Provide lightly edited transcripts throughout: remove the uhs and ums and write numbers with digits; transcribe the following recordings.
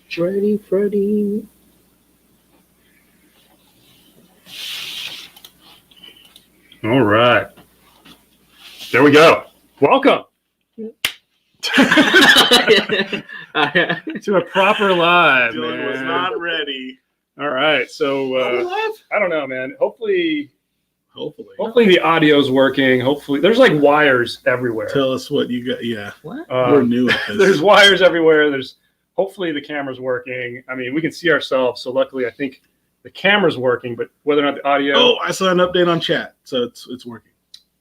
Freddy. All right. There we go. Welcome to a proper live, Dylan man. was not ready. All right. So, I don't know, man. Hopefully Hopefully. the audio's working. Hopefully. There's like wires everywhere. Tell us what you got. Yeah. What? We're new at this. There's wires everywhere. Hopefully the camera's working. I mean, we can see ourselves. So luckily, I think the camera's working, but whether or not the audio. Oh, I saw an update on chat. So it's working.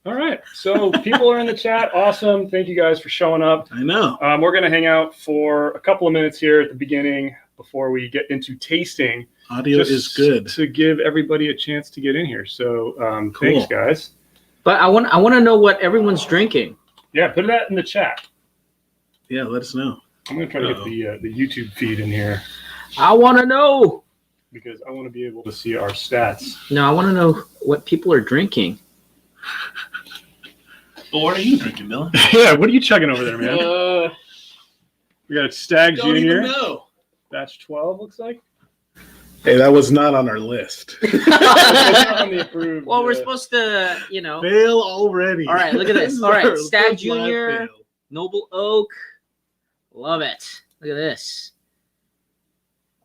All right. So people are in the chat. Awesome. Thank you guys for showing up. I know. We're going to hang out for a couple of minutes here at the beginning before we get into tasting. Audio is good. To give everybody a chance to get in here. So Cool. Thanks, guys. But I want to know what everyone's drinking. Yeah, put that in the chat. Yeah, let us know. I'm going to try to get the YouTube feed in here I want to know. because I want to be able to see our stats. No, I want to know what people are drinking. Well, what are you drinking, Dylan? Yeah, what are you chugging over there, man? We got a Stag Don't Junior. even know. Batch 12 looks like. Hey, that was not on our list. It's not on the approved. Well, we're supposed to, Fail already. All right, look at this. All right, Our Stag first live Junior. fail. Noble Oak. Love it. Look at this.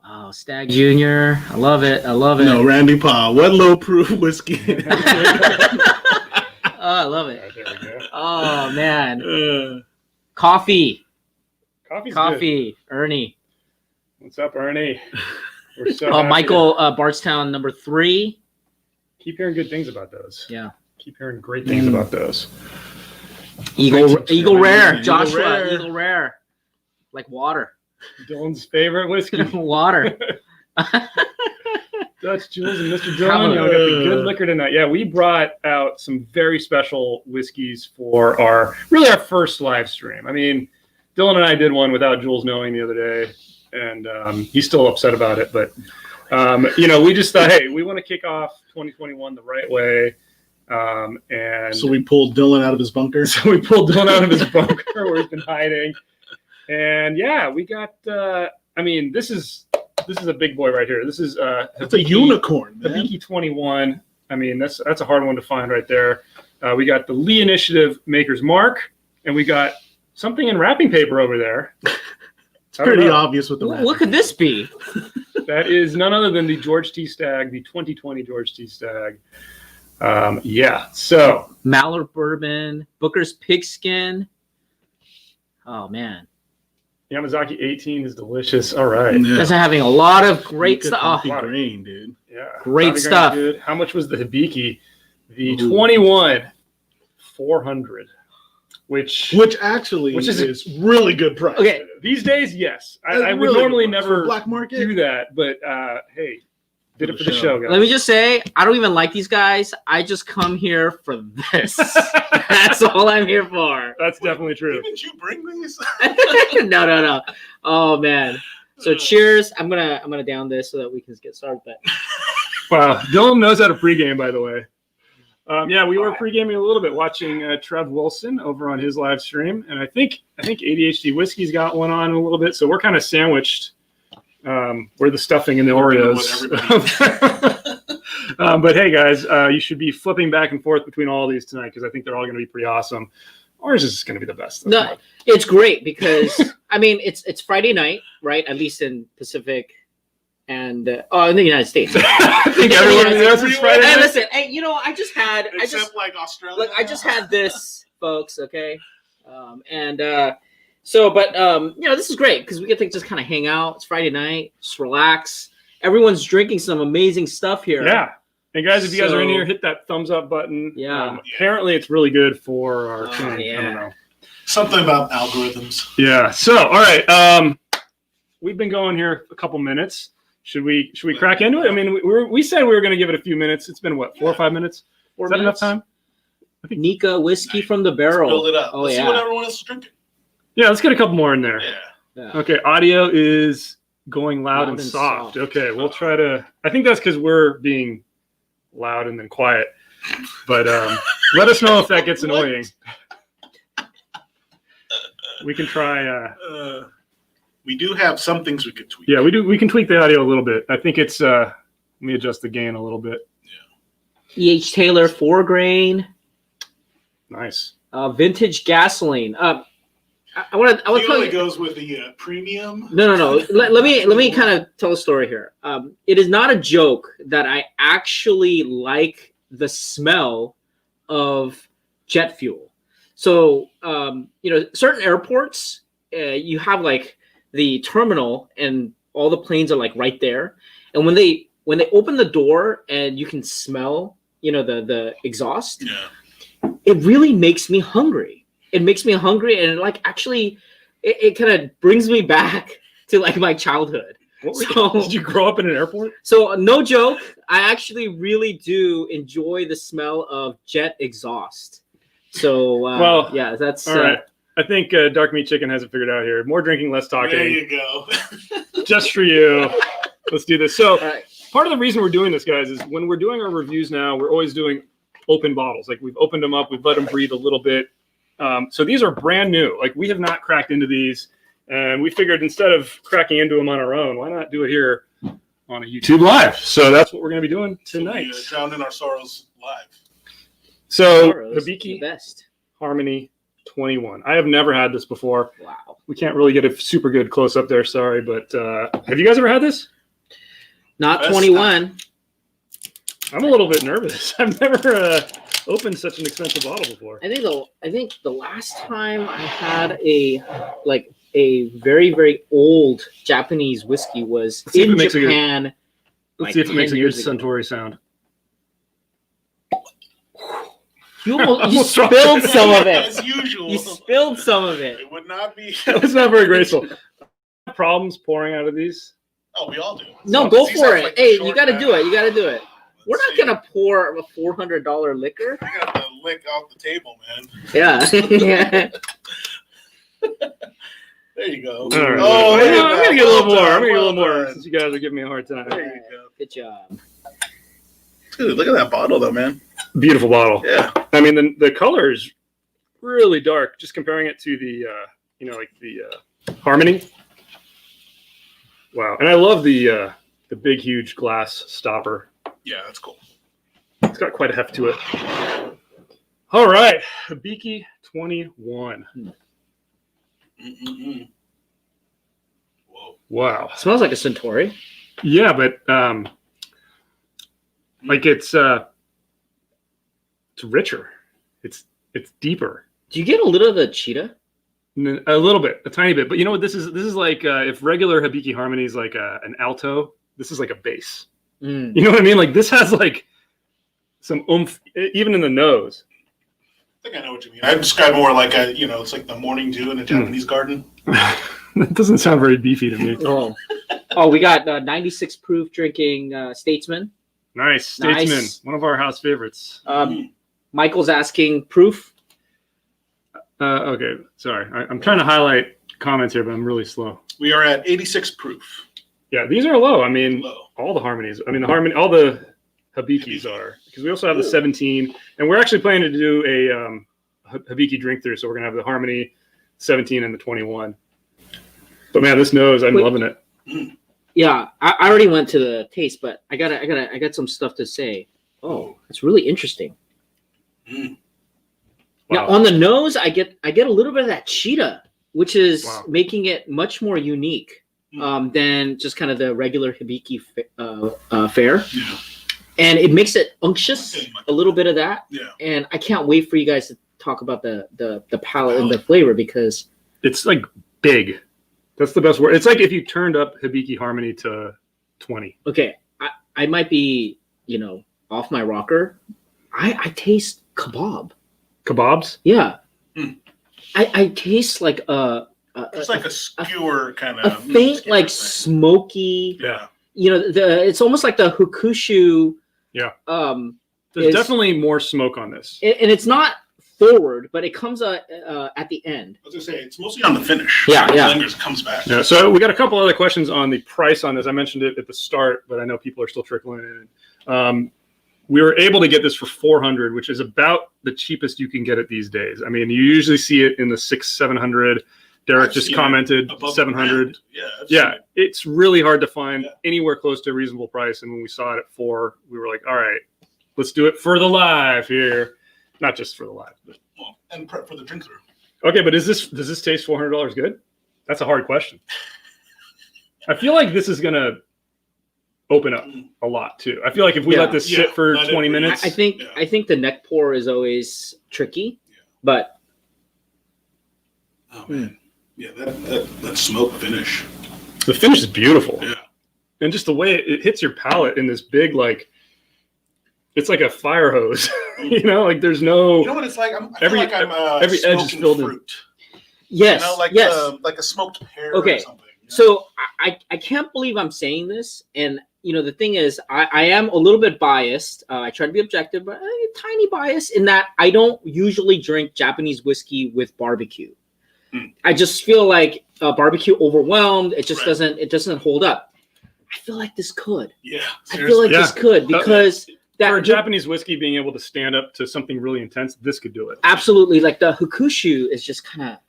Oh, Stag Junior. I love it. No, Randy Paul. What low proof whiskey? Oh, I love it. There we go. Oh, man. Coffee. Coffee's good. Coffee. Ernie. What's up, Ernie? We're so Oh, happy. Michael Bardstown, number 3. Keep hearing good things about those. Yeah. Keep hearing great things about those. Eagle Rare. Eagle Joshua. Rare. Eagle Rare. Like water. Dylan's favorite whiskey. Water. Dutch Jules and Mr. Dylan. We got the good liquor tonight. Yeah, we brought out some very special whiskeys for our first live stream. I mean, Dylan and I did one without Jules knowing the other day, and he's still upset about it. But, we just thought, hey, we want to kick off 2021 the right way. And So we pulled Dylan out of his bunker. So we pulled Dylan out of his bunker where he's been hiding. And yeah, we got, this is a big boy right here. This is That's a unicorn, man. Hibiki 21. I mean, that's a hard one to find right there. We got the Lee Initiative Maker's Mark, and we got something in wrapping paper over there. It's pretty obvious with the wrap. What could this be? That is none other than the George T. Stagg, the 2020 George T. Stagg. So Mallard Bourbon, Booker's Pigskin. Oh, man. Yamazaki 18 is delicious. All right. Yeah. You guys are having a lot of great stuff. Coffee Oh, grain, dude. Yeah. Great Coffee grain's stuff. Good. How much was the Hibiki? The 21 400, which Actually Which is- is really good price. Okay. these days, yes. I That's would really normally good price. never For black market. do that, but hey, did it for the show, guys. Let me just say, I don't even like these guys. I just come here for this. That's all I'm here for. That's definitely true. Didn't you bring these? No. Oh, man. So cheers. I'm gonna down this so that we can get started. But Wow, Dylan knows how to pregame, by the way. We were pregaming a little bit, watching Trev Wilson over on his live stream, and I think ADHD Whiskey's got one on a little bit, so we're kind of sandwiched. We're the stuffing in the Oreos. But hey, guys, you should be flipping back and forth between all of these tonight because I think they're all going to be pretty awesome. Ours is going to be the best. no, it's great because it's Friday night, right? At least in Pacific and in the United States. I think everyone knows it's Friday Hey, night. listen, I just had like Australia. Look, I just had this, folks. Okay, this is great because we get to just kind of hang out. It's Friday night, just relax. Everyone's drinking some amazing stuff here. Yeah. And guys, if you guys are in here, hit that thumbs up button. Yeah. Apparently, it's really good for our team. yeah. I don't know. Something about algorithms. Yeah. So, all right. We've been going here a couple minutes. Should we crack into it? I mean, we said we were going to give it a few minutes. It's been what, 4 or 5 minutes? Is that enough time? I think Nika whiskey from the barrel. Let's build it up. Oh, Let's yeah. see what everyone else is drinking. Yeah. Let's get a couple more in there. Yeah. Okay. Audio is going loud and soft. Okay. We'll try to. I think that's because we're being loud and then quiet. But let us know if that gets annoying. We can try. We do have some things we could tweak. Yeah, we do. We can tweak the audio a little bit. I think it's. Let me adjust the gain a little bit. E.H. Taylor 4-grain. Nice. Vintage gasoline. I want to He tell only you. goes with the premium. No. Let me kind of tell a story here. It is not a joke that I actually like the smell of jet fuel. So certain airports, you have like the terminal, and all the planes are like right there. And when they open the door and you can smell, the exhaust. Yeah. It really makes me hungry. It makes me hungry, and like actually, it kind of brings me back to like my childhood. Did you grow up in an airport? So no joke, I actually really do enjoy the smell of jet exhaust. So yeah, that's all right. I think Dark Meat Chicken has it figured out here. More drinking, less talking. There you go. Just for you. Let's do this. So right. Part of the reason we're doing this, guys, is when we're doing our reviews now, we're always doing open bottles. Like we've opened them up, we've let them breathe a little bit. So these are brand new. Like we have not cracked into these, and we figured instead of cracking into them on our own, why not do it here on a YouTube Live? So that's what we're going to be doing tonight. So Drown in Our Sorrows live. So Sorrows, the Hibiki best. Harmony 21. I have never had this before. Wow. We can't really get a super good close up there. Sorry, but have you guys ever had this? Not Best 21. I'm a little bit nervous. I've never opened such an expensive bottle before. I think the last time I had a very, very old Japanese whiskey was Let's see if in it makes a good- Japan. Let's see if it makes a good 10 years ago. Suntory sound. You Almost dropped spilled it. some of it. As usual. You spilled some of it. It would not be. It's not very graceful. Problems pouring out of these. Oh, we all do. No, So go these for have, it. like, the Hey, you short got to back. do it. You got to do it. We're Let's not see. gonna pour a $400 liquor. I got the lick off the table, man. Yeah. There you go. All right. Oh, I'm hey, gonna get a little well more. I'm done, gonna get a little well more done. since you guys are giving me a hard time. There you go. Good job. Dude, look at that bottle, though, man. Beautiful bottle. Yeah. I mean, the color is really dark. Just comparing it to the, Harmony. Wow, and I love the big, huge glass stopper. Yeah, that's cool. It's got quite a heft to it. All right, Hibiki 21. Mm-mm-mm. Whoa. Wow. Smells like a Centauri. Yeah, but like it's richer. It's deeper. Do you get a little of the cheetah? A little bit, a tiny bit. But you know what? This is like if regular Hibiki Harmony is like an alto, this is like a bass. Mm. You know what I mean? Like this has like some oomph, even in the nose. I think I know what you mean. I describe more like it's like the morning dew in a Japanese garden. That doesn't sound very beefy to me. Oh, we got 96 proof drinking Statesman. Nice, Statesman, Nice. one of our house favorites. Michael's asking proof. Okay, sorry. I'm trying to highlight comments here, but I'm really slow. We are at 86 proof. Yeah, these are low. I mean, Low. all the harmonies. I mean, all the Hibikis are, because we also have the 17, and we're actually planning to do a Hibiki drink through. So we're gonna have the Harmony 17 and the 21. But man, this nose, I'm loving it. Yeah, I already went to the taste, but I got some stuff to say. Oh, it's really interesting. Mm. Now Wow. on the nose, I get a little bit of that cheetah, which is Wow. making it much more unique than just kind of the regular Hibiki fare. Yeah. And it makes it unctuous, a little bit of that. Yeah. And I can't wait for you guys to talk about the palate and the flavor, because It's like big. That's the best word. It's like if you turned up Hibiki Harmony to 20. okay, I might be off my rocker. I taste kebab. Kebabs? Yeah. Mm. I taste like It's like a skewer kind a of faint like smoky. Yeah. It's almost like the Hukushu. Yeah. There's There's definitely more smoke on this. and it's not forward, but it comes at the end. I was gonna say it's mostly on the finish. Yeah, It yeah. lingers, comes back. Yeah, so we got a couple other questions on the price on this. I mentioned it at the start, but I know people are still trickling in. We were able to get this for $400, which is about the cheapest you can get it these days. I mean, you usually see it in the $600-700. Derek I've just seen it commented above 700. brand. Yeah. I've Yeah, seen it. it's really hard to find Yeah. anywhere close to a reasonable price. And when we saw it at 4, we were like, all right, let's do it for the live here. Not just for the live. But... Well, and prep for the drink through. Okay, but does this taste $400 good? That's a hard question. I feel like this is going to open up a lot too. I feel like if we let this sit for 20 minutes. I think the neck pour is always tricky, but oh man, yeah, that smoke finish. The finish is beautiful. Yeah, and just the way it hits your palate in this big, like, it's like a fire hose. You know, like there's no. You know what it's like? I feel like I'm every edge is filled fruit. Yes, You know, like yes. like a smoked pear Okay. or something. You know? So I can't believe I'm saying this, and you know the thing is I am a little bit biased. I try to be objective, but a tiny bias in that I don't usually drink Japanese whiskey with barbecue. I just feel like barbecue overwhelmed. It just doesn't hold up. I feel like this could. Yeah, I feel like this could because for a Japanese whiskey being able to stand up to something really intense, this could do it. Absolutely, like the Hakushu is just kind of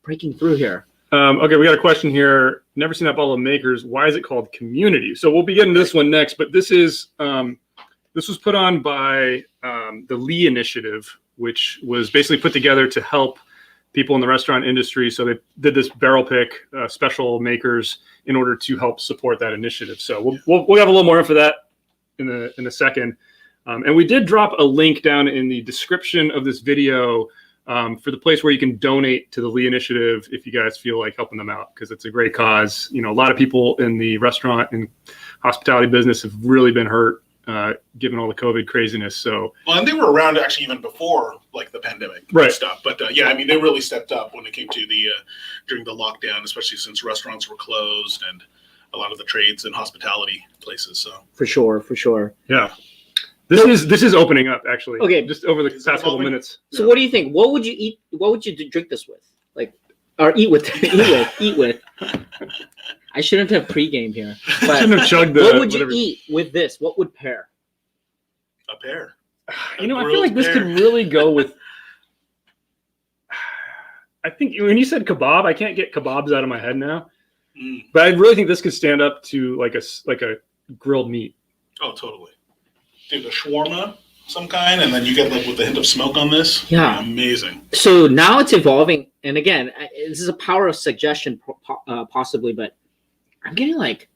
breaking through here. Okay, we got a question here. Never seen that bottle of Makers. Why is it called Community? So we'll be getting to this one next, but this was put on by the Lee Initiative, which was basically put together to help people in the restaurant industry. So they did this barrel pick special makers in order to help support that initiative. So we'll have a little more info for that in a second. And we did drop a link down in the description of this video for the place where you can donate to the Lee Initiative if you guys feel like helping them out, because it's a great cause. You know, a lot of people in the restaurant and hospitality business have really been hurt given all the COVID craziness. So well, and they were around actually even before like the pandemic stuff. But yeah, I mean, they really stepped up when it came to the during the lockdown, especially since restaurants were closed and a lot of the trades and hospitality places. So for sure. Yeah. This is opening up actually. Okay, just over the past couple minutes. So what do you think? What would you eat? What would you drink this with? Like, or eat with? eat with. I shouldn't have pre-gamed here. But shouldn't have chugged what would you eat with this? What would pair? A pear. You know, I feel like this could really go with. I think when you said kebab, I can't get kebabs out of my head now. But I really think this could stand up to like a grilled meat. Oh, totally. Dude, a shawarma, some kind, and then you get like with a hint of smoke on this. Yeah, amazing. So now it's evolving, and again, this is a power of suggestion, possibly, but I'm getting like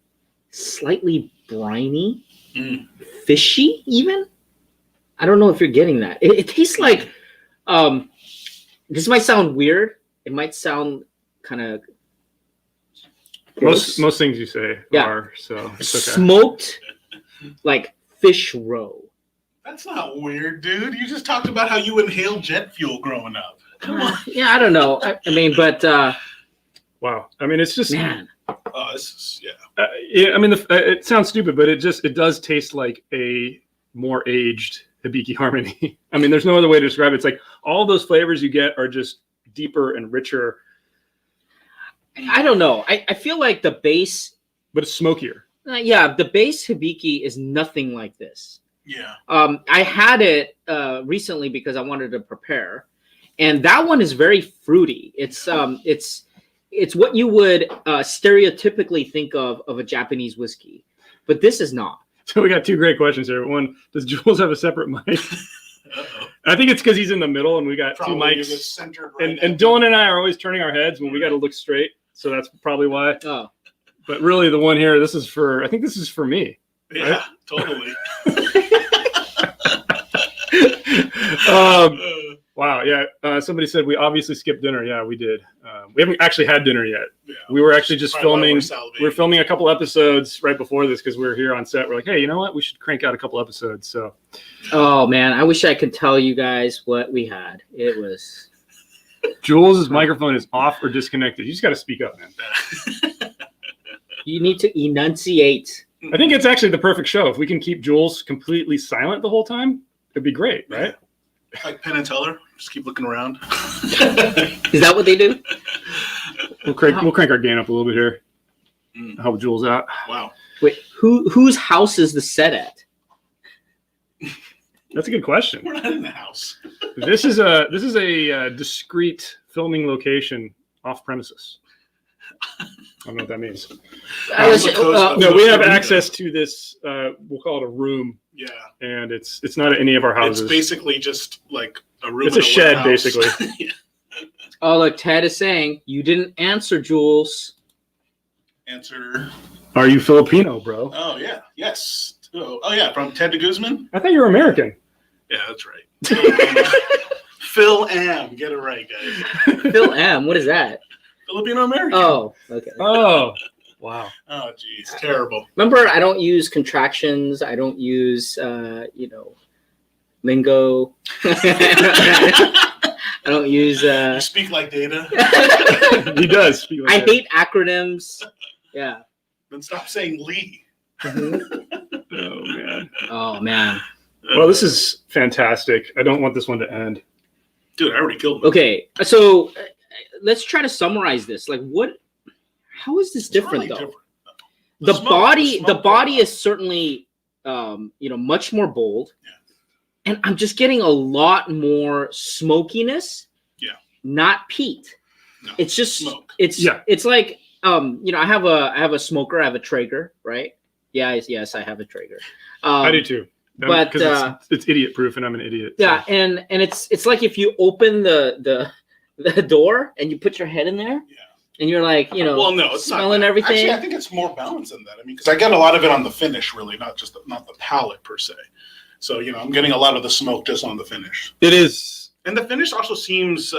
slightly briny, fishy, even. I don't know if you're getting that. It tastes like. This might sound weird. It might sound kind of. Most things you say are so. It's okay. Smoked, like. Fish roe. That's not weird, dude. You just talked about how you inhaled jet fuel growing up. Come on. Yeah, I don't know. I mean, but wow. I mean, it's just man. Oh, this is I mean, it sounds stupid, but it does taste like a more aged Hibiki Harmony. I mean, there's no other way to describe it. It's like all those flavors you get are just deeper and richer. I don't know. I feel like the base, but it's smokier. Yeah, the base Hibiki is nothing like this. Yeah. I had it recently because I wanted to prepare, and that one is very fruity. It's what you would stereotypically think of a Japanese whiskey, but this is not. So we got two great questions here. One, does Jules have a separate mic? I think it's because he's in the middle, and we got probably two mics. Right and Dylan and I are always turning our heads when we got to look straight, so that's probably why. Oh. But really, the one here, I think this is for me. Yeah, right? Totally. Wow, yeah. Somebody said we obviously skipped dinner. Yeah, we did. We haven't actually had dinner yet. Yeah. We were actually just filming. We were filming a couple episodes right before this because we were here on set. We're like, hey, you know what? We should crank out a couple episodes. So. Oh man, I wish I could tell you guys what we had. It was. Jules' microphone is off or disconnected. You just got to speak up, man. You need to enunciate. I think it's actually the perfect show. If we can keep Jules completely silent the whole time, it'd be great, right? Like Penn and Teller, just keep looking around. Is that what they do? We'll crank our gain up a little bit here. Help Jules out. Wow. Wait, whose house is the set at? That's a good question. We're not in the house. This is a discreet filming location off premises. I don't know what that means. No, we have access to this. We'll call it a room. Yeah, and it's not at any of our houses. It's basically just like a room. It's a shed, warehouse. Basically. Yeah. Oh, look, Ted is saying you didn't answer, Jules. Answer. Are you Filipino, bro? Oh yeah, yes. Oh yeah, from Ted de Guzman. I thought you were American. Yeah, that's right. Phil M. Get it right, guys. Phil M. What is that? Filipino American. Oh, okay. Oh, wow. Oh, geez, terrible. Remember, I don't use contractions. I don't use, lingo. I don't use. You speak like data. He does. Speak like I data. hate acronyms. Yeah. Then stop saying Lee. Oh man. Oh man. Well, this is fantastic. I don't want this one to end. Dude, I already killed him. Okay, so let's try to summarize this. Like, how is this different, though? Different. The body is certainly, much more bold. Yeah. And I'm just getting a lot more smokiness. Yeah. Not peat. No, it's just smoke. It's like, I have a smoker. I have a Traeger, right? Yeah. Yes, I have a Traeger. I do too. But it's idiot proof, and I'm an idiot. Yeah, so. and it's like if you open the door and you put your head in there, and you're like, well, no, it's smelling not everything. Actually, I think it's more balanced than that. I mean, because I get a lot of it on the finish, really, not the palate per se. So I'm getting a lot of the smoke just on the finish. It is, and the finish also seems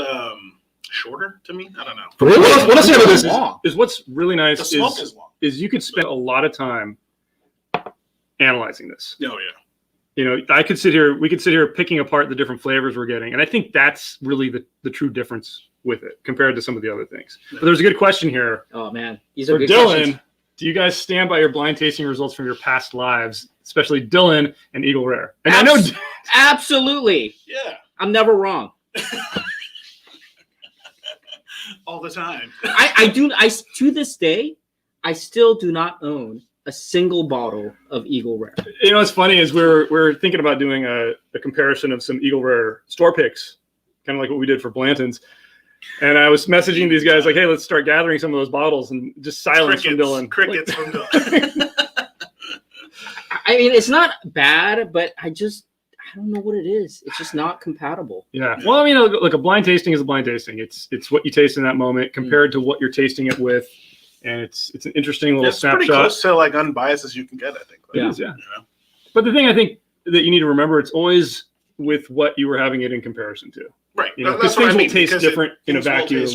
shorter to me. I don't know. What else about this is what's really nice. The smoke is long. Is you could spend a lot of time analyzing this. Oh yeah. We could sit here picking apart the different flavors we're getting. And I think that's really the true difference with it compared to some of the other things. But there's a good question here. Oh, man. These are for good Dylan, questions. Do you guys stand by your blind tasting results from your past lives, especially Dylan and Eagle Rare? And I know. Absolutely. Yeah. I'm never wrong. All the time. To this day, I still do not own a single bottle of Eagle Rare. What's funny is we're thinking about doing a comparison of some Eagle Rare store picks, kind of like what we did for Blanton's. And I was messaging these guys like, hey, let's start gathering some of those bottles, and just silence from Dylan. Crickets from Dylan. I mean, it's not bad, but I don't know what it is. It's just not compatible. Yeah. Well, I mean, look, a blind tasting is a blind tasting. It's what you taste in that moment compared to what you're tasting it with. And it's an interesting little snapshot. It's pretty close to like unbiased as you can get, I think. It is, yeah. But the thing I think that you need to remember, it's always with what you were having it in comparison to. Right. Because things will taste different in a vacuum.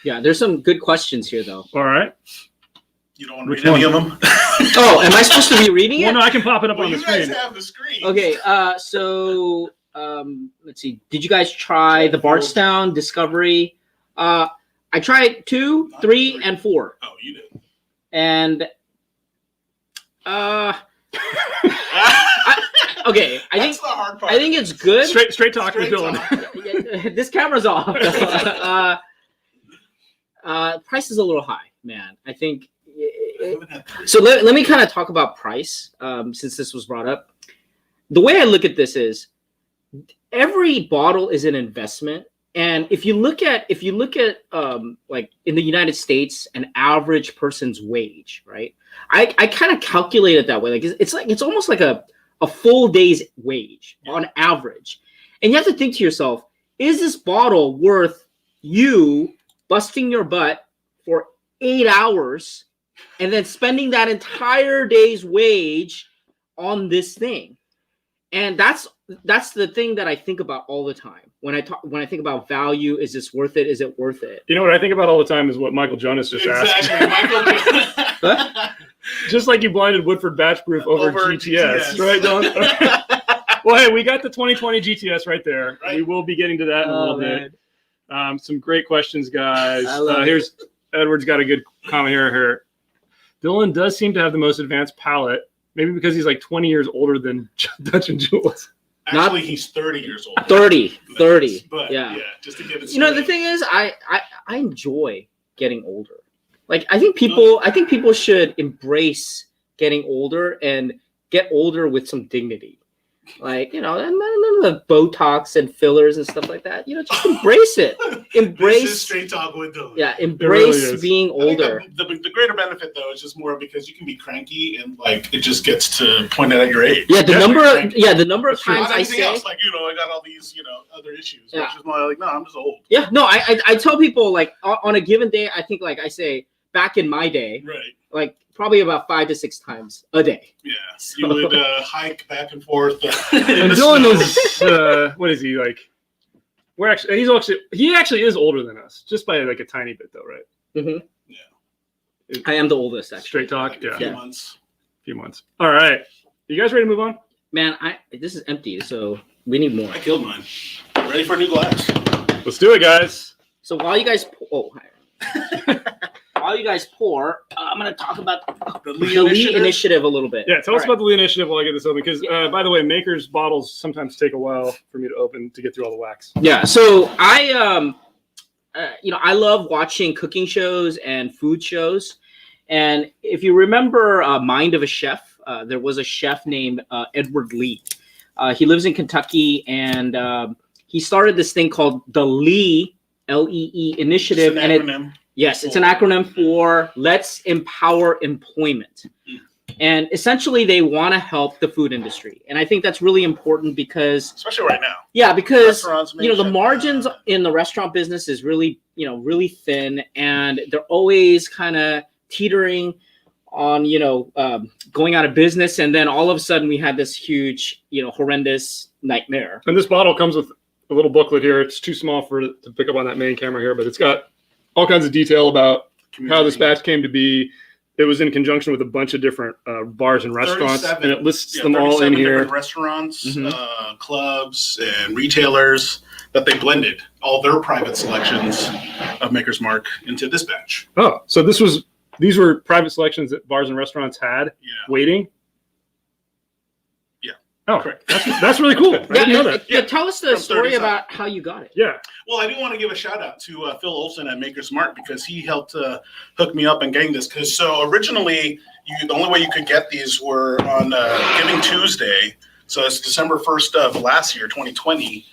Yeah, there's some good questions here, though. All right. You don't want to read any of them? Oh, am I supposed to be reading it? Well, no, I can pop it up on the screen. You guys have the screen. Okay, so let's see. Did you guys try the Bardstown Discovery? I tried 2, 3, and 4. Oh, you did. And okay, That's the hard part. I think it's good. Straight talk with Dylan. This camera's off. Price is a little high, man. I think. So let me kind of talk about price, since this was brought up. The way I look at this is, every bottle is an investment. And if you look at like in the United States, an average person's wage, right? I kind of calculate it that way. Like it's almost like a full day's wage on average. And you have to think to yourself, is this bottle worth you busting your butt for 8 hours and then spending that entire day's wage on this thing? And that's the thing that I think about all the time when I think about value. Is this worth it? Is it worth it? You know what I think about all the time is what Michael Jonas just asked. Michael. Just like you blinded Woodford batch proof over GTS, right, Dylan? Well, hey, we got the 2020 GTS right there. Right. We will be getting to that in a little bit. Some great questions, guys. Here's Edward's got a good comment here. Dylan does seem to have the most advanced palate. Maybe because he's like 20 years older than Dutch and Jules. Actually, he's 30 years old. 30. But yeah, just to get it. The thing is, I enjoy getting older. Like I think people should embrace getting older and get older with some dignity. Like, and none of the Botox and fillers and stuff like that. Just embrace it. Embrace. This is straight talk with Dylan. Yeah, embrace really being older. The greater benefit though is just more because you can be cranky and like it just gets to point out your age. Yeah, the number of times I say else, like I got all these other issues, which is more like no, I'm just old. Yeah, no, I tell people like on a given day, I think like I say back in my day, right? Like probably about 5 to 6 times a day. Yeah, you would hike back and forth. And Dylan is what is he like? He actually is older than us, just by like a tiny bit though, right? Mm-hmm. Yeah, I am the oldest actually. Straight talk, like a few months. All right, you guys ready to move on? Man, this is empty, so we need more. I killed mine. Ready for a new glass? Let's do it, guys. So while you guys pour, I'm going to talk about the Lee initiative a little bit. Yeah, tell us about the Lee initiative while I get this open. Because, by the way, Maker's bottles sometimes take a while for me to open to get through all the wax. Yeah, so I love watching cooking shows and food shows. And if you remember Mind of a Chef, there was a chef named Edward Lee. He lives in Kentucky, and he started this thing called the Lee, L-E-E initiative. It's an acronym. Yes, it's an acronym for Let's Empower Employment. And essentially, they want to help the food industry. And I think that's really important because... Especially right now. Yeah, because, the margins in the restaurant business is really, really thin. And they're always kind of teetering on, going out of business. And then all of a sudden, we had this huge, horrendous nightmare. And this bottle comes with a little booklet here. It's too small to pick up on that main camera here, but it's got all kinds of detail about how this batch came to be. It was in conjunction with a bunch of different bars and restaurants, and it lists them all in here. Restaurants, clubs, and retailers that they blended all their private selections of Maker's Mark into this batch. Oh, so these were private selections that bars and restaurants had waiting? Oh, correct. That's really cool. I didn't know that. Yeah, tell us the story about how you got it. Yeah. Well, I do want to give a shout out to Phil Olson at Maker's Mark because he helped hook me up and getting this. Because originally, the only way you could get these were on Giving Tuesday. So it's December 1st of last year, 2020.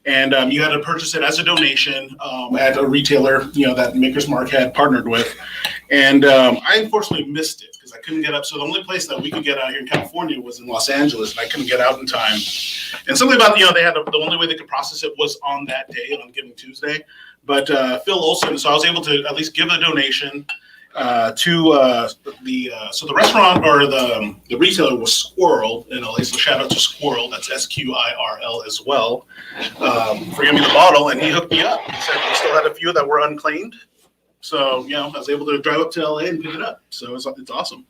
And you had to purchase it as a donation at a retailer, that Maker's Mark had partnered with. And I unfortunately missed it because I couldn't get up. So the only place that we could get out here in California was in Los Angeles, and I couldn't get out in time. And something about, they had the only way they could process it was on that day, on Giving Tuesday. But Phil Olson, so I was able to at least give a donation to the restaurant or the retailer was Squirrel in LA. So shout out to Squirrel. That's SQIRL as well. For giving me the bottle, and he hooked me up. He said we still had a few that were unclaimed. So I was able to drive up to LA and pick it up. So it's awesome.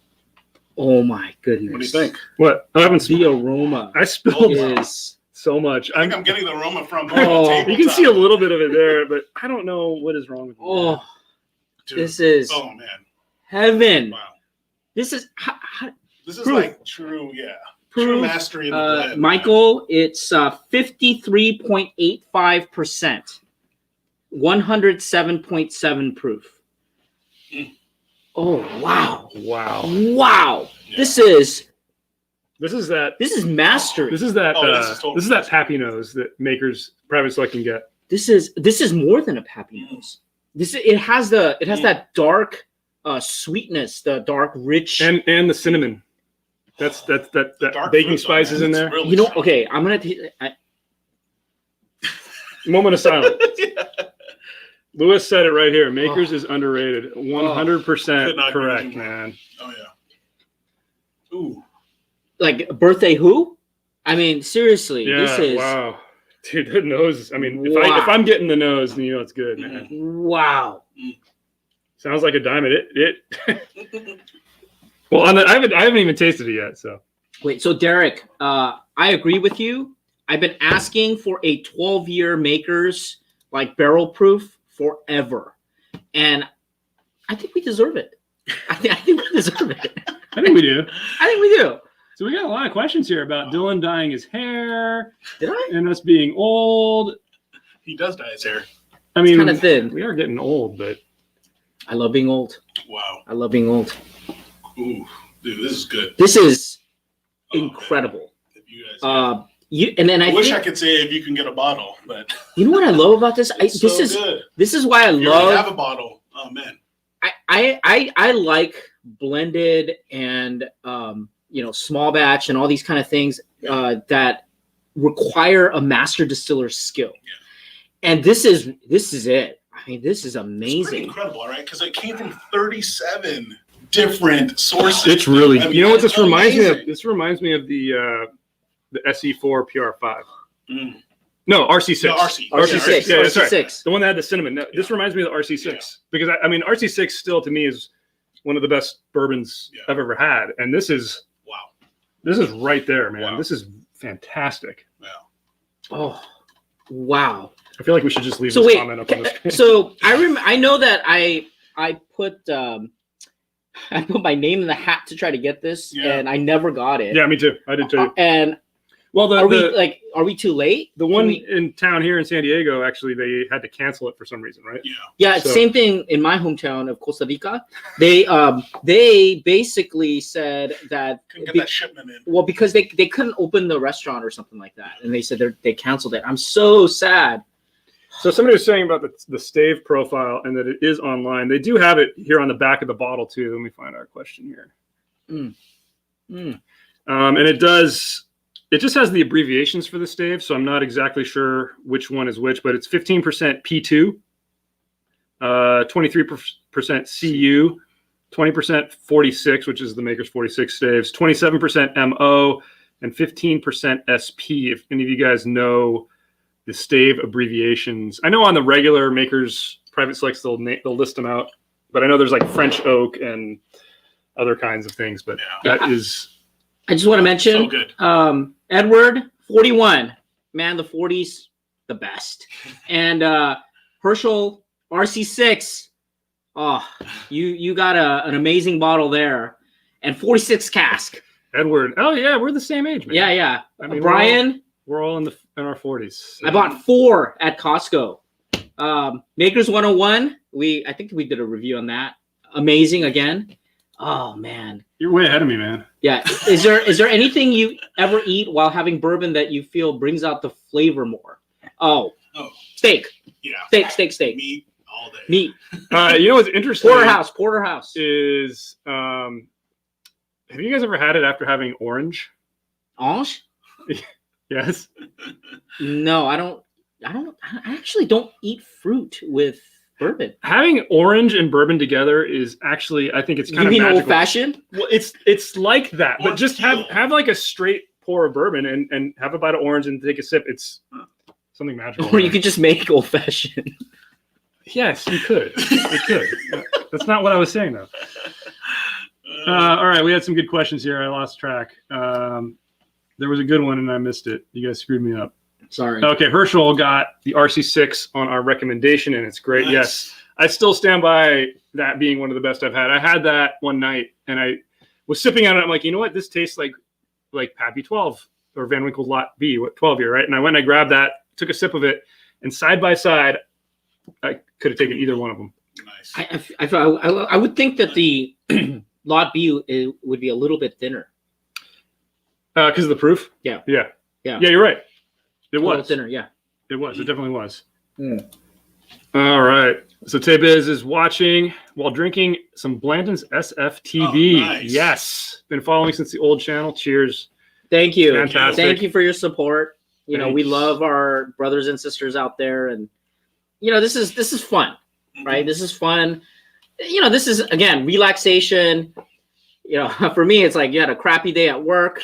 Oh my goodness! What do you think? What? I haven't the aroma. I spilled is so much. I think I'm getting the aroma from. You can see a little bit of it there, but I don't know what is wrong with it. Oh, dude. This is. Oh man. Heaven. Wow. This is. This is like true. Yeah. True mastery in the blend. Michael, it's 53.85%. 107.7 proof. Oh wow! Wow! Wow! Yeah. This is mastery. This is that. This is that Pappy Nose that Maker's Private Select can get. This is more than a Pappy Nose. It has that dark sweetness, the dark rich, and the cinnamon. That's that baking spices in there. Really okay, I'm gonna take. Moment of silence. Yeah. Lewis said it right here. Maker's is underrated. 100% correct, man. Oh yeah. Ooh. Like birthday who? I mean, seriously, this is wow. Dude, the nose. I mean, if I'm getting the nose, then it's good, man. Wow. Sounds like a diamond. Well, I haven't even tasted it yet. So wait. So Derek, I agree with you. I've been asking for a 12-year Maker's like barrel proof forever, and I think we deserve it. I think we deserve it. I think we do. I think we do. So we got a lot of questions here about Dylan dyeing his hair. Did I? And us being old. He does dye his hair. I mean, kind of thin. We are getting old, but I love being old. Wow. I love being old. Ooh, dude, this is good. This is incredible. I wish I could say if you can get a bottle, but you know what I love about this? It's so good. This is why I love. Have a bottle. Oh man. I like blended and small batch and all these kind of things that require a master distiller's skill. Yeah. And this is it. I mean, this is amazing. It's pretty incredible, all right? Because it came from 37 different sources. It's really. You know what this reminds me of? This reminds me of the SE4 PR5. Mm. No, RC6. No, RC6. Yeah, that's right. RC6. The one that had the cinnamon. No, this reminds me of the RC6 because I mean RC6 still to me is one of the best bourbons I've ever had, and this is This is right there, man. Wow. This is fantastic. Wow. Oh, wow. I feel like we should just leave this comment up on the screen. So I know that I put my name in the hat to try to get this, and I never got it. Yeah, me too. I did too. And well, are we too late? The one in town here in San Diego, actually, they had to cancel it for some reason, right? Yeah. Same thing in my hometown of Costa Rica. They basically said that couldn't get that shipment in. Well, because they couldn't open the restaurant or something like that, and they said they canceled it. I'm so sad. So somebody was saying about the stave profile and that it is online. They do have it here on the back of the bottle too. Let me find our question here. And it does. It just has the abbreviations for the stave, so I'm not exactly sure which one is which, but it's 15% P2, 23% CU, 20% 46, which is the maker's 46 staves, 27% MO, and 15% SP. If any of you guys know the stave abbreviations, I know on the regular maker's private selects they'll list them out, but I know there's like French oak and other kinds of things. But that is. I just want to mention, so good. Edward 41, man, the 40s, the best, and Herschel RC6. Oh, you got an amazing bottle there, and 46 cask. Edward, oh yeah, we're the same age, man. Yeah. I mean, Brian, we're all in our 40s. So. I bought 4 at Costco. Makers 101. I think we did a review on that. Amazing again. Oh man, you're way ahead of me, man. Yeah. Is there anything you ever eat while having bourbon that you feel brings out the flavor more? Oh, steak. Yeah. Steak. Meat all day. Meat. You know what's interesting? Porterhouse is. Have you guys ever had it after having orange? Orange? Yes. No, I don't. I actually don't eat fruit with bourbon. Having orange and bourbon together is actually, I think it's kind of magical. Old fashioned? Well, it's like that, but just have like a straight pour of bourbon and have a bite of orange and take a sip. It's something magical. Or you could just make old fashioned. Yes, you could. You could. That's not what I was saying though. All right, we had some good questions here. I lost track. There was a good one and I missed it. You guys screwed me up. Sorry. Okay, Herschel got the RC6 on our recommendation, and it's great. Nice. Yes, I still stand by that being one of the best I've had. I had that one night, and I was sipping on it. I'm like, you know what? This tastes like Pappy 12 or Van Winkle's Lot B, 12 year, right? And I went and I grabbed that, took a sip of it, and side by side, I could have taken either one of them. Nice. I would think that the Lot B would be a little bit thinner. Because of the proof? Yeah. Yeah, you're right. It was thinner, yeah. It was. It definitely was. All right. So Tay-Biz is watching while drinking some Blanton's SFTV. Oh, nice. Yes. Been following since the old channel. Cheers. Thank you. Fantastic. Thank you for your support. You know, we love our brothers and sisters out there, and this is fun, right? This is fun. This is again relaxation. For me, it's like you had a crappy day at work,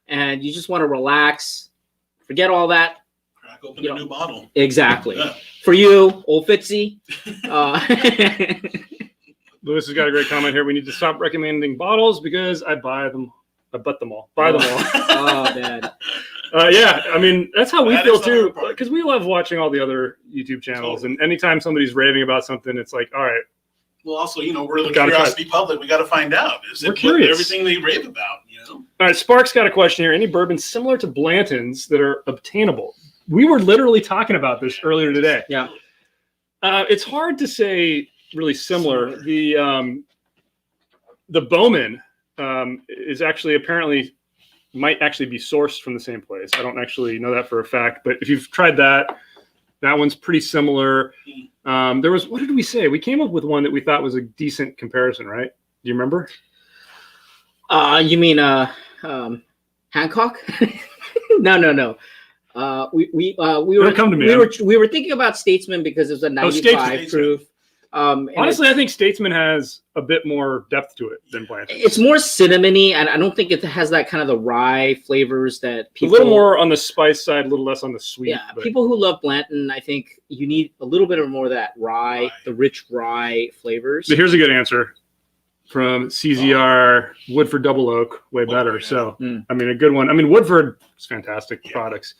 and you just want to relax. Forget all that. Crack open a new bottle. Exactly. Yeah. For you, old Fitzy. Lewis has got a great comment here. We need to stop recommending bottles because I buy them. I butt them all. Buy them all. Oh, man. Yeah, I mean, that's how we feel too. Because we love watching all the other YouTube channels. Totally. And anytime somebody's raving about something, it's like, all right. Well, also, we're the curiosity public. We got to find out. We're curious. Everything they rave about, All right, Spark's got a question here. Any bourbons similar to Blanton's that are obtainable? We were literally talking about this earlier today. Yeah. It's hard to say really similar. The Bowman is actually apparently might actually be sourced from the same place. I don't actually know that for a fact, but if you've tried that one's pretty similar. There was, what did we say? We came up with one that we thought was a decent comparison, right? Do you remember? You mean Hancock? No. We were come to me. We were thinking about Statesman because it was a 95 proof. Honestly, I think Statesman has a bit more depth to it than Blanton. It's more cinnamony, and I don't think it has that kind of the rye flavors that people. A little more on the spice side, a little less on the sweet. Yeah, people who love Blanton, I think you need a little bit more of that rye, the rich rye flavors. But here's a good answer from CZR Woodford Double Oak, way better. So, I mean, a good one. I mean, Woodford is fantastic products.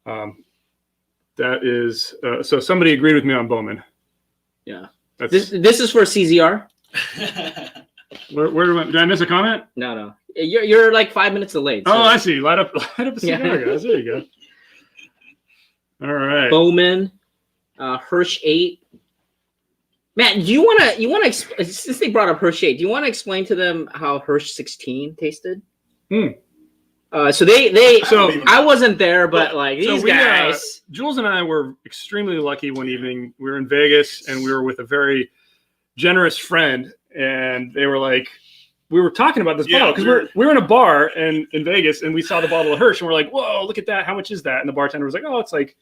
That is, so somebody agreed with me on Bowman. Yeah. This is for CZR. Where did I miss a comment? No. You're like 5 minutes delayed. So. Oh, I see. Light up the cigar, guys. There you go. All right. Bowman, Hirsch 8. Matt, do you want to since they brought up Hirsch 8, do you want to explain to them how Hirsch 16 tasted? So I wasn't there, but like these guys. Jules and I were extremely lucky one evening. We were in Vegas and we were with a very generous friend, and they were like, we were talking about this bottle because we were in a bar in Vegas and we saw the bottle of Hirsch and we're like, whoa, look at that. How much is that? And the bartender was like, oh, it's like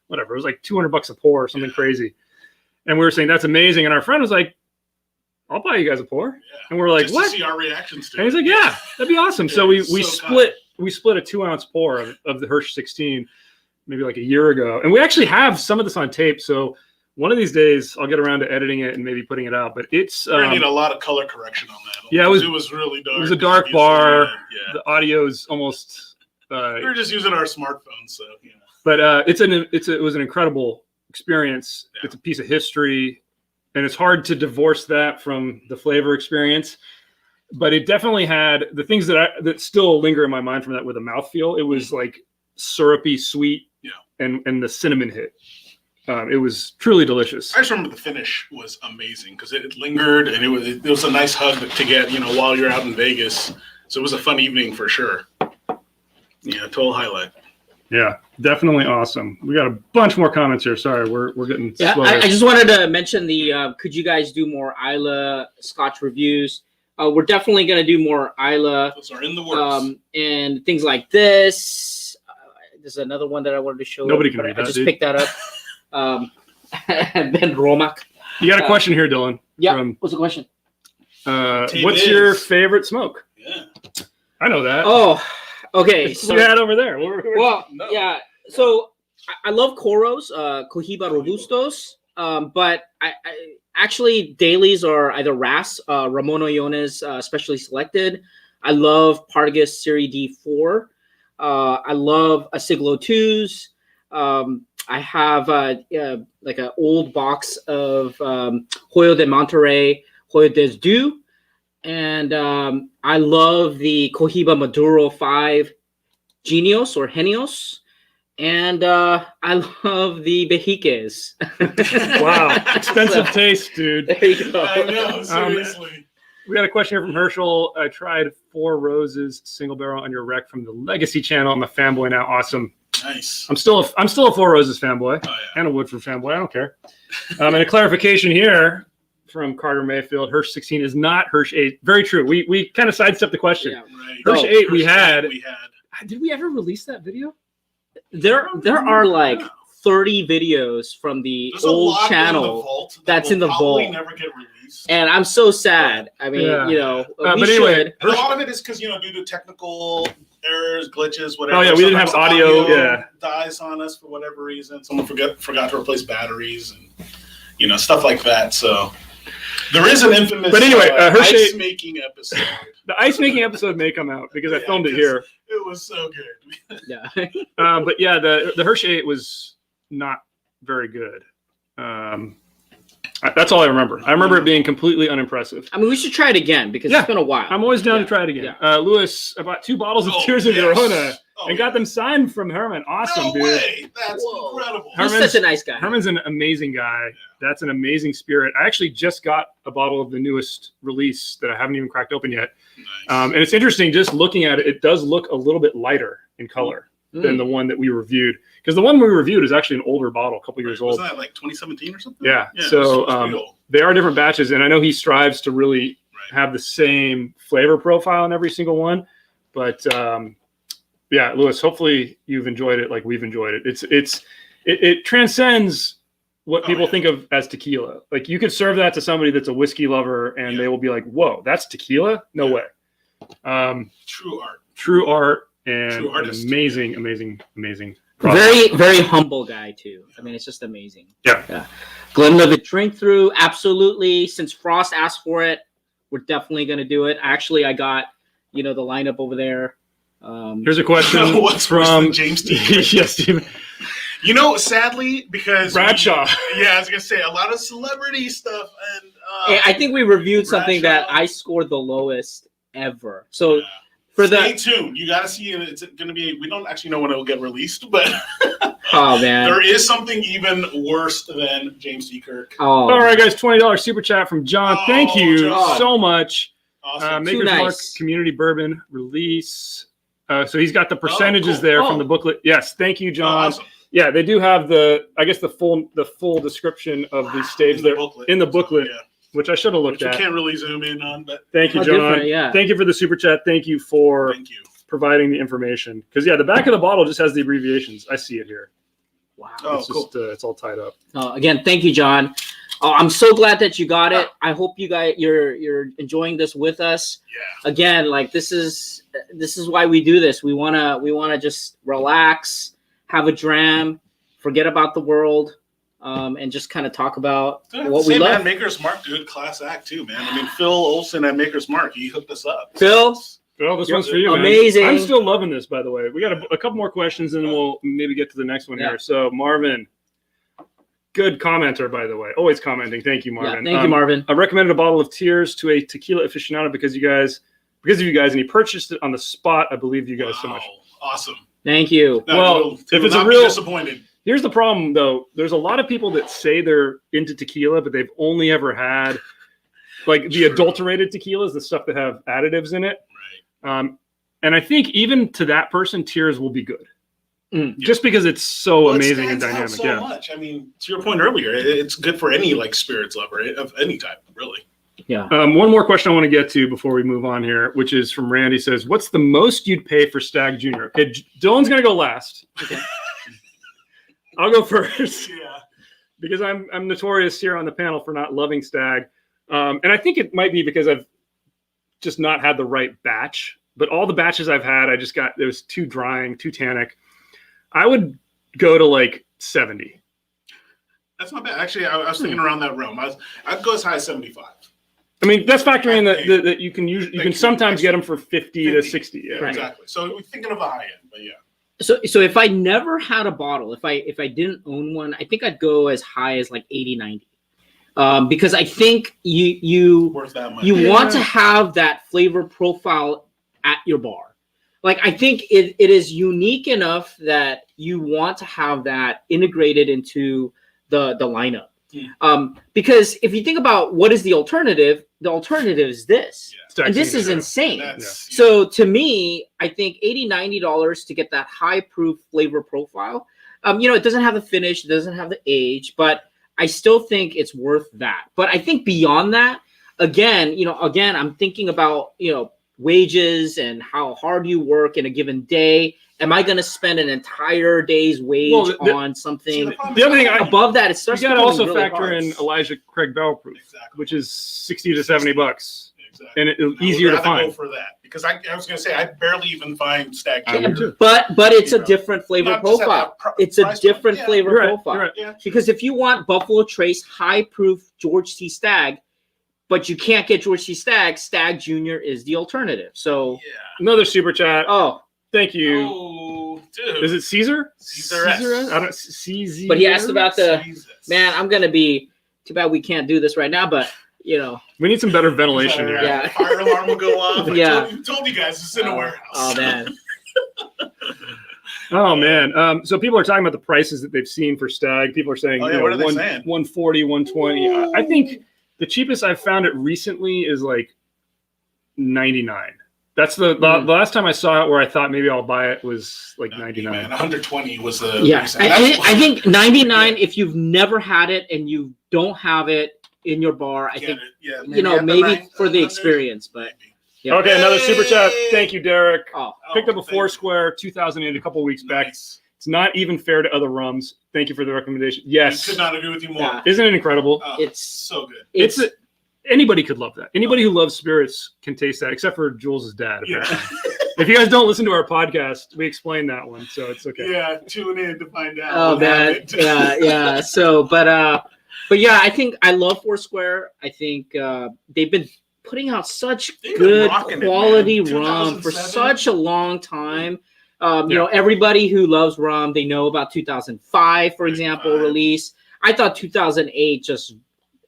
whatever. It was like $200 a pour or something crazy. And we were saying, that's amazing. And our friend was like, I'll buy you guys a pour. Yeah. And we're like, just what? To see our reactions to and he's like, yeah, that'd be awesome. So we split a 2-ounce pour of the Hirsch 16 maybe like a year ago. And we actually have some of this on tape. So one of these days I'll get around to editing it and maybe putting it out. But it's we need a lot of color correction on that. Yeah, it was really dark. It was a dark bar. Yeah. The audio's almost we were just using our smartphones, so you know. But it was an incredible experience. Yeah. It's a piece of history, and it's hard to divorce that from the flavor experience. But it definitely had the things that still linger in my mind from that with a mouthfeel. It was like syrupy, sweet, and the cinnamon hit. It was truly delicious. I just remember the finish was amazing because it lingered, and it was a nice hug to get, while you're out in Vegas. So it was a fun evening for sure. Yeah, total highlight. Yeah, definitely awesome. We got a bunch more comments here. Sorry, we're getting slower. I just wanted to mention could you guys do more Islay Scotch reviews? We're definitely going to do more Islay. Those are in the works. And things like this. There's another one that I wanted to show. Nobody can read that, I just picked that up. Ben Romack. You got a question here, Dylan. Yeah. What's the question? What's your favorite smoke? Yeah. I know that. Oh, okay. So you had over there. Yeah. So I love Coros, Cohiba Robustos, but I actually dailies are either RAS, Ramon Oyones, specially selected. I love Partagas Serie D4. I love Asiglo 2s. I have like an old box of Hoyo de Monterrey, Hoyo des Deux, and I love the Cohiba Maduro 5 Genios or Genios, and I love the Bejiques. Wow, expensive taste, dude. There you go. I know, seriously. We got a question here from Herschel. I tried 4 Roses single barrel on your rec from the Legacy channel. I'm a fanboy now. Awesome. Nice. I'm still a 4 Roses fanboy. Oh, yeah. And a Woodford fanboy. I don't care. And a clarification here from Carter Mayfield. Hirsch 16 is not Hirsch 8. Very true. We kind of sidestepped the question. Yeah, right. Hirsch 8 we had. Did we ever release that video? There are like 30 videos from the old channel that's in the vault. Never get released. And I'm so sad. I mean, but anyway, a lot of it is because due to technical errors, glitches, whatever. Oh yeah, we didn't have audio. Dies on us for whatever reason. Someone forgot to replace batteries and stuff like that. So there is an infamous. But anyway, ice making episode. The ice making episode may come out because I filmed it here. It was so good. Yeah. But yeah, the Hirsch 8 was not very good. That's all I remember. I remember it being completely unimpressive. I mean, we should try it again because it's been a while. I'm always down to try it again. Yeah. Lewis, I bought 2 bottles of Tears of Verona. and got them signed from Herman. Awesome, No dude. way. That's incredible. He's such a nice guy. Herman's an amazing guy. That's an amazing spirit. I actually just got a bottle of the newest release that I haven't even cracked open yet. Nice. And it's interesting just looking at it. It does look a little bit lighter in color than the one that we reviewed. Because the one we reviewed is actually an older bottle, a couple years old. Was that like 2017 or something? Yeah. Yeah, So they are different batches. And I know he strives to really have the same flavor profile in every single one. But yeah, Lewis, hopefully you've enjoyed it like we've enjoyed it. It transcends what people think of as tequila. Like you could serve that to somebody that's a whiskey lover and they will be like, whoa, that's tequila? No way. True art. True art and True an artist. amazing product. Very, very humble guy too. I mean, it's just amazing. Yeah. Glenlivet drink through, absolutely. Since Frost asked for it, we're definitely going to do it. Actually, I got, the lineup over there. Here's a question What's worse from than James T. yes, Steven. Sadly, because Bradshaw. I was gonna say a lot of celebrity stuff, and I think we reviewed something that Bradshaw. I scored the lowest ever. So stay tuned. You gotta see it. It's gonna be. We don't actually know when it will get released, but oh man, there is something even worse than James T. Kirk. Oh, all right, guys, $20 super chat from John. Thank you John. so much. Awesome. Maker's nice. Mark Community Bourbon release. So he's got the percentages cool. there from the booklet. Yes, thank you, John. Awesome. Yeah, they do have the full description of the staves there in the booklet, which I should have looked Which at. we can't really zoom in on, but Thank you, How John. different, yeah. Thank you for the super chat. Thank you for thank you. providing the information. Because the back of the bottle just has the abbreviations. I see it here. wow. Oh, It's cool. just it's all tied up. Again, thank you, John. I'm so glad that you got it. I hope you're enjoying this with us. Yeah. Again, like this is why we do this. We wanna just relax, have a dram, forget about the world, and just kind of talk about what we love. Maker's Mark, dude, class act too, man. I mean, Phil Olson at Maker's Mark, he hooked us up. Phil, Well, this one's for you, man. amazing. I'm still loving this, by the way. We got a couple more questions, and then we'll maybe get to the next one here. So, Marvin, good commenter, by the way. Always commenting. Thank you, Marvin. Yeah, thank you, Marvin. I recommended a bottle of Tears to a tequila aficionado because of you guys, and he purchased it on the spot. I believe you guys so much. Awesome. Thank you. No, Well, if it's it's a real- disappointed. Here's the problem, though. There's a lot of people that say they're into tequila, but they've only ever had like the adulterated tequilas, the stuff that have additives in it. Right. And I think even to that person, Tears will be good. Mm. Just because it's so It amazing and stands out dynamic. so much. I mean, to your point earlier, it's good for any like spirits lover of any type, really. Yeah. One more question I want to get to before we move on here, which is from Randy. Says, "What's the most you'd pay for Stag Junior?" Okay, Dylan's gonna go last. Okay. I'll go first Yeah. because I'm notorious here on the panel for not loving Stag, and I think it might be because I've just not had the right batch. But all the batches I've had, it was too drying, too tannic. I would go to like 70. That's not bad. Actually, I was thinking around that realm. I'd go as high as 75. I mean, that's factoring in that you can sometimes get them for 50 to 60. Yeah. Right. Exactly. So we're thinking of a high end, but yeah. So if I never had a bottle, if I didn't own one, I think I'd go as high as like 80, 90. Because I think you Worth that much. you want to have that flavor profile at your bar. Like I think it is unique enough that you want to have that integrated into the lineup. Because if you think about what is the alternative is this. Yeah. And this is insane. That's- So to me, I think $80, $90 to get that high proof flavor profile. It doesn't have the finish, it doesn't have the age, but I still think it's worth that. But I think beyond that, again, I'm thinking about, wages and how hard you work in a given day. Am I going to spend an entire day's wage on something? The other thing, Above that, it starts. You got to also really factor hard. in Elijah Craig Barrel Proof, Exactly. which is $60 to $70, Exactly. and it's I would easier to rather find. Go for that because I was going to say I barely even find Stag I would Junior. too. But it's a different flavor Not just at profile. that It's a price point. different Yeah. flavor You're right, profile. you're right. Yeah. Because if you want Buffalo Trace high proof George T. Stagg, but you can't get George T. Stagg, Stag Junior is the alternative. So, Another super chat. oh, Thank you. Oh, dude. Is it Caesar? Caesar S. I don't CZ. but he asked about Jesus. man, I'm going to be, too bad we can't do this right now, but, We need some better ventilation here. Yeah. Fire alarm will go off. Yeah. I told you guys, it's in a warehouse. Oh, man. Oh man. So people are talking about the prices that they've seen for Stag. People are saying, what are they saying? 140, 120. I think the cheapest I've found it recently is like 99. That's the last time I saw it where I thought maybe I'll buy it was like 99. Man, 120 was the I think 99. If you've never had it and you don't have it in your bar, I think maybe for the experience, but. Yeah. Okay, another super chat. Thank you, Derek. Picked up a Foursquare 2008 a couple of weeks back. It's not even fair to other rums. Thank you for the recommendation. Yes. I could not agree with you more. Yeah. Isn't it incredible? It's so good. Anybody could love that. Anybody who loves spirits can taste that, except for Jules' dad, apparently. If you guys don't listen to our podcast, we explain that one, so it's okay. Yeah, tune in to find out. Oh, man. Yeah. So, but yeah, I think I love Foursquare. I think they've been putting out such good quality rum for such a long time. You know, everybody who loves rum, they know about 2005, for example, release. I thought 2008 just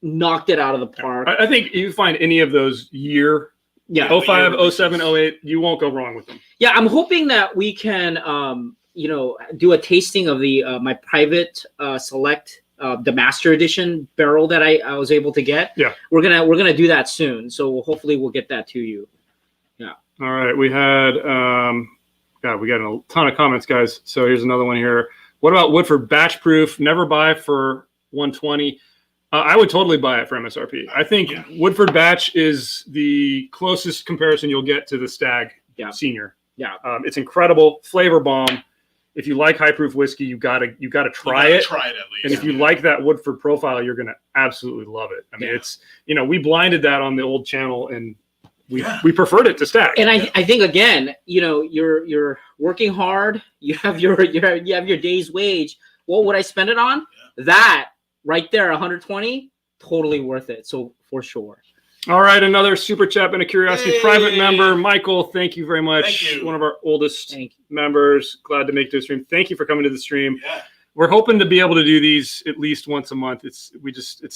knocked it out of the park. I think you find any of those year, 05, 07, 08, you won't go wrong with them. Yeah, I'm hoping that we can, do a tasting of the my private select. The master edition barrel that I was able to get. Yeah, we're gonna do that soon. So hopefully we'll get that to you. Yeah. All right. We had we got a ton of comments, guys. So here's another one here. What about Woodford batch proof? Never buy for 120. I would totally buy it for MSRP. I think Woodford batch is the closest comparison you'll get to the Stag Senior. Yeah. It's incredible, flavor bomb. If you like high proof whiskey, you gotta try it. Try it at least. And if you like that Woodford profile, you're gonna absolutely love it. I mean, it's we blinded that on the old channel, and we preferred it to Stag. And I think again, you're working hard. You have your day's wage. What would I spend it on? Yeah. That right there, 120, totally worth it. So for sure. All right, another super chat and a curiosity private member, Michael. Thank you very much. Thank you. One of our oldest members. Glad to make this stream. Thank you for coming to the stream. Yeah. We're hoping to be able to do these at least once a month. It's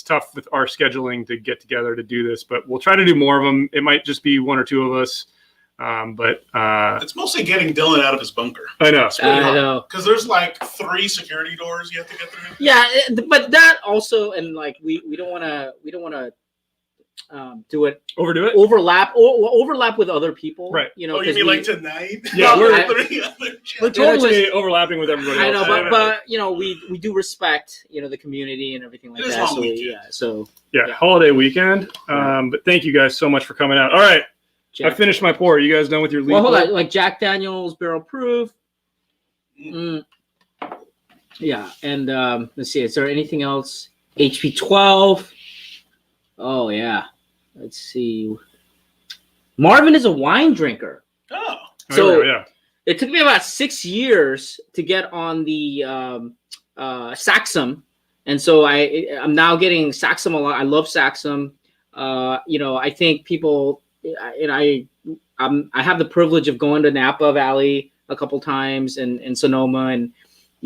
tough with our scheduling to get together to do this, but we'll try to do more of them. It might just be one or two of us, but it's mostly getting Dylan out of his bunker. I know. I know because there's like 3 security doors you have to get through. Yeah, but that also, and like we don't want to. Overlap with other people, right? You mean like tonight? Yeah, we're totally overlapping with everybody else. I know, but we do respect the community and everything like that. So holiday weekend. But thank you guys so much for coming out. All right, I finished my pour. Are you guys done with your lead? Well, hold on, like Jack Daniel's barrel proof. Yeah, and let's see. Is there anything else? HP 12. Oh yeah. Let's see. Marvin is a wine drinker. Oh. So it took me about 6 years to get on the Saxum. And so I'm now getting Saxum a lot. I love Saxum. I think people, I have the privilege of going to Napa Valley a couple times and Sonoma. And,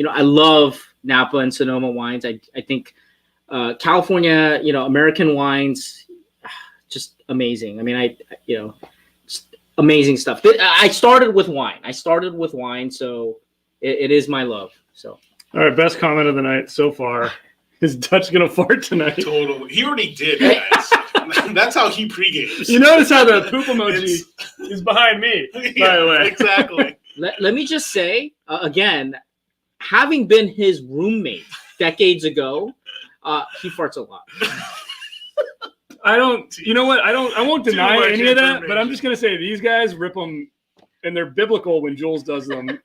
I love Napa and Sonoma wines. I think California, American wines, just amazing. I mean, just amazing stuff. I started with wine. So it is my love. So. All right. Best comment of the night so far. Is Dutch going to fart tonight? Totally. He already did, guys. That's how he pregames. You notice how the poop emoji is behind me, by the way. Exactly. Let me just say, again, having been his roommate decades ago, he farts a lot. I won't deny any of that, but I'm just going to say these guys rip them, and they're biblical when Jules does them.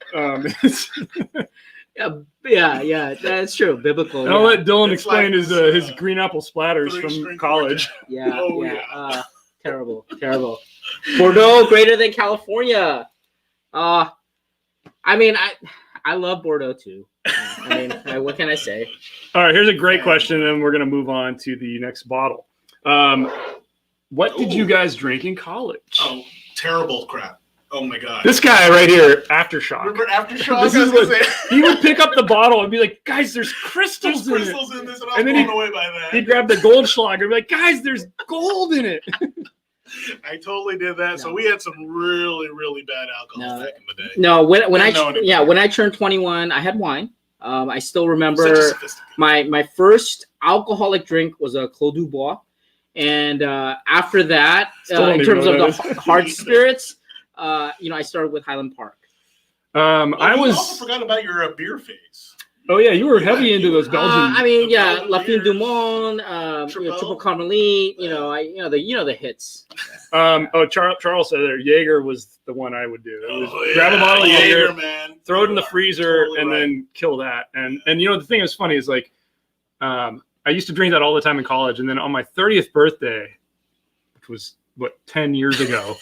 Yeah, that's true. Biblical. I'll let Dylan explain his green apple splatters from college. Terrible. Bordeaux greater than California. I love Bordeaux too. What can I say? All right, here's a great question, and we're going to move on to the next bottle. What did you guys drink in college? Oh, terrible crap. Oh my God. This guy right here, Aftershock. Remember Aftershock? He would pick up the bottle and be like, guys, there's crystals in this, and I was blown away by that. He'd grab the Goldschlager and be like, guys, there's gold in it. I totally did that. No. So we had some really, really bad alcohol back in the day. No, when I turned 21, I had wine. I still remember my first alcoholic drink was a Clos du Bois, and after that, in terms of the hard spirits, I started with Highland Park. I also forgot about your beer phase. Oh yeah, you were heavy into those Belgian. Lafite du Monde, Triple Carmelite. The hits. Charles said there, Jaeger was the one I would do. It was grab a bottle of Jaeger, man, throw it in the freezer, and then kill that. And the thing that's funny is like, I used to drink that all the time in college, and then on my 30th birthday, which was 10 years ago,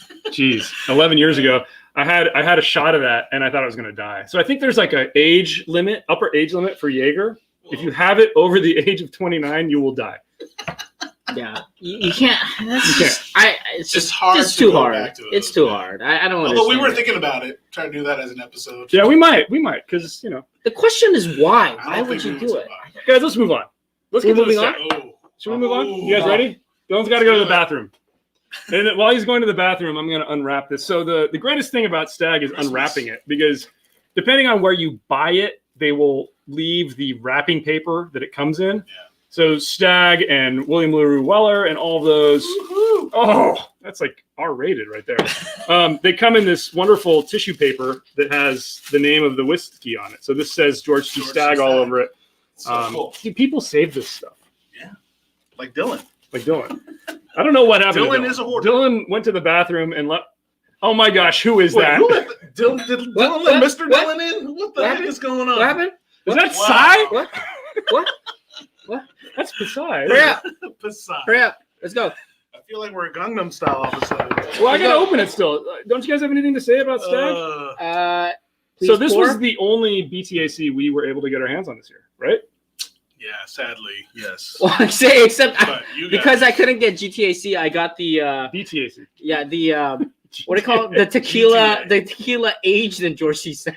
11 years ago. I had a shot of that, and I thought I was going to die. So I think there's like an upper age limit for Jaeger. If you have it over the age of 29, you will die. Yeah, you can't. It's just hard. It's too hard. It's too hard. I don't. Although we were thinking about it, trying to do that as an episode. Yeah, we might, because The question is why? Why would you do it, guys? Let's move on. Let's get moving on. Should we move on? You guys ready? Dylan's got to go to the bathroom. And while he's going to the bathroom, I'm going to unwrap this. So the greatest thing about Stag is unwrapping it, because depending on where you buy it, they will leave the wrapping paper that it comes in. Yeah. So Stag and William LaRue Weller and all of those. Woo-hoo. Oh, that's like R-rated right there. They come in this wonderful tissue paper that has the name of the whiskey on it. So this says George T. Stagg all over it. So cool. People save this stuff. Yeah. Like Dylan. I don't know what happened. Dylan is a hoarder. Dylan went to the bathroom and left. Oh my gosh, who is that? Did Dylan let Mr. Dylan in? What the heck is going on? What happened? Is that Psy? What? That's Psy. Hurry up. Psy. Hurry up. Let's go. I feel like we're Gangnam style all of a sudden. Well, I gotta open it still. Don't you guys have anything to say about Stag? So this was the only BTAC we were able to get our hands on this year, right? Yeah, sadly, yes. Well, I say because I couldn't get GTAC, I got the BTAC. Yeah, the what do you call it? The tequila aged in George C. Stagg.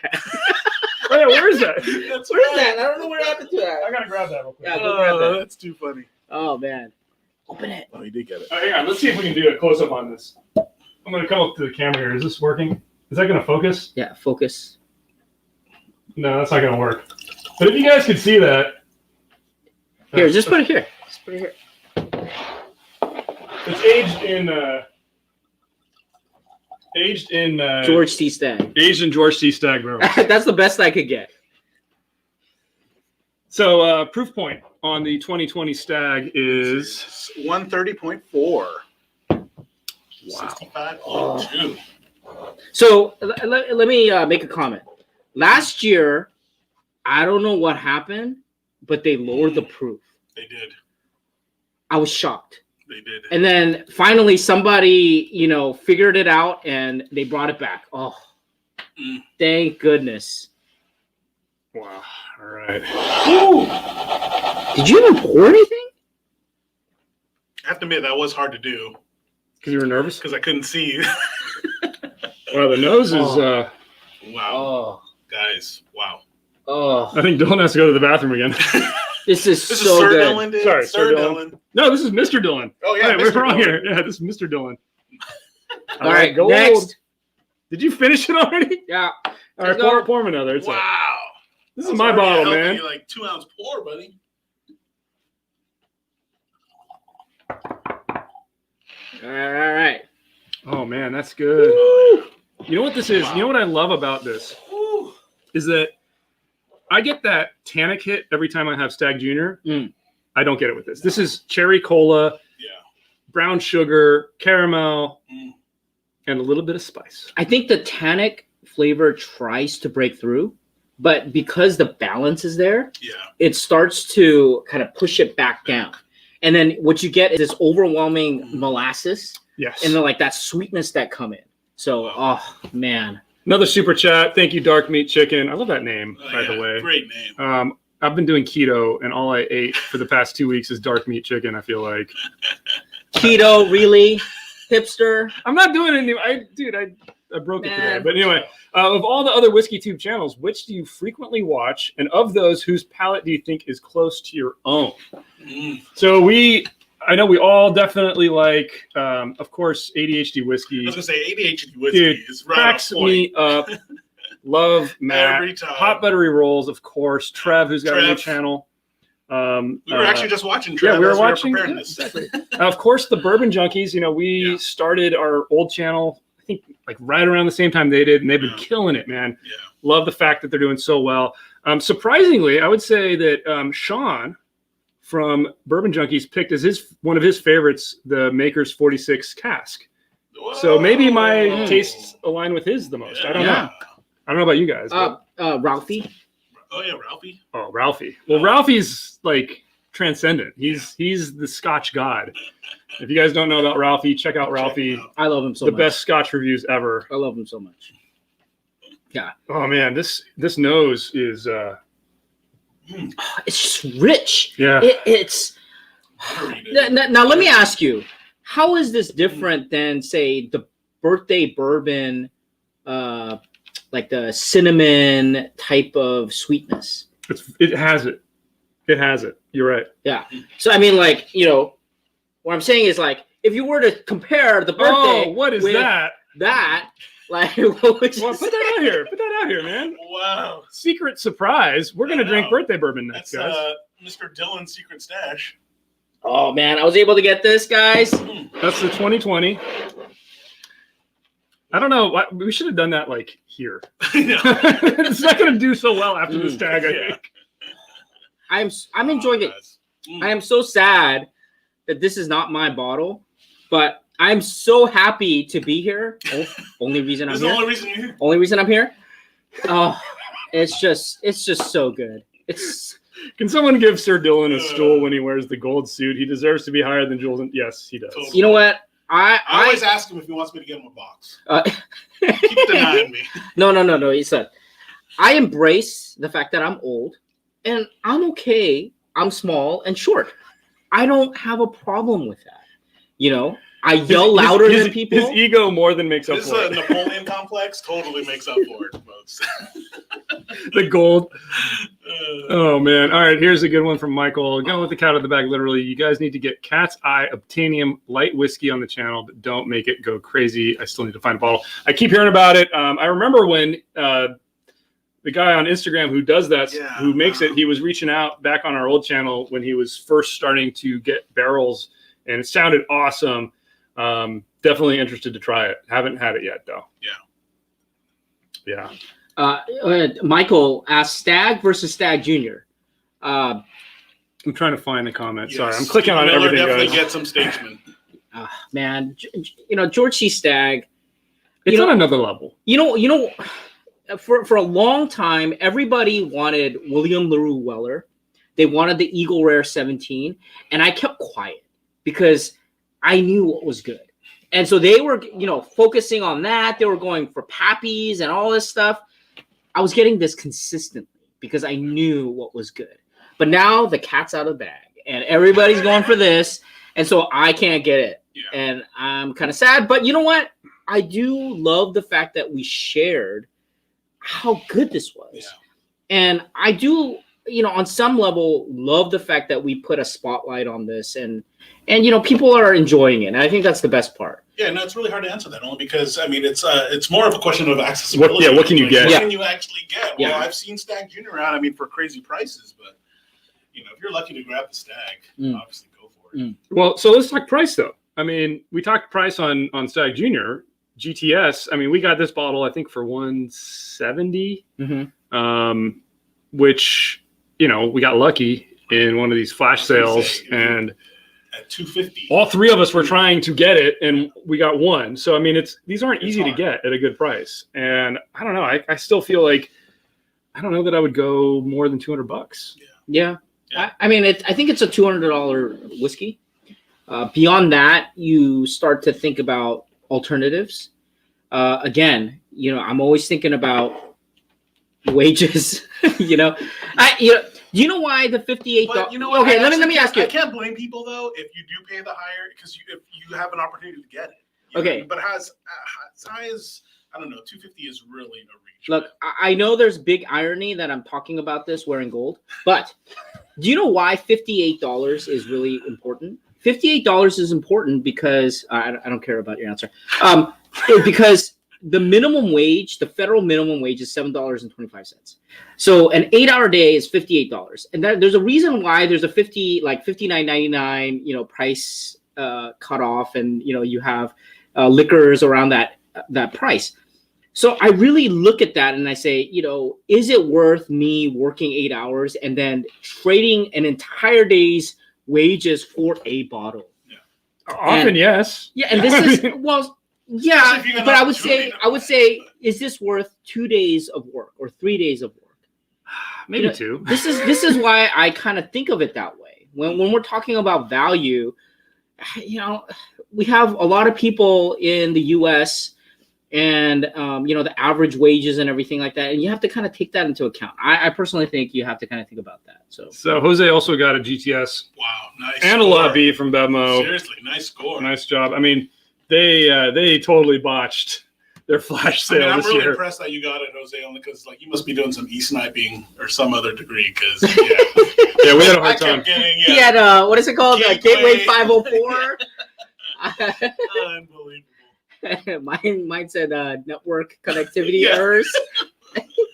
Oh yeah, where is that? Where's that? I don't know where happened to that. I gotta grab that real quick. Yeah, go grab that. That's too funny. Oh man, open it. Oh, you did get it. Hang on, let's see if we can do a close up on this. I'm gonna come up to the camera here. Is this working? Is that gonna focus? Yeah, focus. No, that's not gonna work. But if you guys could see that. Here, just put it here. It's aged in George T. Stagg. Aged in George T. Stagg barrel. That's the best I could get. So proof point on the 2020 Stag is 130.4. Wow. 65.2. So let me make a comment. Last year, I don't know what happened, but they lowered the proof. They did. I was shocked. They did. And then finally somebody, figured it out and they brought it back. Oh, thank goodness. Wow. All right. Ooh. Did you even pour anything? I have to admit, that was hard to do. Because you were nervous? Because I couldn't see. Well, the nose is... Wow. Oh. Guys, wow. Oh. I think Dylan has to go to the bathroom again. This is Sir good. Dylan, dude. Sorry, Sir Dylan. No, this is Mr. Dylan. Oh, yeah, we're wrong here. Yeah, this is Mr. Dylan. All right, go next. old. Did you finish it already? Yeah. All right, pour him another. It's wow. This is my bottle, man. Like 2 ounce pour, buddy. All right. Oh, man, that's good. You know what this is? Wow. You know what I love about this? Is that I get that tannic hit every time I have Stag Junior. I don't get it with this. This is cherry cola, brown sugar, caramel, and a little bit of spice. I think the tannic flavor tries to break through, but because the balance is there, it starts to kind of push it back down. And then what you get is this overwhelming molasses. Yes. And then like that sweetness that come in. So, oh man. Another super chat. Thank you, Dark Meat Chicken. I love that name, by the way. Great name. I've been doing keto, and all I ate for the past 2 weeks is dark meat chicken, I feel like. Keto, really? Hipster? I'm not doing it anymore. I broke it today. But anyway, of all the other Whiskey Tube channels, which do you frequently watch? And of those, whose palate do you think is close to your own? So we I know we all definitely like, of course, ADHD whiskey. I was gonna say ADHD whiskey is right cracks on point. me up. Love Matt. Every time. Hot Buttery Rolls, of course. Trev, who's got a new Trev. channel. We were actually just watching Trev. Yeah, we were as watching. preparing Yeah, this. exactly. Of course, the Bourbon Junkies. We started our old channel, I think, like right around the same time they did, and they've been killing it, man. Yeah. Love the fact that they're doing so well. Surprisingly, I would say that Sean from Bourbon Junkies picked as one of his favorites the Maker's 46 cask. Whoa. So maybe my tastes align with his the most. I don't know. I don't know about you guys. Ralphie. Oh yeah, Ralphie. Oh, Ralphie. Well, Ralphie's like transcendent. He's the Scotch god. If you guys don't know about Ralphie, check out Ralphie. I love him so the much. best Scotch reviews ever. I love him so much. Yeah. Oh man, this nose is it's just rich. Yeah. It's now let me ask you, how is this different than say the Birthday Bourbon, like the cinnamon type of sweetness? It has it. It has it. You're right. Yeah. So I mean, like, what I'm saying is, like, if you were to compare the birthday, what is with that? Like, what would you Well, put that out here. Put that out here, man. Wow. Secret surprise. We're gonna drink birthday bourbon next, That's guys. Mr. Dylan's secret stash. Oh man, I was able to get this, guys. That's the 2020. I don't know. We should have done that like here. It's not going to do so well after this tag, I think. I'm enjoying it. I am so sad that this is not my bottle, but I'm so happy to be here. Only reason I'm here. The only reason you're here. Only reason I'm here. Oh, it's just so good. Can someone give Sir Dylan a stool when he wears the gold suit? He deserves to be higher than Jules. Yes, he does. Totally. You know what? I always ask him if he wants me to get him a box. Keep denying me. No. He said, I embrace the fact that I'm old and I'm okay. I'm small and short. I don't have a problem with that. I yell louder than people. His ego more than makes up for it. This Napoleon complex totally makes up for it, folks. The gold. Oh, man. All right, here's a good one from Michael. Going with the cat out of the bag, literally. You guys need to get Cat's Eye Obtainium Light Whiskey on the channel, but don't make it go crazy. I still need to find a bottle. I keep hearing about it. I remember when the guy on Instagram who does that, who makes it, he was reaching out back on our old channel when he was first starting to get barrels, and it sounded awesome. Definitely interested to try it. Haven't had it yet, though. Yeah. Michael asked Stag versus Stag Jr. I'm trying to find the comment. Yes. Sorry, I'm clicking on everything, definitely guys. get some Statesman. Man, George C. Stagg. It's on another level. For a long time, everybody wanted William LaRue Weller. They wanted the Eagle Rare 17, and I kept quiet because I knew what was good. And so they were, focusing on that. They were going for Pappies and all this stuff. I was getting this consistently because I knew what was good. But now the cat's out of the bag and everybody's going for this. And so I can't get it. Yeah. And I'm kind of sad. But you know what? I do love the fact that we shared how good this was. Yeah. And I do, on some level, love the fact that we put a spotlight on this and people are enjoying it. And I think that's the best part. Yeah, no, it's really hard to answer that only because it's more of a question of accessibility. What can you get? What can you actually get? Well, Yeah. I've seen Stag Jr. around, for crazy prices, but if you're lucky to grab the Stag, obviously go for it. Well, so let's talk price though. We talked price on Stag Jr. GTS. We got this bottle I think for $170. Which we got lucky in one of these flash sales and at $250. All three of us were trying to get it, and we got one. So these aren't easy to get at a good price. And I don't know. I still feel like I don't know that I would go more than $200. Yeah. I think it's a $200 whiskey. Beyond that, you start to think about alternatives. Again, I'm always thinking about wages. Do you know why the $58? But you know what? Okay, let me ask you. I can't blame people though if you do pay the higher because if you have an opportunity to get it. Okay, but as high as I don't know, $250 is really a reach. Look, I know there's big irony that I'm talking about this wearing gold, but do you know why $58 is really important? $58 is important because I don't care about your answer. Because the minimum wage, the federal minimum wage is $7.25. So an 8-hour day is $58. And there's a reason why there's a $59.99, price cutoff, and you have liquors around that price. So I really look at that and I say, is it worth me working 8 hours and then trading an entire day's wages for a bottle? Yeah. Often, yes. Yeah, and this is yeah, but I would say, is this worth 2 days of work or 3 days of work? Maybe 2. This is why I kind of think of it that way. When we're talking about value, we have a lot of people in the U.S. and the average wages and everything like that, and you have to kind of take that into account. I personally think you have to kind of think about that. So Jose also got a GTS. Wow, nice. And score. a lobby from Bevmo. Seriously, nice score. Nice job. I mean, they totally botched their flash sale I'm this really year. impressed that you got it, Jose, only because you must be doing some e-sniping or some other degree. Because yeah, we had a hard time. He had what is it called? Gateway 504. Unbelievable. Mine said network connectivity errors.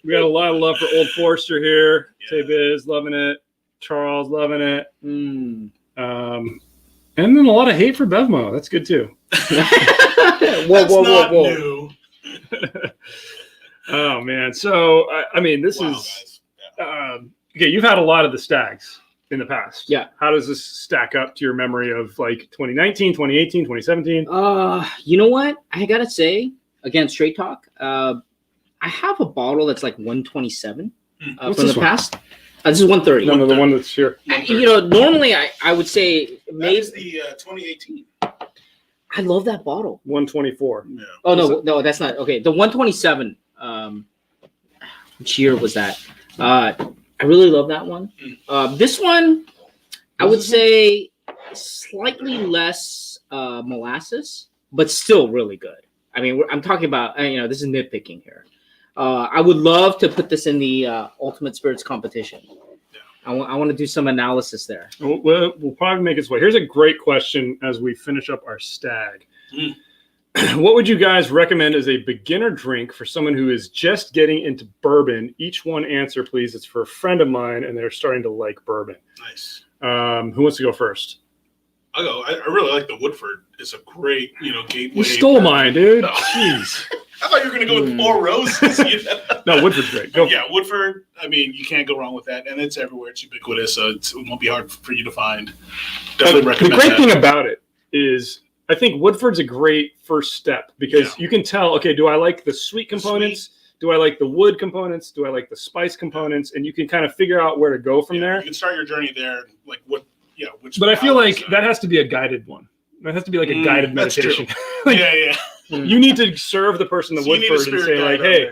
We got a lot of love for Old Forester here. Tay Biz loving it. Charles loving it. And then a lot of hate for Bevmo. That's good too. Whoa. New. Oh man. So I mean, this is okay. You've had a lot of the Stags in the past. Yeah. How does this stack up to your memory of 2019, 2018, 2017? You know what? I gotta say, again, straight talk. I have a bottle that's like 127 from the past. This is 130. No, the one that's here. Normally I would say maybe the 2018. I love that bottle. 124. Yeah. Oh no, that's not okay. The 127. Which year was that? I really love that one. This one, I would say, slightly less molasses, but still really good. I mean, I'm talking about this is nitpicking here. I would love to put this in the Ultimate Spirits competition. I want to do some analysis there. We'll probably make its way. Here's a great question as we finish up our Stag. What would you guys recommend as a beginner drink for someone who is just getting into bourbon? Each one answer, please. It's for a friend of mine, and they're starting to like bourbon. Nice. Who wants to go first? I'll go. I really like the Woodford. It's a great, gateway. You stole mine, dude. No. Jeez. I thought you were going to go with Four Roses. No, Woodford's great. Go. Yeah, Woodford. I mean, you can't go wrong with that, and it's everywhere. It's ubiquitous, so it won't be hard for you to find. Definitely recommend the great that. thing about it is, I think Woodford's a great first step because you can tell. Okay, do I like the sweet components? Do I like the wood components? Do I like the spice components? And you can kind of figure out where to go from there. You can start your journey there, like what. Yeah, but I feel like that has to be a guided one. That has to be like a guided meditation. Yeah. You need to serve the person the Woodford and say like, "Hey,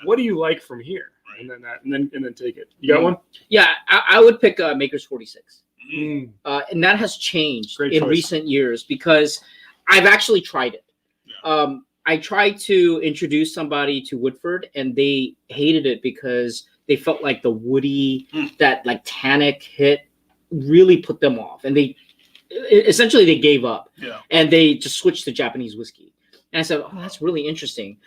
what do you like from here?" Right. And then take it. You got one? Yeah, I would pick Maker's 46, and that has changed in recent years because I've actually tried it. Yeah. I tried to introduce somebody to Woodford, and they hated it because they felt like the woody, that like tannic hit, really put them off, and they gave up. Yeah. And they just switched to Japanese whiskey. And I said, "Oh, that's really interesting."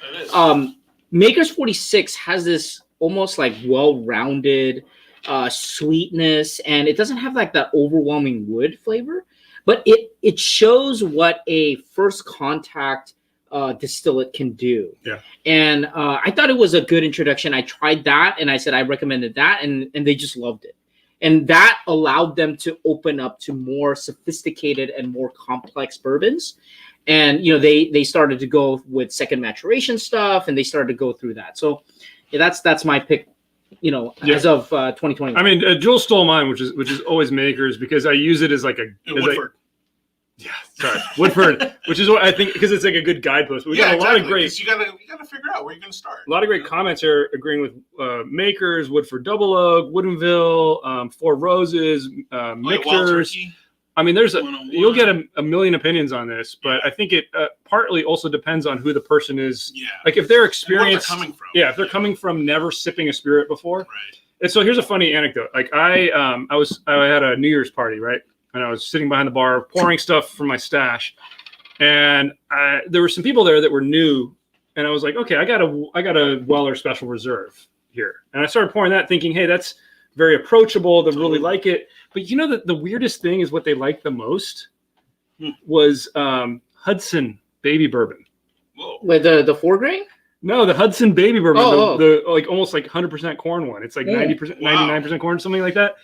Maker's 46 has this almost like well-rounded sweetness, and it doesn't have like that overwhelming wood flavor, but it shows what a first contact distillate can do. Yeah. And I thought it was a good introduction. I tried that, and I said I recommended that, and they just loved it. And that allowed them to open up to more sophisticated and more complex bourbons. And, they started to go with second maturation stuff, and they started to go through that. So that's my pick, as of 2021. I mean, Jules stole mine, which is always Maker's, because I use it as like a Woodford. Woodford, which is what I think, because it's like a good guidepost. We got a lot of great. You gotta figure out where you're gonna start. A lot of great comments here agreeing with Maker's, Woodford Double Oak, Woodinville, Four Roses, Mixers. I mean, you'll get a million opinions on this, but I think it partly also depends on who the person is. Yeah. Like if they're experienced, coming from. Yeah, if they're coming from never sipping a spirit before. Right. And so here's a funny anecdote. Like I had a New Year's party, right? and I was sitting behind the bar pouring stuff from my stash, and there were some people there that were new, and I was like, okay, I got a Weller Special Reserve here, and I started pouring that, thinking, hey, that's very approachable. They really like it. But you know, the weirdest thing is what they liked the most was Hudson Baby Bourbon. Whoa. With the 4 grain? No, the Hudson Baby Bourbon, Oh. the like almost like 100% corn one. It's like 90%, 99% corn, something like that.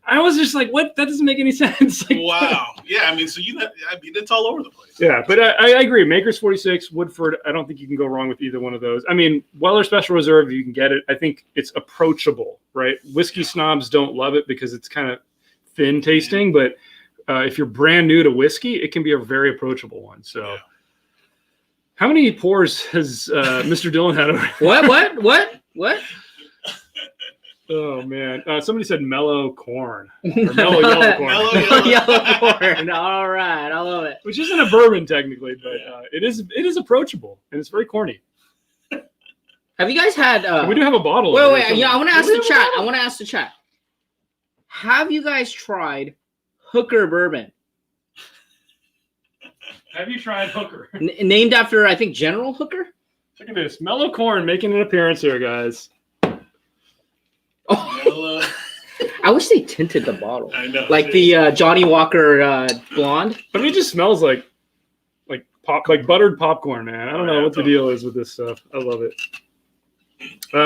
I was just like, what? That doesn't make any sense. Like, Wow. Yeah, I mean, so it's all over the place. yeah, but I agree. Maker's 46, Woodford, I don't think you can go wrong with either one of those. I mean, Weller Special Reserve, you can get it. I think it's approachable, right? Whiskey snobs don't love it because it's kind of thin tasting, but if you're brand new to whiskey, it can be a very approachable one. So. Yeah. How many pours has Mr. Dillon had over? What? Oh man! Somebody said mellow corn or mellow yellow corn. Mellow yellow corn. All right, I love it. Which isn't a bourbon technically, but it is approachable and it's very corny. Have you guys had? We do have a bottle. Wait. Yeah, I want to ask the chat. Have you guys tried Hooker bourbon? Have you tried Hooker? Named after, I think, General Hooker? Look at this. Mellow corn making an appearance here, guys. Oh. I wish they tinted the bottle. I know. Like the Johnny Walker blonde. I mean, it just smells like buttered popcorn, man. I don't know what the deal is with this stuff. I love it.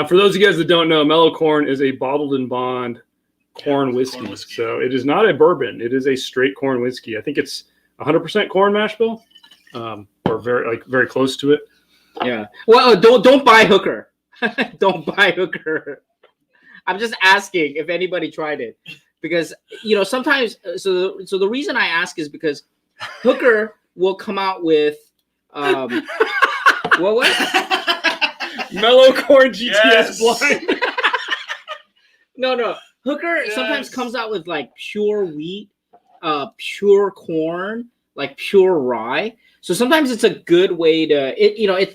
For those of you guys that don't know, Mellow Corn is a bottled and bond corn whiskey. So it is not a bourbon. It is a straight corn whiskey. I think it's 100% corn mash bill, or very close to it. Yeah. Well, don't buy Hooker. Don't buy Hooker. I'm just asking if anybody tried it, because sometimes. So the reason I ask is because Hooker will come out with what? Mellow Corn GTS blind. No. Hooker sometimes comes out with like pure wheat, pure corn, like pure rye. So sometimes it's a good way to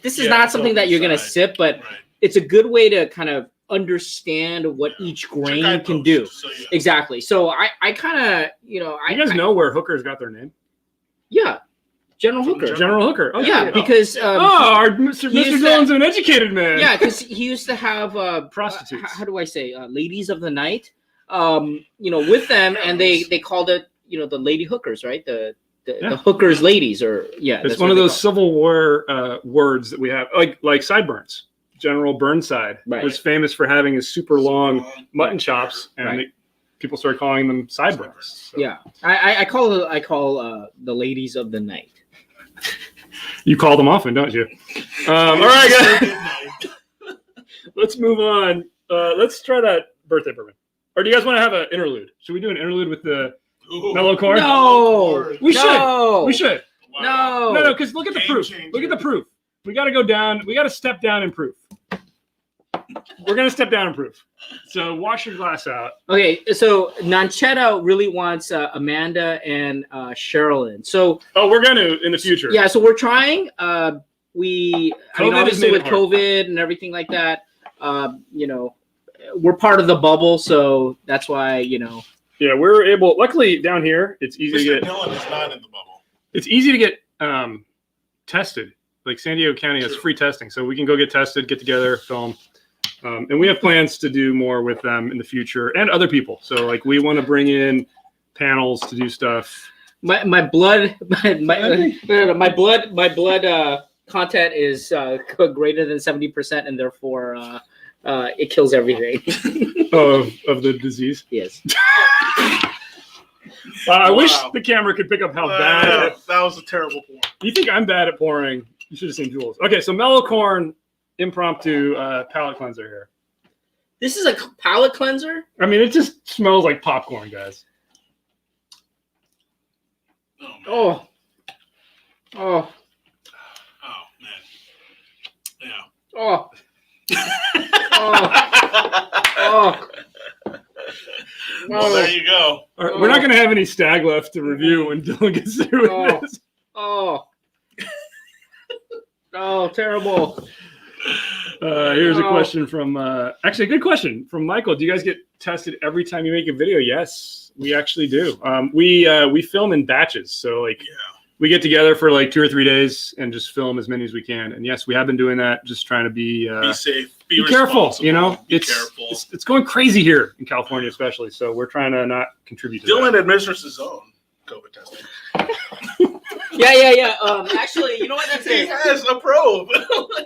this is not something that you're gonna sip, but it's a good way to kind of understand what each grain can do. So, exactly. So I kind of you guys know where Hooker's got their name? Yeah. General Hooker. General Hooker. Oh, yeah, because our Mr. Dillon's an educated man. Yeah, because he used to have prostitutes. How do I say? Ladies of the night. With them, and they called it the lady hookers, right? The hookers ladies, or it's one of those Civil War words that we have, like sideburns. General Burnside was famous for having his super long mutton chops, and people started calling them sideburns. So. Yeah, I call the ladies of the night. You call them often, don't you? All right, guys. Let's move on. Let's try that birthday bourbon. Or do you guys want to have an interlude? Should we do an interlude with the mellow corn? No. We should. We should. Wow. No, because look at the proof. Look at the proof. We got to go down. We got to step down in proof. We're going to step down in proof. So wash your glass out. Okay, so Nanchetta really wants Amanda and Sherilyn. So we're going to in the future. Yeah, so we're trying. Obviously with COVID and everything like that, we're part of the bubble, so that's why Yeah, we're able. Luckily, down here, it's easy to get. Dillon is not in the bubble. It's easy to get tested. Like San Diego County has free testing, so we can go get tested, get together, film. And we have plans to do more with them in the future and other people. So like we want to bring in panels to do stuff. My blood content is greater than 70%, and therefore it kills everything. of the disease. Yes. I wish the camera could pick up how bad. That was a terrible pour. You think I'm bad at pouring? You should have seen Jules. Okay, so mellow corn. Impromptu palate cleanser here. This is a palate cleanser? I mean, it just smells like popcorn, guys. Oh, man. Yeah. Oh. Well, there you go. Right, we're not going to have any Stag left to review when Dillon gets through with this. Oh, terrible. Here's a question from actually a good question from Michael. Do you guys get tested every time you make a video? Yes, We actually do. We film in batches. So like we get together for like 2 or 3 days and just film as many as we can. And yes, we have been doing that. Just trying to be safe, be careful. You know, careful. It's going crazy here in California, especially. So we're trying to not contribute to Dylan that. administers his own COVID testing. Yeah. Actually, you know what? That's He it. has a probe.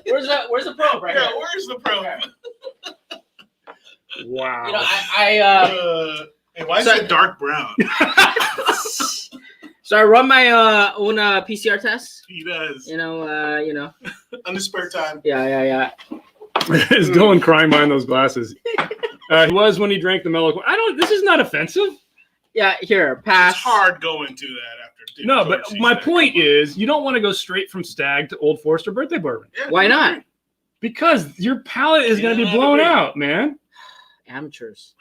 Where's the probe right Yeah, here? where's the probe? Wow. You know, I Hey, why is it dark brown? so I run my own PCR test. He does. You know. On his spare time. Yeah. Is Dylan crying behind those glasses? He was when he drank the mellow. This is not offensive. Yeah, here, pass. It's hard going to that after. No, but my point is, you don't want to go straight from Stag to Old Forester Birthday Bourbon. Yeah, why not? Because your palate is going to be blown out, man. Amateurs.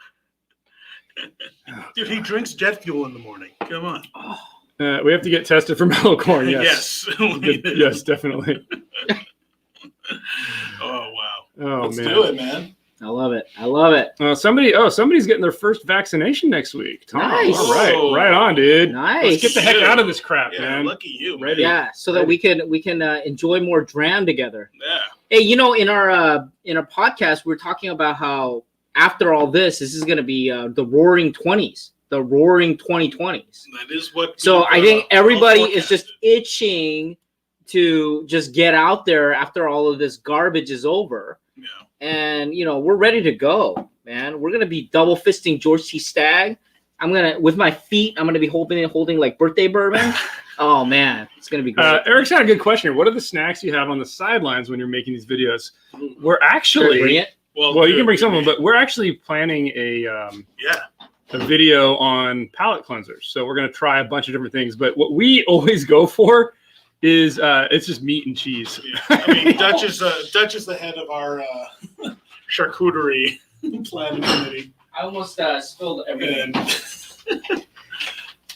Dude, he drinks jet fuel in the morning. Come on. We have to get tested for mellow corn. Yes. Yes, definitely. Oh wow. Oh Let's man. do it, man. I love it. Somebody's getting their first vaccination next week. Tom, Nice. All right on, dude. Nice. Let's get the heck out of this crap, Yeah, man. lucky you. Man. Ready. Yeah, so that we can enjoy more dram together. Yeah. Hey, you know, in our podcast, we're talking about how after all this is going to be the Roaring 20s, the Roaring 2020s. That is what. So I think everybody is forecasted. just itching to just get out there after all of this garbage is over. Yeah. And, you know, we're ready to go, man. We're going to be double fisting George C. Stagg. With my feet, I'm going to be holding like birthday bourbon. Oh, man. It's going to be great. Eric's got a good question here. What are the snacks you have on the sidelines when you're making these videos? We're Should I actually, bring it? well, you can bring some of them, but we're actually planning a video on palate cleansers. So we're going to try a bunch of different things. But what we always go for is it's just meat and cheese. Yeah. I mean, Dutch is the head of our charcuterie planning committee. I almost spilled everything. And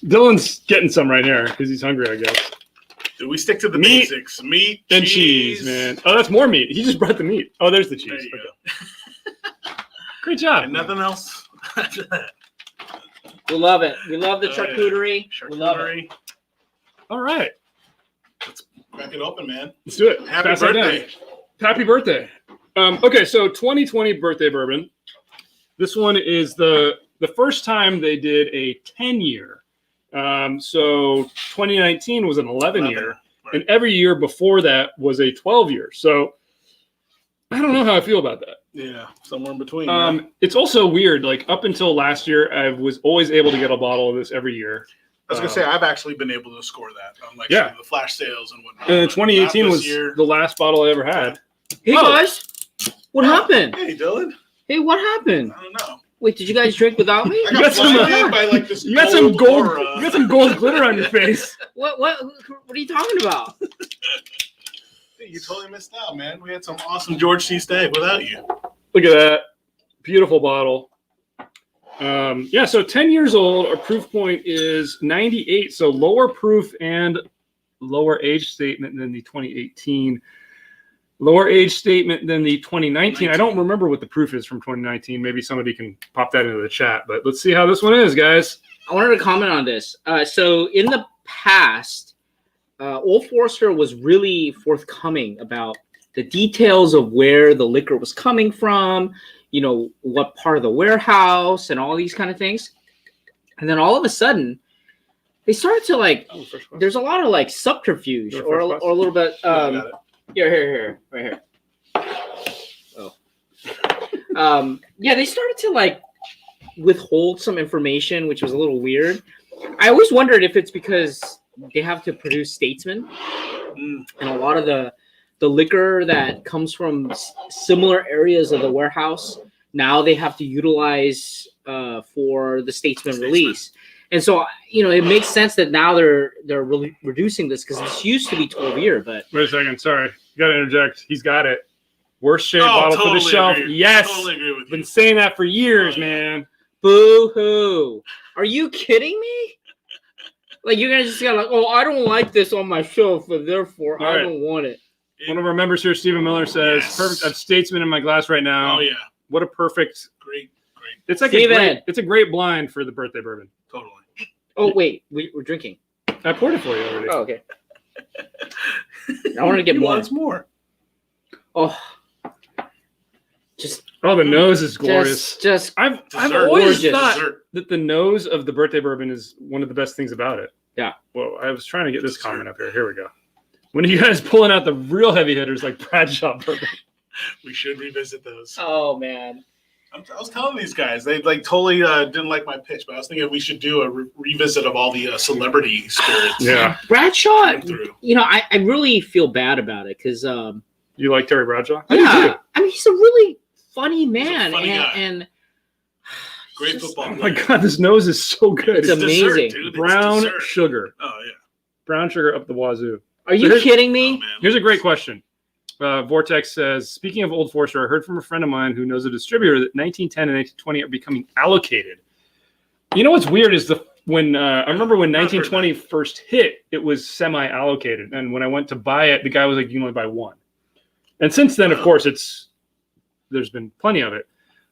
Dylan's getting some right here because he's hungry, I guess. do we stick to the Meat basics? Meat, And cheese, man. Oh, that's more meat. He just brought the meat. Oh, there's the cheese. There you go. Great job. And nothing else after that. We love it. We love the Oh, yeah. charcuterie. We love it. Charcuterie. All right. Crack it open, man. Let's do it. Happy Pass that down. birthday. Happy birthday. Okay, so 2020 birthday bourbon. This one is the first time they did a 10-year. So 2019 was an 11-year. Right. And every year before that was a 12-year. So I don't know how I feel about that. Yeah, somewhere in between. It's also weird. Like up until last year, I was always able to get a bottle of this every year. I was gonna say I've actually been able to score that on like Yeah. some of the flash sales and whatnot. And but 2018 not this was year. the last bottle I ever had. Hey, Oh. guys. What happened? Hey, Dylan. Hey, what happened? I don't know. Wait, did you guys drink without me? I You got got some, blinded by like this. You got some gold. aura. You got some gold glitter on your face. What are you talking about? You totally missed out, man. We had some awesome George C. Stagg without you. Look at that. Beautiful bottle. So 10 years old. Our proof point is 98. So lower proof and lower age statement than the 2018. Lower age statement than the 2019. I don't remember what the proof is from 2019. Maybe somebody can pop that into the chat. But let's see how this one is, guys. I wanted to comment on this. So in the past, Old Forester was really forthcoming about the details of where the liquor was coming from, you know, what part of the warehouse and all these kind of things. And then all of a sudden, they started to like, there's a lot of like subterfuge or a little bit. Here, right here. Oh. They started to like withhold some information, which was a little weird. I always wondered if it's because they have to produce Statesman, and a lot of the liquor that comes from similar areas of the warehouse now they have to utilize for the Statesman release. And so, you know, it makes sense that now they're really reducing this because this used to be 12-year. But wait a second, sorry, got to interject. He's got it. Worst shaped bottle for the shelf. Agree. Yes, Totally agree with you. been saying that for years, man. boo hoo! Are you kidding me? Like you're gonna just go like, oh, I don't like this on my shelf, so therefore I don't want it. One of our members here, Stephen Miller, says, "Perfect. I have Statesman in my glass right now. Oh yeah, What a perfect great It's like it's a great blind for the birthday bourbon. Totally. Oh wait, we're drinking. I poured it for you already. Oh, okay. I want to get more. Wants more. Oh, the nose is glorious. I've always thought that the nose of the birthday bourbon is one of the best things about it. Yeah. Well, I was trying to get this comment up here. Here we go. When are you guys pulling out the real heavy hitters like Bradshaw bourbon? We should revisit those. Oh man. I was telling these guys, they like totally didn't like my pitch, but I was thinking we should do a revisit of all the celebrity spirits. Yeah, Bradshaw. You know, I really feel bad about it because you like Terry Bradshaw? Yeah, I mean he's a really funny man, and great football. Oh my god, this nose is so good. It's amazing. Dessert, dude. Brown sugar. Oh yeah, brown sugar up the wazoo. Are you kidding me? Oh, here's a great question. Vortex says, speaking of Old Forester, I heard from a friend of mine who knows a distributor that 1910 and 1920 are becoming allocated. You know what's weird is when I remember when 1920 first hit, it was semi-allocated. And when I went to buy it, the guy was like, you can only buy one. And since then, of course, there's been plenty of it.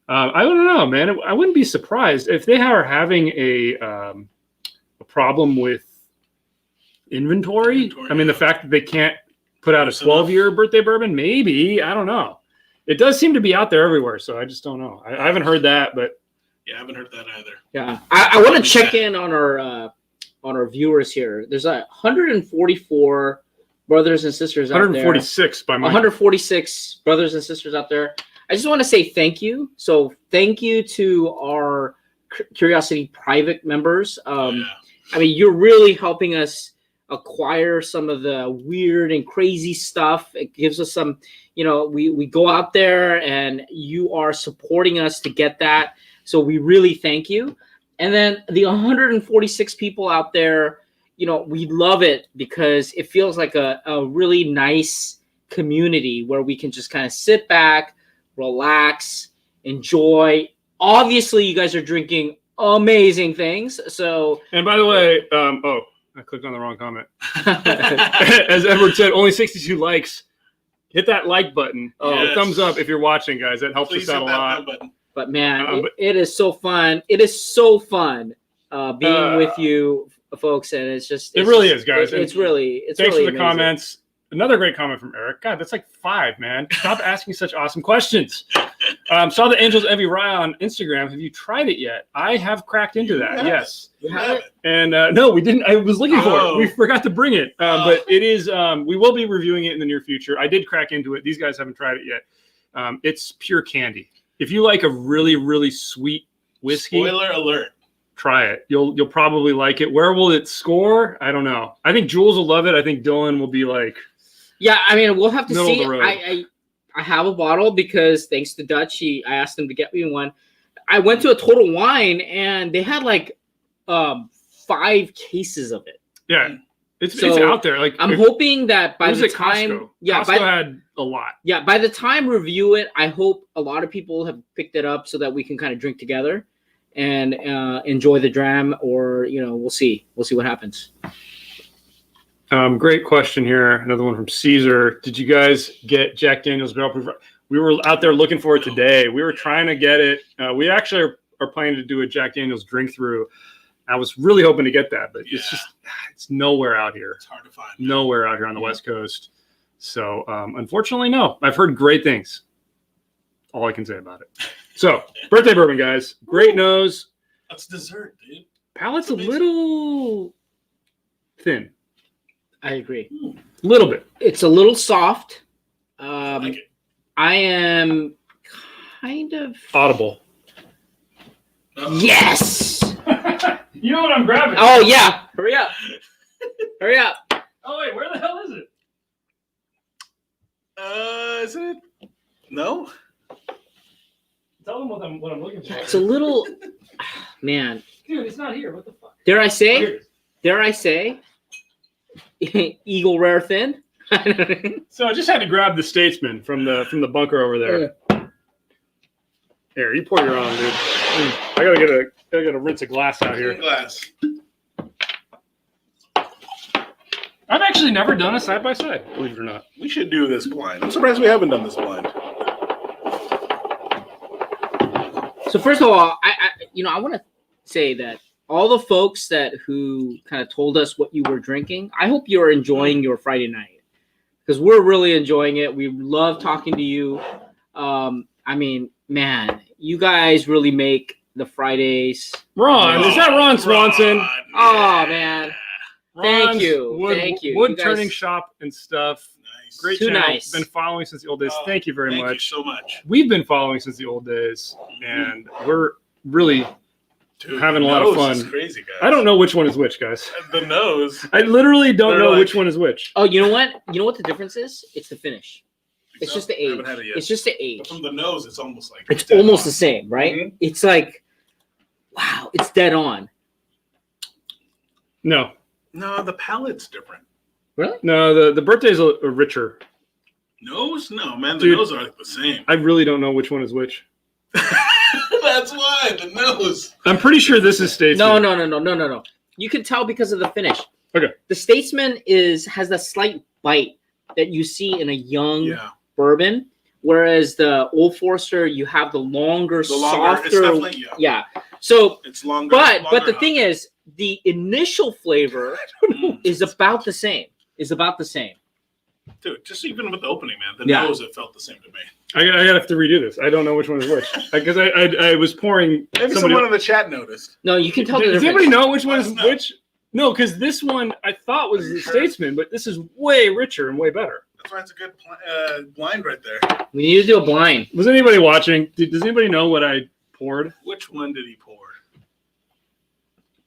I don't know, man. I wouldn't be surprised if they are having a problem with inventory. I mean, the fact that they can't put out a 12-year birthday bourbon, maybe. I don't know. It does seem to be out there everywhere, so I just don't know. I haven't heard that, but yeah, I haven't heard that either. Yeah, I want to check in on our viewers here. There's 144 brothers and sisters out there. 146 by my 146 brothers and sisters out there. I just want to say thank you. So thank you to our Curiosity private members. I mean, you're really helping us acquire some of the weird and crazy stuff. It gives us some, you know, we go out there and you are supporting us to get that. So we really thank you. And then the 146 people out there, you know, we love it because it feels like a really nice community where we can just kind of sit back, relax, enjoy. Obviously, you guys are drinking amazing things. So, and by the way, I clicked on the wrong comment. As Edward said, only 62 likes. Hit that like button. Thumbs up if you're watching, guys. That helps us out a lot. But man, it is so fun. It is so fun being with you folks, and it's really is, guys. It's really thanks really for the amazing. comments. Another great comment from Eric. God, that's like 5, man. Stop asking such awesome questions. Saw the Angels Envy Rye on Instagram. Have you tried it yet? I have cracked into that. Yes. You have it? And no, we didn't. I was looking for it. We forgot to bring it. But it is. We will be reviewing it in the near future. I did crack into it. These guys haven't tried it yet. It's pure candy. If you like a really, really sweet whiskey, spoiler alert, try it. You'll probably like it. Where will it score? I don't know. I think Jules will love it. I think Dylan will be like, yeah. I mean, we'll have to see. I have a bottle because thanks to Dutch, I asked him to get me one. I went to a Total Wine and they had like 5 cases of it. Yeah. It's out there. Like I'm hoping that by the time, Costco had a lot. Yeah, by the time review it, I hope a lot of people have picked it up so that we can kind of drink together and enjoy the dram. Or we'll see. We'll see what happens. Great question here. Another one from Caesar. Did you guys get Jack Daniel's Barrel Proof? We were out there looking for it today. We were trying to get it. We actually are planning to do a Jack Daniel's drink through. I was really hoping to get that, but it's nowhere out here. It's hard to find. Nowhere out here on the West Coast. So unfortunately, no. I've heard great things. All I can say about it. So birthday bourbon, guys. Great nose. That's dessert, dude. Palate's a little thin. I agree. A little bit. It's a little soft. I like it. I am kind of audible. Yes. You know what I'm grabbing? Oh yeah. Hurry up. Hurry up. Oh wait, where the hell is it? Is it? No. Tell them what I'm looking for. It's a little, man. Dude, it's not here. What the fuck? Dare I say? Eagle Rare Thin. So I just had to grab the Statesman from the bunker over there. Here, you pour your own, dude. I gotta get a rinse a glass out here. Glass. I've actually never done a side by side, believe it or not. We should do this blind. I'm surprised we haven't done this blind. So first of all, I want to say that all the folks who kind of told us what you were drinking, I hope you're enjoying your Friday night, because we're really enjoying it. We love talking to you. I mean, man, you guys really make the Fridays. Ron, is that Ron Swanson? Ron, Oh man, Ron's thank you. Wood You guys- turning shop and stuff. Nice. Great Too channel. nice. Been following since the old days. Thank you very Thank much. you so much. We've been following since the old days, and we're really having a lot of fun. Is crazy, guys. I don't know which one is which, guys. The nose. I literally don't They're know like- which one is which. Oh, you know what? You know what the difference is? It's the finish. It's just the I age. haven't had it yet. It's just the But age. from the nose, it's almost like It's dead almost on. the same, right? Mhm. It's like, wow, it's dead on. No, No, the palate's different. Really? no, the birthday's a richer. Nose? No, man, the Dude. nose are like the same. I really don't know which one is which. That's why the nose. I'm pretty sure this is Statesman. No. You can tell because of the finish. Okay. The Statesman has that slight bite that you see in a young Yeah, bourbon, whereas the Old Forester, you have the longer, the longer. It's softer. definitely Yeah. So, It's longer. but longer the hop. thing is, the initial flavor is about the same. Dude, just even with the opening, man, the Yeah. nose it felt the same to me. I gotta have to redo this. I don't know which one is which because I was pouring. Maybe somebody- someone in the chat noticed. No, you can tell the Does difference. anybody know which one is No. which? No, because this one I thought was Are you the sure? Statesman, but this is way richer and way better. That's why it's a good blind right there. We need to do a blind. Was anybody watching? Does anybody know what I poured? Which one did he pour?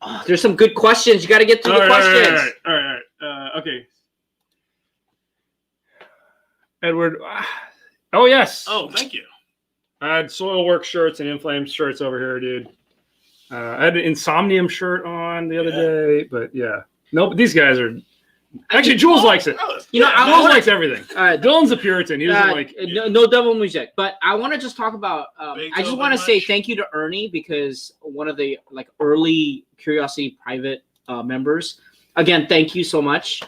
Oh, there's some good questions. You got to get through the questions. All right. Okay. Edward. Oh yes. Oh, thank you. I had soil work shirts and inflamed shirts over here, dude. I had an Insomnium shirt on the other day, but yeah. No, but these guys are. Actually, Jules likes it. You know, I Jules wanna- likes everything. All right, Dylan's a Puritan. He doesn't like. no double music, but I want to just talk about. I just Beethoven want to say much? thank you to Ernie, because one of the early Curiosity Private members. Again, thank you so much.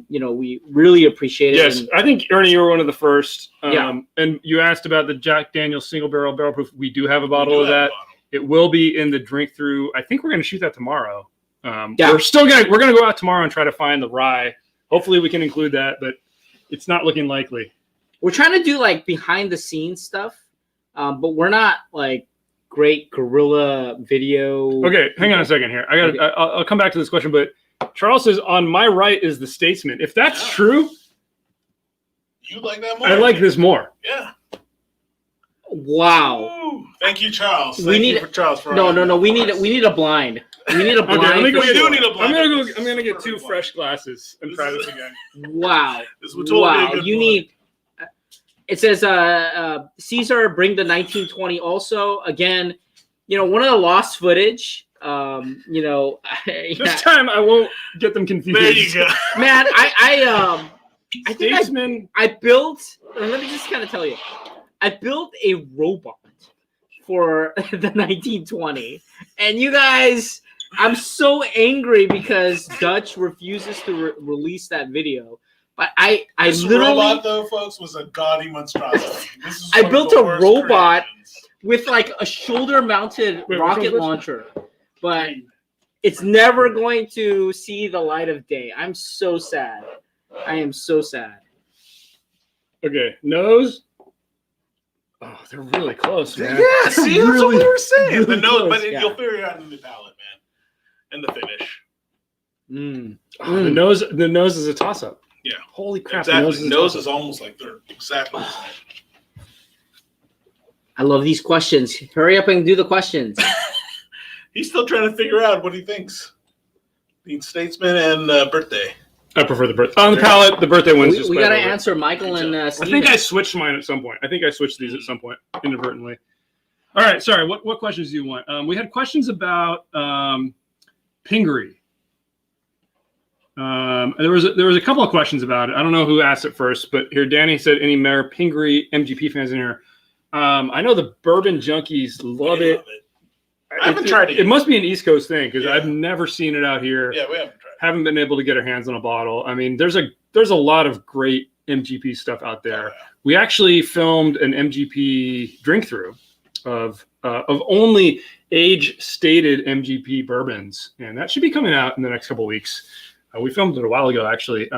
We really appreciate it. Yes, And I think Ernie, you were one of the first. Yeah. And you asked about the Jack Daniel's single barrel proof. We do have a We bottle do of have a that. bottle. It will be in the drink through. I think we're going to shoot that tomorrow. Yeah. We're gonna go out tomorrow and try to find the rye. Hopefully we can include that, but it's not looking likely. we're trying to do behind the scenes stuff, but we're not great guerrilla video. Okay, hang on a second here. Okay. I'll come back to this question, but Charles says on my right is the Statesman. If that's Yeah. true, You like that more? I like this more. Yeah. Wow. Ooh, thank you, Charles. We Thank need you for Charles for No. ordering that We for need us. a blind. We need a Okay, blind. let me go. for We do sure. need a blind. I'm gonna get two Perfect fresh glasses and This try is- this again. Wow. This would totally be a Wow. good You one. need. It says, Caesar, bring the 1920. Also, again, one of the lost footage. This time I won't get them confused. There you go. Man, I think Statesman. I built. Let me just kind of tell you, I built a robot for the 1920, and you guys, I'm so angry because Dutch refuses to release that video. But I This literally robot, though, folks, was a gaudy monstrosity. This is I one of built the a worst robot creations. with a shoulder-mounted Wait, rocket which one? launcher, but it's never going to see the light of day. I'm so sad. I am so sad. Okay, nose. Oh, they're really close, man. Yeah, see, that's what we were saying. really The nose, close, but yeah. you'll figure it out in the palate, man, and the finish. Mm. Oh, the nose is a toss-up. Yeah. Holy crap! Exactly. The Nose a is almost like they're exactly the same. I love these questions. Hurry up and do the questions. He's still trying to figure out what he thinks. Being Statesman and Birthday. I prefer the birthday. On the palate, the birthday wins. we got to answer Michael and I Steven. think I switched mine at some point. I think I switched these at some point inadvertently. All right, sorry. What questions do you want? We had questions about Pingree. There was a couple of questions about it. I don't know who asked it first, but here Danny said, "Any Mayor Pingree MGP fans in here?" I know the bourbon junkies love We it. love it. I haven't tried it It yet. must be an East Coast thing because Yeah. I've never seen it out here. Yeah, we haven't tried. Haven't been able to get our hands on a bottle. I mean, there's a lot of great MGP stuff out there. Yeah. We actually filmed an MGP drink through of only age-stated MGP bourbons, and that should be coming out in the next couple of weeks. We filmed it a while ago, actually,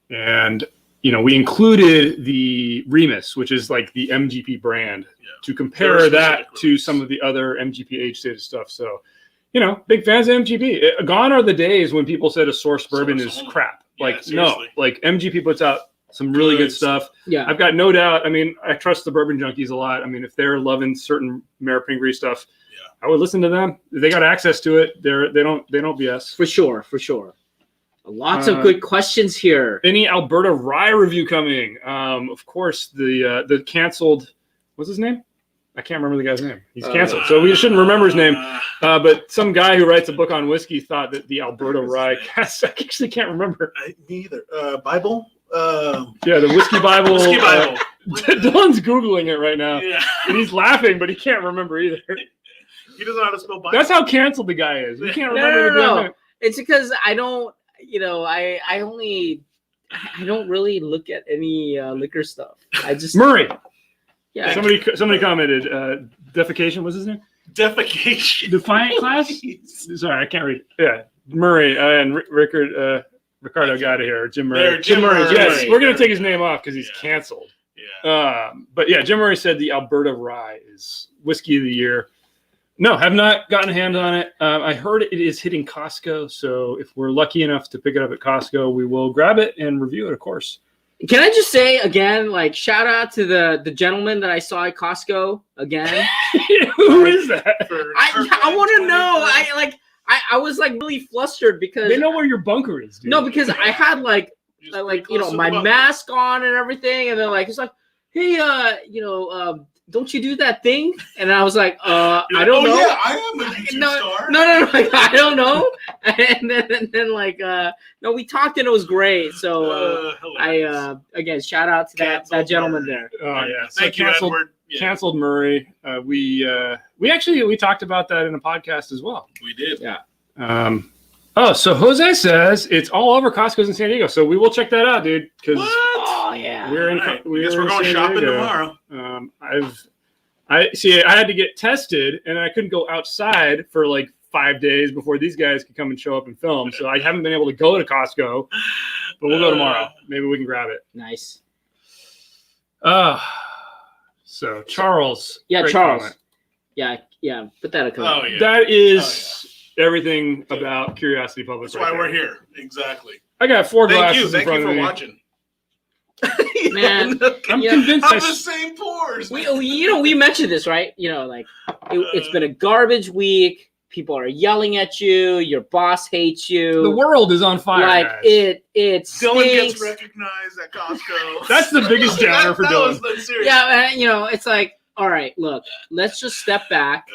and we included the Remus, which is like the MGP brand, to compare that to some of the other MGP age-stated stuff. So, big fans of MGP. Gone are the days when people said a sourced bourbon is crap. No, like MGP puts out some really good stuff. Yeah, I've got no doubt. I mean, I trust the bourbon junkies a lot. I mean, if they're loving certain Mayor Pingree stuff, I would listen to them. They got access to it. They don't BS. For sure. Lots of good questions here. Any Alberta rye review coming? Of course, the canceled. What's his name? I can't remember the guy's name. He's canceled, so we shouldn't remember his name. But some guy who writes a book on whiskey thought that the Alberta rye cast. I actually can't remember. Me either. Bible. Yeah, the Whiskey Bible. Whiskey Bible. Dylan's Googling it right now. Yeah. And he's laughing, but he can't remember either. He doesn't know how to spell Bible. That's how canceled the guy is. You can't remember the name. It's because I don't, I don't really look at any liquor stuff. I just Murray. Yeah. Somebody commented, defecation was his name? Defecation. Defiant class? Sorry, I can't read. Yeah. Murray and Ricardo got it here. Jim Murray. Jim Murray. Yes, we're gonna take his name off because he's canceled. Yeah. But yeah, Jim Murray said the Alberta rye is whiskey of the year. No, have not gotten a hand on it. I heard it is hitting Costco, so if we're lucky enough to pick it up at Costco, we will grab it and review it, of course. Can I just say again, shout out to the gentleman that I saw at Costco again? Who is that? I want to know. I was really flustered because they know where your bunker is, dude. No, because I had my mask on and everything, and they're he's like, hey, don't you do that thing? And I was like, I don't know. Yeah, I am a YouTube star. No, I don't know. And then no, we talked and it was great. So again, shout out to that gentleman there. Oh yeah, thank you, Edward. Yeah. Canceled Murray. We talked about that in a podcast as well. We did. Yeah. So Jose says it's all over Costco's in San Diego. So we will check that out, dude. What? Oh yeah. We're in. Right. We're going shopping tomorrow. I had to get tested, and I couldn't go outside for 5 days before these guys could come and show up and film. So I haven't been able to go to Costco, but we'll go tomorrow. Maybe we can grab it. Nice. So Charles. Yeah, Charles. Comment. Yeah. Put that in a comment. Oh, yeah. That is everything about Curiosity Public. That's why we're here. Exactly. I got 4 glasses. Thank you for watching. Man, I'm convinced I'm the same pores. We mentioned this, right? It's been a garbage week. People are yelling at you. Your boss hates you. The world is on fire. Guys. It Dylan gets recognized at Costco. That's the biggest downer for Dylan. Yeah, it's all right. Look, let's just step back,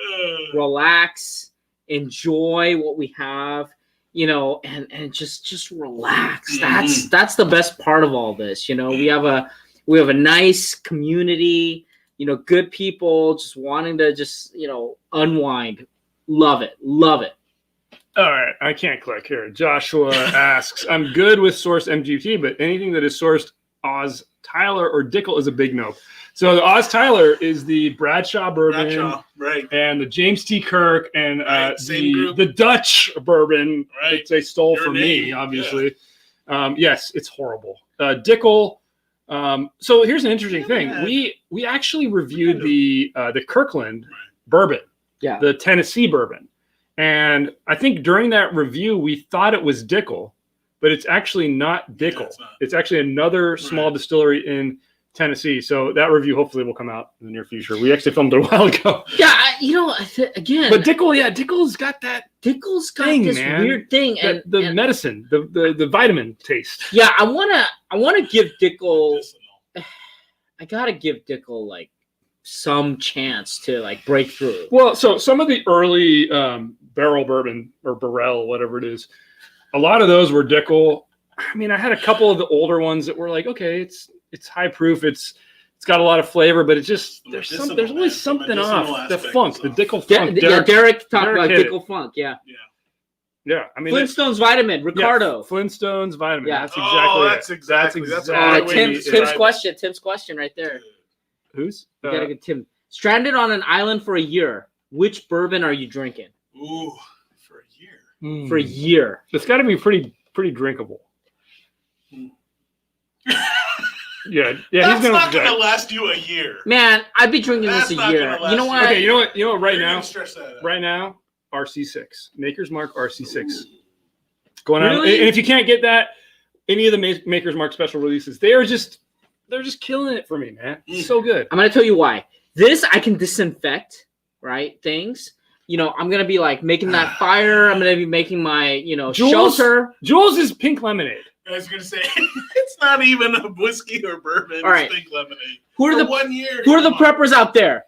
relax, enjoy what we have. And just relax. That's the best part of all this. We have a nice community, good people just wanting to just, unwind. Love it. All right. I can't click here. Joshua asks, I'm good with sourced MGT, but anything that is sourced Oz, Tyler, or Dickel is a big no. So the Oz Tyler is the Bradshaw bourbon, right? And the James T. Kirk and the Dutch bourbon that they stole from me, obviously. Yeah. Yes, it's horrible. Dickel. So here's an interesting thing. We actually reviewed the Kirkland bourbon, the Tennessee bourbon, and I think during that review we thought it was Dickel, but it's actually not Dickel. It's actually another small distillery in Tennessee. So that review hopefully will come out in the near future. We actually filmed it a while ago. Yeah, again. But Dickel's got that. Dickel's got this weird thing, and the medicine, the vitamin taste. Yeah, I wanna give Dickel. I gotta give Dickel some chance to break through. Well, so some of the early barrel bourbon or Burrell, whatever it is, a lot of those were Dickel. I mean, I had a couple of the older ones that were okay, it's high proof. It's got a lot of flavor, but it's just there's always something off. The funk, the Dickel funk. Derek talked about Dickel funk. Yeah. I mean, Flintstones vitamin, Ricardo. Yeah, Flintstones vitamin. Yeah. That's exactly. Tim's question right there. Who's? You gotta get Tim. Stranded on an island for a year. Which bourbon are you drinking? Ooh, for a year. For a year. It's got to be pretty drinkable. Yeah. That's not going to last you a year. Man, I'd be drinking this a year. You know what? Okay, you know what? Right now, That RC6, Maker's Mark RC6, going on. Really? And if you can't get that, any of the Maker's Mark special releases, they're just killing it for me, man. It's so good. I'm gonna tell you why. This I can disinfect, right? Things. You know, I'm gonna be like making that fire. I'm gonna be making my, shelter. Jules is pink lemonade. I was gonna say it's not even a whiskey or bourbon. All right. It's pink lemonade. Who are the 1 year? Who are the preppers out there?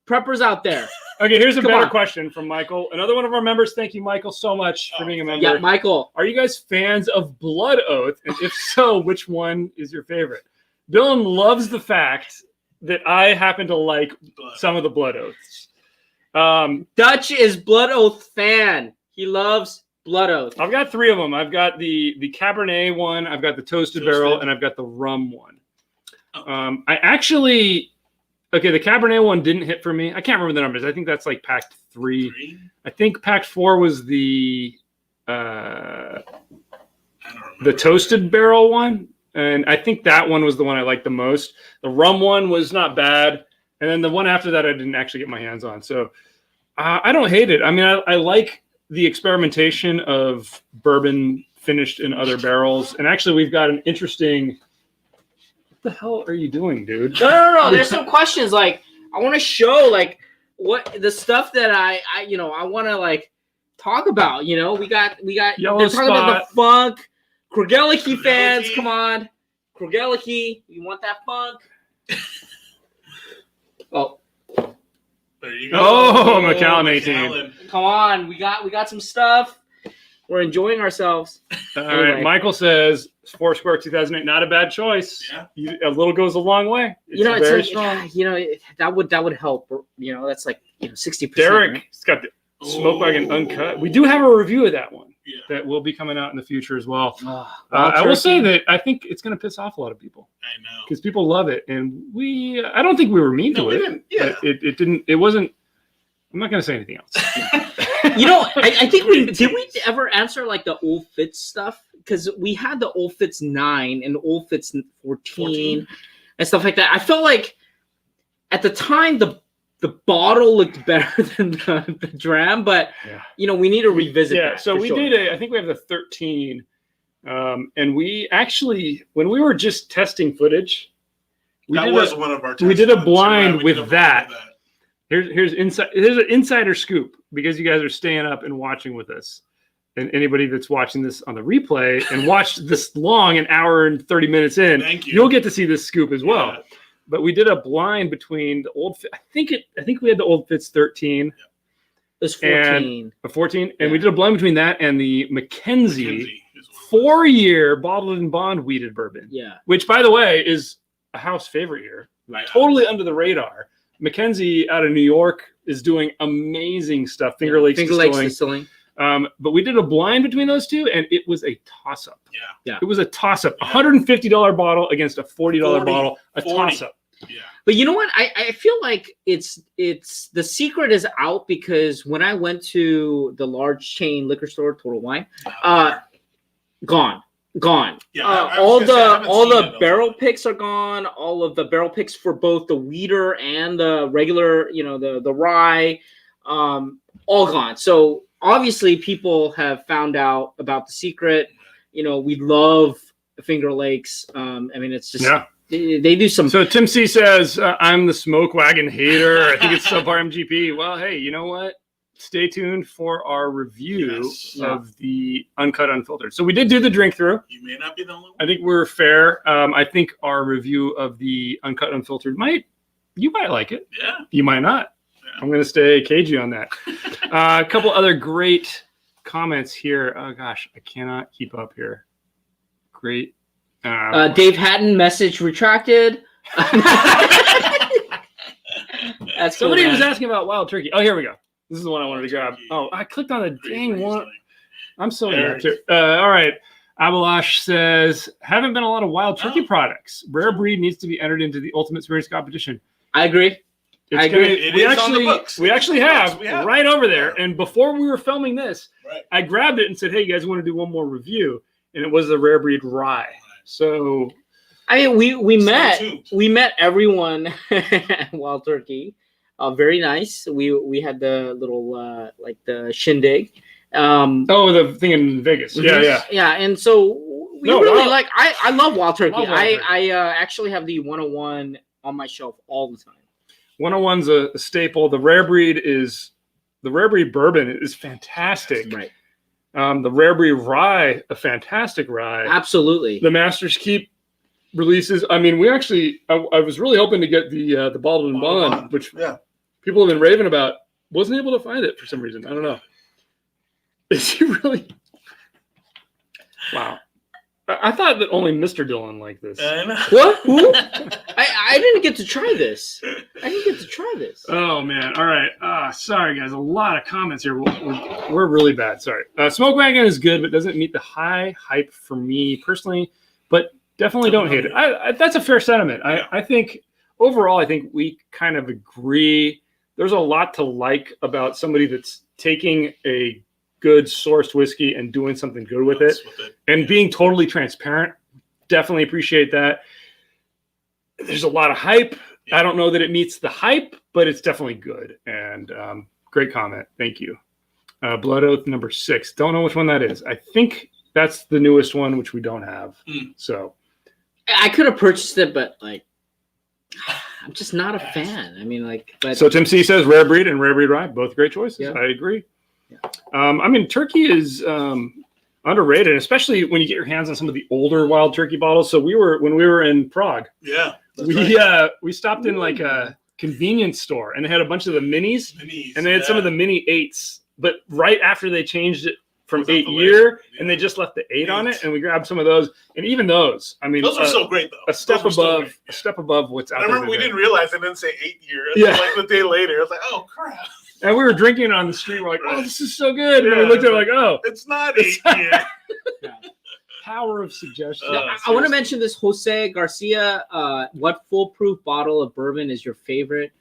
Preppers out there. Okay, here's a Come better on. question from Michael. Another one of our members. Thank you, Michael, so much for being a member. Yeah, Michael. Are you guys fans of Blood Oath? And if so, which one is your favorite? Dylan loves the fact that I happen to like some of the Blood Oaths. Dutch is Blood Oath fan. He loves Blood Oath. I've got 3 of them. I've got the Cabernet one, I've got the Toasted Barrel, and I've got the Rum one. I actually... Okay, the Cabernet one didn't hit for me. I can't remember the numbers. I think that's like packed 3. I think packed 4 was the Toasted Barrel one, and I think that one was the one I liked the most. The Rum one was not bad, and then the one after that I didn't actually get my hands on. So I don't hate it. I mean, I like the experimentation of bourbon finished in other barrels, and actually we've got an interesting... What the hell are you doing, dude? No. There's some questions. Like, I want to show like what the stuff that I want to like talk about. You know, we got. Yellow They're talking about Spot. the funk. Krugelicky fans, come on, Krugelicky. You want that funk? Oh, There you go. Oh, Macallan 18. come on. We got some stuff. We're enjoying ourselves. All Anyway. right, Michael says Foursquare 2008, not a bad choice. Yeah. A little goes a long way. It's It's very like, strong. that would help. That's like 60%. Derek's got the Smoke Wagon Uncut. We do have a review of that one Yeah. that will be coming out in the future as well. Right? I will say that I think it's going to piss off a lot of people I know. because people love it, and I don't think we were mean to we it. didn't. Yeah. But it didn't. It wasn't. I'm not going to say anything else. I think did we ever answer like the old Fitz stuff? Because we had the old Fitz 9 and the old Fitz 14 and stuff like that. I felt like at the time the bottle looked better than the dram, but we need to revisit that. So we did I think we have the 13, and we actually, when we were just testing footage, we one of our tests. we did a blind We with did a blind that. with that. Here's an insider scoop because you guys are staying up and watching with us. And anybody that's watching this on the replay and watched this long, an hour and 30 minutes in, Thank you. you'll get to see this scoop as well. Yeah. But we did a blind between the old. I think we had the old Fitz 13. It was 14. 14, and we did a blind between that and the Mackenzie is what it was. 4-year bottled and bond weeded bourbon. Yeah. Which, by the way, is a house favorite here. Right. Totally under the radar. Mackenzie out of New York is doing amazing stuff. Finger Lakes Distilling. But we did a blind between those two, and it was a toss-up. Yeah. It was a toss-up. $150 bottle against a $40 bottle. A 40. toss-up. Yeah. But you know what? I feel like it's the secret is out because when I went to the large chain liquor store, Total Wine, gone. Yeah. All the barrel picks are gone. All of the barrel picks for both the weeder and the regular, the rye, all gone. So obviously people have found out about the secret. We love Finger Lakes. I mean, it's just they do some. So Tim C says, I'm the Smoke Wagon hater. I think it's subpar MGP. Well, hey, you know what? Stay tuned for our review of the Uncut Unfiltered. So we did do the drink through. You may not be the only one. I think we're fair. I think our review of the Uncut Unfiltered you might like it. Yeah. You might not. Yeah. I'm going to stay cagey on that. A couple other great comments here. Oh gosh, I cannot keep up here. Great. Dave Hatton message retracted. That's Somebody cool, was man. asking about wild turkey. Oh, here we go. This is the one I wanted to grab. Oh, I clicked on the dang one. I'm so inept. All right. Abalash says, haven't been a lot of wild turkey products. Rare breed needs to be entered into the Ultimate Spirits competition. I agree. I agree. It is on the books. We actually have right over there. Yeah. And before we were filming this, I grabbed it and said, "Hey, you guys want to do one more review?" And it was the Rare Breed Rye. So, I mean, we met everyone at Wild Turkey. Very nice. We had the little like the shindig. The thing in Vegas. Mm-hmm. Yeah. And so we like. I love Wild Turkey. I actually have the 101 on my shelf all the time. 101's a staple. The Rare Breed Bourbon is fantastic. Right. The Rare Breed Rye, a fantastic rye. Absolutely. The Master's Keep releases. I mean, we actually. I was really hoping to get the Bottled and Bond, which people have been raving about. Wasn't able to find it for some reason. I don't know. Is he really? Wow. I thought that only Mr. Dillon liked this. What? Who? I didn't get to try this. Oh, man. All right. Sorry, guys. A lot of comments here. We're really bad. Sorry. Smoke Wagon is good, but doesn't meet the high hype for me personally. But definitely don't hate it. That's a fair sentiment. I think overall, I think we kind of agree. There's a lot to like about somebody that's taking a good sourced whiskey and doing something good with it and being totally transparent. Definitely appreciate that. There's a lot of hype. I don't know that it meets the hype, but it's definitely good. And great comment. Thank you. Blood Oath number 6. Don't know which one that is. I think that's the newest one, which we don't have. So I could have purchased it, but like I'm just not a fan. I mean, like, but so Tim C says Rare Breed and Rare Breed Rye, both great choices. Yeah. I agree. Yeah. I mean, turkey is underrated, especially when you get your hands on some of the older Wild Turkey bottles. So when we were in Prague, we stopped in like a convenience store and they had a bunch of the minis and they had some of the mini 8s. But right after they changed it from 8 year, and they just left the 8 on it, and we grabbed some of those, and even those. I mean, those are so great though. A step above what's out there. I remember we didn't realize it didn't say 8 year. Like the day later, I was like, oh crap. And we were drinking on the street. We're like, oh, this is so good. And we looked at it like, oh. It's not 8 year. Power of suggestion. I want to mention this Jose Garcia. What foolproof bottle of bourbon is your favorite?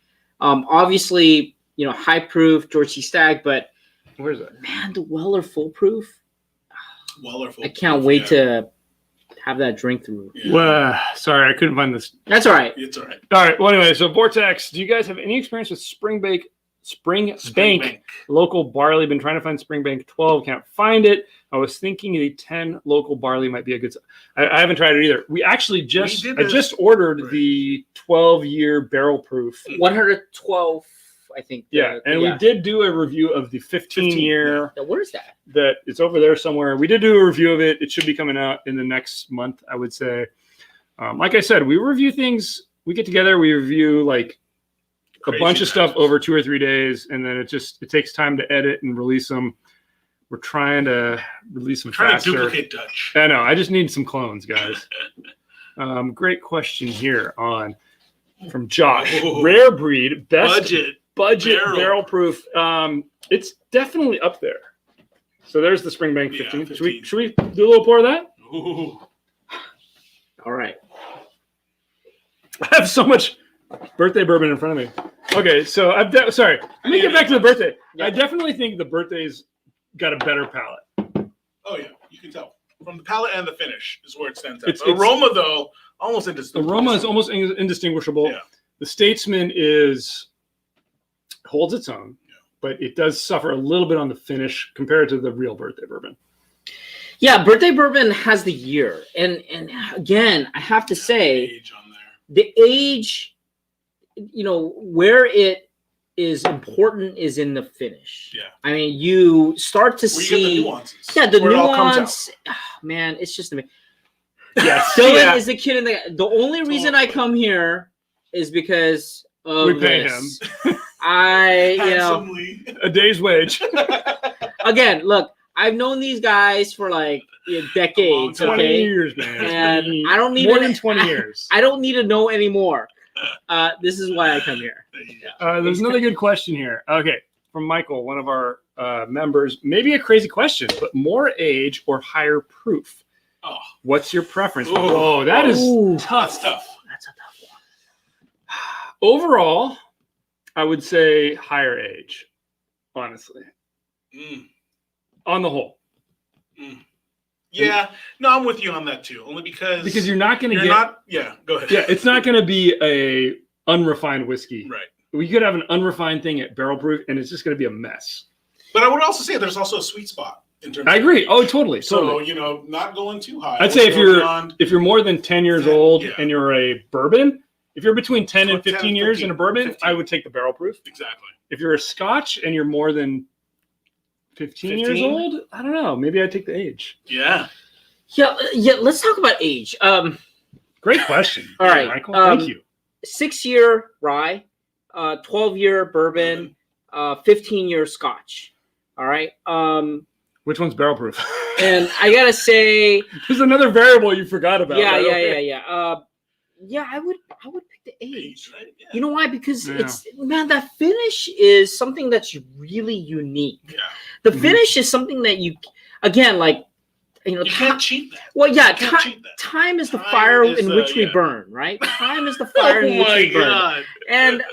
Obviously, high proof, George C. Stagg, but where's that? Man, the Weller foolproof. Weller foolproof. I can't wait to have that drink through. Well, sorry, I couldn't find this. That's all right. It's all right. All right. Well, anyway, so Vortex, do you guys have any experience with Springbank local barley? Been trying to find Springbank 12, can't find it. I was thinking the 10 local barley might be a good. I haven't tried it either. We actually just ordered the 12-year barrel proof, 112, I think. We did do a review of the 15-year. Where is that? That it's over there somewhere. We did do a review of it. It should be coming out in the next month, I would say. Like I said, we review things. We get together. We review like a bunch of stuff over 2 or 3 days, and then it takes time to edit and release them. We're trying to release them faster. Trying to duplicate Dutch. I know. I just need some clones, guys. Great question here from Josh. Rare Breed, best budget barrel proof. It's definitely up there. So there's the Springbank 15. 15. Should we do a little pour of that? Ooh. All right. I have so much birthday bourbon in front of me. Okay, so sorry. Let me get back to the birthday. Yeah. I definitely think the birthday's got a better palate. Oh yeah, you can tell from the palate and the finish is where it stands out. The aroma though, almost indistinguishable. Aroma is almost indistinguishable. Yeah. The Statesman holds its own, but it does suffer a little bit on the finish compared to the real birthday bourbon. Yeah, birthday bourbon has the year, and again, I have to say, the age, where it is important is in the finish. Yeah, I mean, you start to see the nuances. Yeah, the nuance. Oh, man, it's just amazing. Yeah, Dylan is the kid in the only reason I come here is because of we pay him. A day's wage. Again, look, I've known these guys for like decades. 20 years, man. And I don't need more than 20 years. I don't need to know anymore. This is why I come here. There's another good question here. Okay, from Michael, one of our members. Maybe a crazy question, but more age or higher proof? Oh, what's your preference? Oh, that is tough. That's a tough one. Overall, I would say higher age, honestly. On the whole. Yeah, no, I'm with you on that too. Only because you're not going to get. Yeah, go ahead. Yeah, it's not going to be a unrefined whiskey. Right. We could have an unrefined thing at barrel proof, and it's just going to be a mess. But I would also say there's also a sweet spot in terms. I agree. Oh, totally. So not going too high. I'd say if you're more than 10 years old and you're a bourbon, if you're between 10 and 15 years in a bourbon, 15. I would take the barrel proof. Exactly. If you're a Scotch and you're more than 15 years old, I don't know. Maybe I'd take the age. Yeah. Yeah. Let's talk about age. Great question. All right, Michael. Thank you. 6-year rye, 12-year bourbon, 15-year Scotch. All right. Which one's barrel proof? And I gotta say, there's another variable you forgot about. Yeah. I would pick the age. Right? Yeah. You know why? Because it's that finish is something that's really unique. Yeah. The finish is something that you can't cheat that. Well, yeah, time is the fire in which we burn, right? Time is the fire in which we burn. And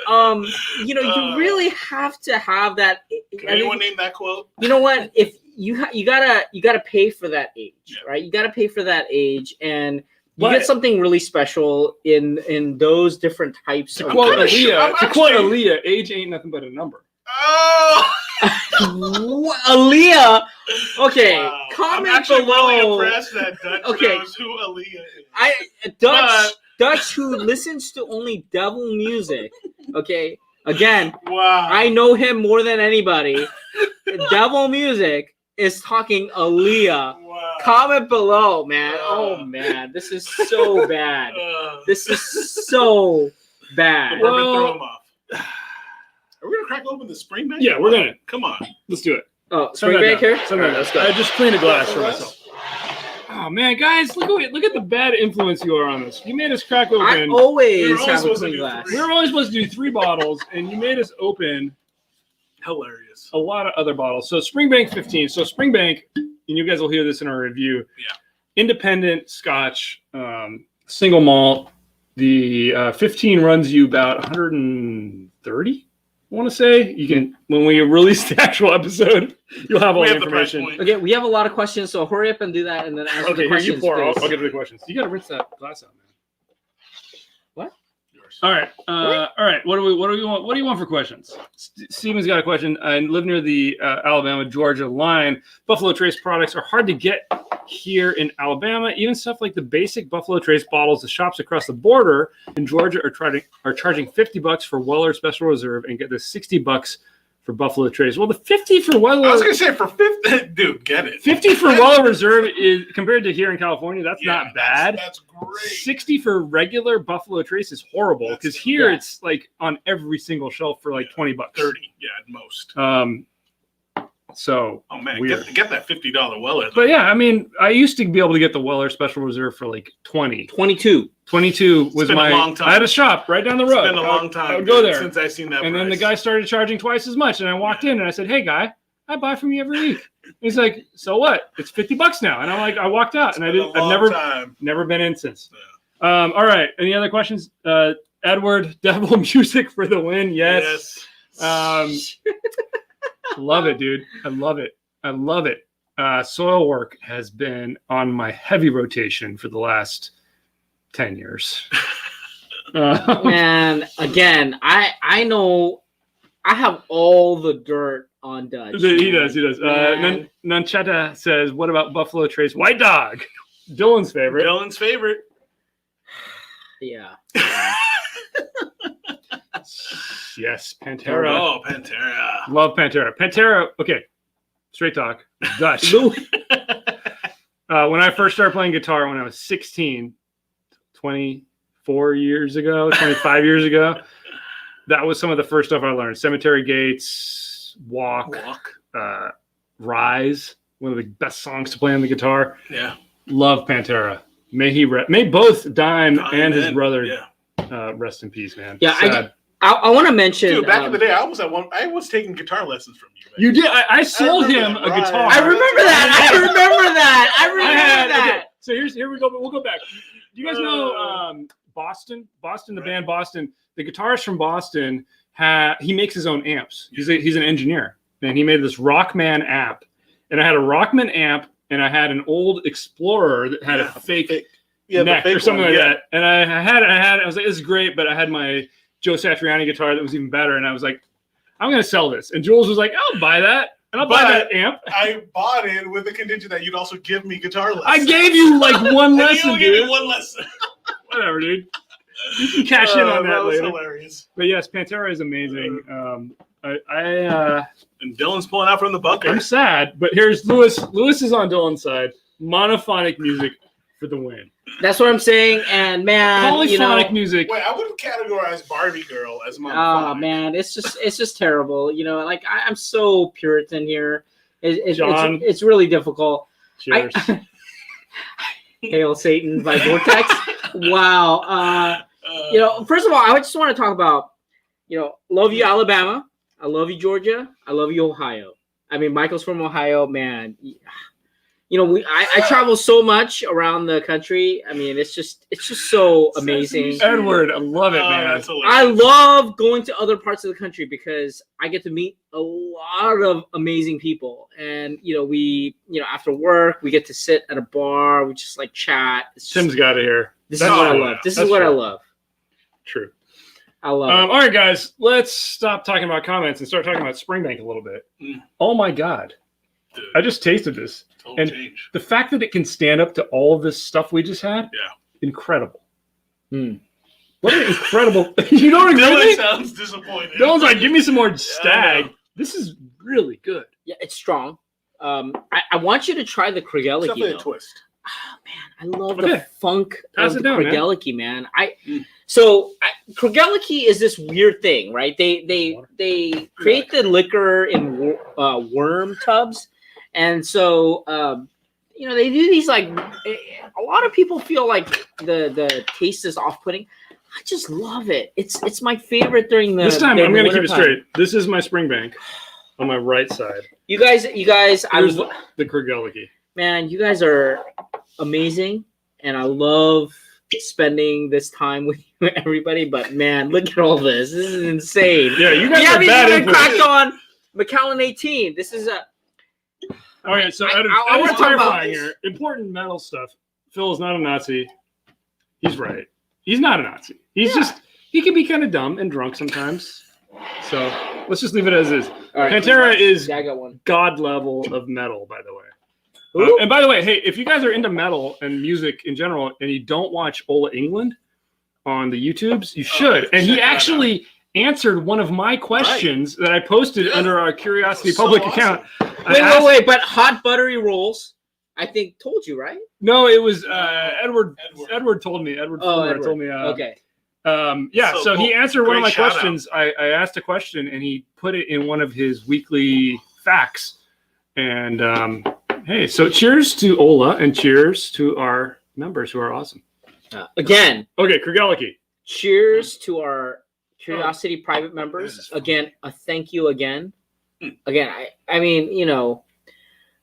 you really have to have that. Can anyone name that quote? You know what? If you gotta pay for that age, right? You gotta pay for that age, and you get something really special in those different types. To quote Aaliyah, age ain't nothing but a number. Oh. Aaliyah. Okay, wow. Comment below. Really impressed that Dutch knows who Aaliyah is. Dutch who listens to only devil music. Okay, again, wow. I know him more than anybody. Devil music is talking Aaliyah. Wow. Comment below, man. Oh man, this is so bad. This is so bad. We're gonna throw him off. Are we gonna crack open the spring bank? Yeah, we're gonna. Come on, let's do it. Oh, spring bank here. Let's go. I just cleaned a glass for myself. Oh man, guys, look at the bad influence you are on us. You made us crack open. I always have a clean glass. We were only supposed to do 3 bottles, and you made us open. Hilarious. A lot of other bottles. So Springbank 15. So Springbank, and you guys will hear this in our review. Yeah. Independent Scotch, single malt. The 15 runs you about 130. I want to say you can when we release the actual episode, you'll have all the information. Okay, we have a lot of questions, so hurry up and do that, and then answer the questions. Okay, you pour. I'll get to the questions. You got to rinse that glass out, man. What? Yours. All right. All right. What do we want? What do you want for questions? Steven's got a question. I live near the Alabama-Georgia line. Buffalo Trace products are hard to get here in Alabama. Even stuff like the basic Buffalo Trace bottles, the shops across the border in Georgia are charging $50 for Weller Special Reserve and get the $60 for Buffalo Trace. Well, the 50 for Weller. I was gonna say for 50, dude, get it. 50 for Weller Reserve is compared to here in California. That's not bad. That's great. 60 for regular Buffalo Trace is horrible because here it's like on every single shelf for like $20. 30, at most. So, oh man, get that $50 Weller. But yeah, I mean, I used to be able to get the Weller Special Reserve for like 22 was a long time. I had a shop right down the road. It's been a long time. I would go there since I've seen that. And then the guy started charging twice as much, and I walked in and I said, "Hey, guy, I buy from you every week." He's like, "So what? It's $50 now." And I'm like, I walked out, and I've never been in since. Yeah. All right. Any other questions? Edward, Devil Music for the win. Yes. Love it, dude. I love it. Soil work has been on my heavy rotation for the last 10 years. Man, again, I know I have all the dirt on Dutch. He does. Nunchetta says, what about Buffalo Trace White Dog? Dylan's favorite. Yeah. Yes, Pantera. Oh, Pantera. Love Pantera. Pantera, okay, straight talk, Dutch. When I first started playing guitar when I was 16, 24 years ago, 25 years ago, that was some of the first stuff I learned. Cemetery Gates, Walk. Rise, one of the best songs to play on the guitar. Yeah. Love Pantera. May both Dime and his brother rest in peace, man. Yeah, I want to mention. Dude, back in the day, I was taking guitar lessons from you. Man. You did. I sold him a guitar. I remember that. Okay. So here we go. But we'll go back. Do you guys know Boston? The band Boston. The guitarist from Boston he makes his own amps. He's an engineer, and he made this Rockman amp. And I had a Rockman amp, and I had an old Explorer that had a fake neck or something like that. And I was like, this is great, but I had my Joe Satriani guitar that was even better, and I was like, I'm going to sell this. And Jules was like, I'll buy that. And I'll buy that amp. I bought it with the condition that you'd also give me guitar lessons. I gave you like one lesson, you dude. gave me one lesson. Whatever, dude. You can cash in on that later. Hilarious. But yes, Pantera is amazing. And Dylan's pulling out from the bunker. I'm sad, but here's Lewis. Lewis is on Dylan's side. Monophonic music for the win. That's what I'm saying. And man, polyphonic music. Wait, I wouldn't categorize Barbie Girl as monophonic. Oh man, it's just terrible. Like I'm so Puritan here. It's really difficult. Cheers. Hail Satan by Vortex. Wow. First of all, I just want to talk about, love you, Alabama. I love you, Georgia. I love you, Ohio. I mean, Michael's from Ohio, man. I travel so much around the country. I mean, it's just so amazing. Edward, I love it, man. I love going to other parts of the country because I get to meet a lot of amazing people. And, we after work, we get to sit at a bar. We just like chat. Tim's got it here. This is what I love. This is what I love. True. I love it. All right, guys, let's stop talking about comments and start talking about Springbank a little bit. Oh, my God. Dude, I just tasted this. And the fact that it can stand up to all of this stuff we just had, incredible. What an incredible. You don't agree with me? Sounds disappointed. Dylan's like, give me some more Stag. This is really good. Yeah, it's strong. I want you to try the Kregeliki. Definitely a twist. Oh man, I love the funk Pass of it the down, Kregeliki, man. Kregeliki is this weird thing, right? They create the liquor in worm tubs, and so they do these like. A lot of people feel like the taste is off-putting. I just love it. It's my favorite during the. This time I'm going to keep it time. straight. This is my Springbank on my right side. You guys, Here's the Kregeliki. Man, you guys are amazing, and I love spending this time with you, everybody. But man, look at all this. This is insane. Yeah, you guys we are haven't bad even cracked on Macallan 18. This is a. All right, so I want to talk about here. Important metal stuff. Phil is not a Nazi. He's right. He's not a Nazi. He's just he can be kind of dumb and drunk sometimes. So let's just leave it as is. All right, Pantera is I got one. God level of metal, by the way. Ooh. And by the way, hey, if you guys are into metal and music in general, and you don't watch Ola England on the YouTubes, you should. And he actually answered one of my questions that I posted under our Curiosity Public account. Wait! But hot buttery rolls, I think, told you, right? No, it was Edward. Edward told me. Edward told me. Okay. So he answered one of my shout questions. I asked a question, and he put it in one of his weekly facts. And hey, so cheers to Ola, and cheers to our members who are awesome. Again. Okay, Kregeliki. Cheers to our Curiosity private members. Again, a thank you again. Again, I mean,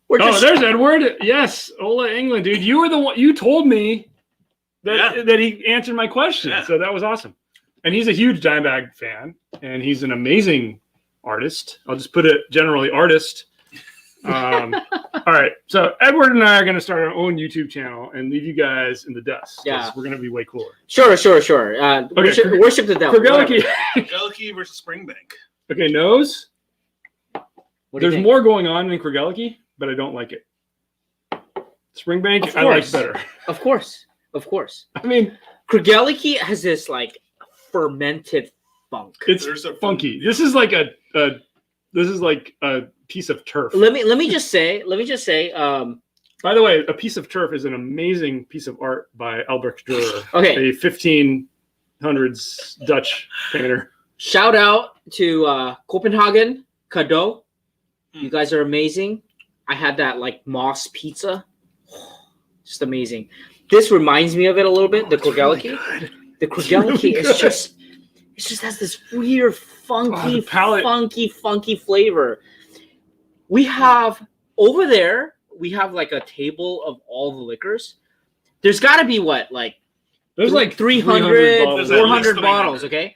we're just. Oh, there's Edward. Yes, Ola England, dude. You were the one. You told me that he answered my question, so that was awesome. And he's a huge Dimebag fan, and he's an amazing artist. I'll just put it generally artist. All right, so Edward and I are going to start our own YouTube channel and leave you guys in the dust. Yeah, we're going to be way cooler. Sure. Worship the devil. Kregeliki versus Springbank. Okay, nose. There's more going on in Kregeliki, but I don't like it. Springbank, I like better. Of course. I mean, Kregeliki has this like fermented funk. It's funky. This is like a piece of turf. Let me just say. By the way, a piece of turf is an amazing piece of art by Albrecht Dürer, okay, a 1500s Dutch painter. Shout out to Copenhagen Cadeau. You guys are amazing. I had that like moss pizza, just amazing. This reminds me of it a little bit. The Kregeliki. Really the Kregeliki is just has this weird funky flavor. We have over there. We have like a table of all the liquors. There's got to be there's like 300, 400 bottles. Okay,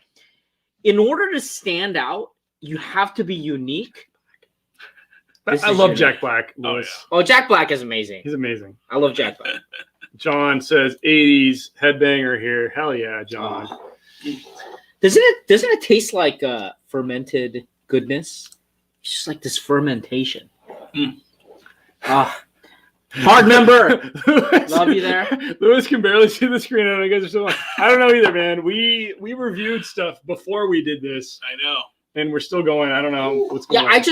in order to stand out, you have to be unique. I love Jack Black, Lewis. Oh, Jack Black is amazing. He's amazing. I love Jack Black. John says 80s headbanger here. Hell yeah, John. Doesn't it taste like fermented goodness? It's just like this fermentation. Hard member. Love you there. Lewis can barely see the screen. I guys are so long. I don't know either, man. We reviewed stuff before we did this. I know. And we're still going. I don't know what's going on. Right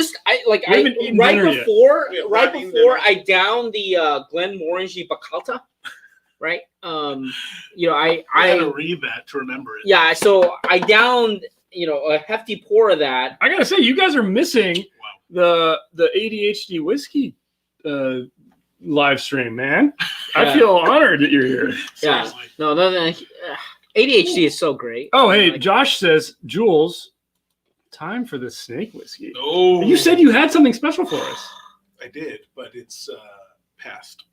before I downed the Glenmorangie Bacalta, right? I gotta read that to remember it. Yeah, so I downed a hefty pour of that. I gotta say, you guys are missing the ADHD whiskey live stream, man. Yeah. I feel honored that you're here. Yeah, no, ADHD is so great. Oh, hey, Josh says, Jules, time for the snake whiskey. Oh, you said you had something special for us. I did, but it's past.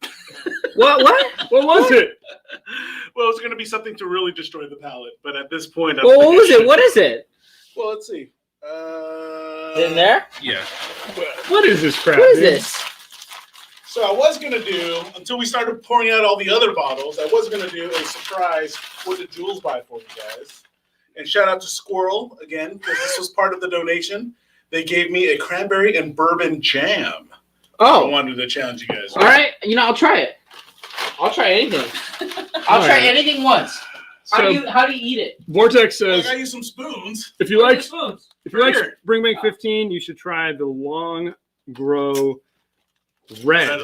What was it? Well, it's going to be something to really destroy the palate, but at this point, what was it? What is it? Well, let's see. In there? Yeah. What is this crap? What is this? So I was going to do, until we started pouring out all the other bottles, I was going to do a surprise, what did Jules buy for you guys? And shout out to Squirrel, again, because this was part of the donation. They gave me a cranberry and bourbon jam. Oh. I wanted to challenge you guys. All right. I'll try it. I'll try anything. I'll try anything once. How do you eat it? Vortex says, I got you some spoons. If you like Springbank 15, you should try the Long Grow Red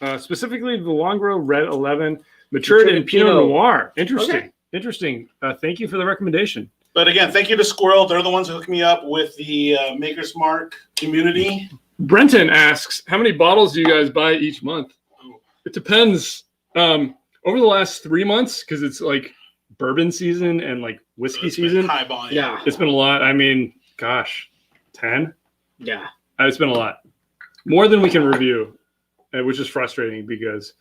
11. Specifically, the Long Grow Red 11, matured in Pinot Noir. Interesting. Okay. Interesting. Thank you for the recommendation. But again, thank you to Squirrel. They're the ones who hooked me up with the Maker's Mark community. Brenton asks, how many bottles do you guys buy each month? It depends. Over the last 3 months, because it's like bourbon season and like whiskey season. High volume. Yeah. It's been a lot. I mean, gosh, 10? Yeah. It's been a lot. More than we can review, which is frustrating because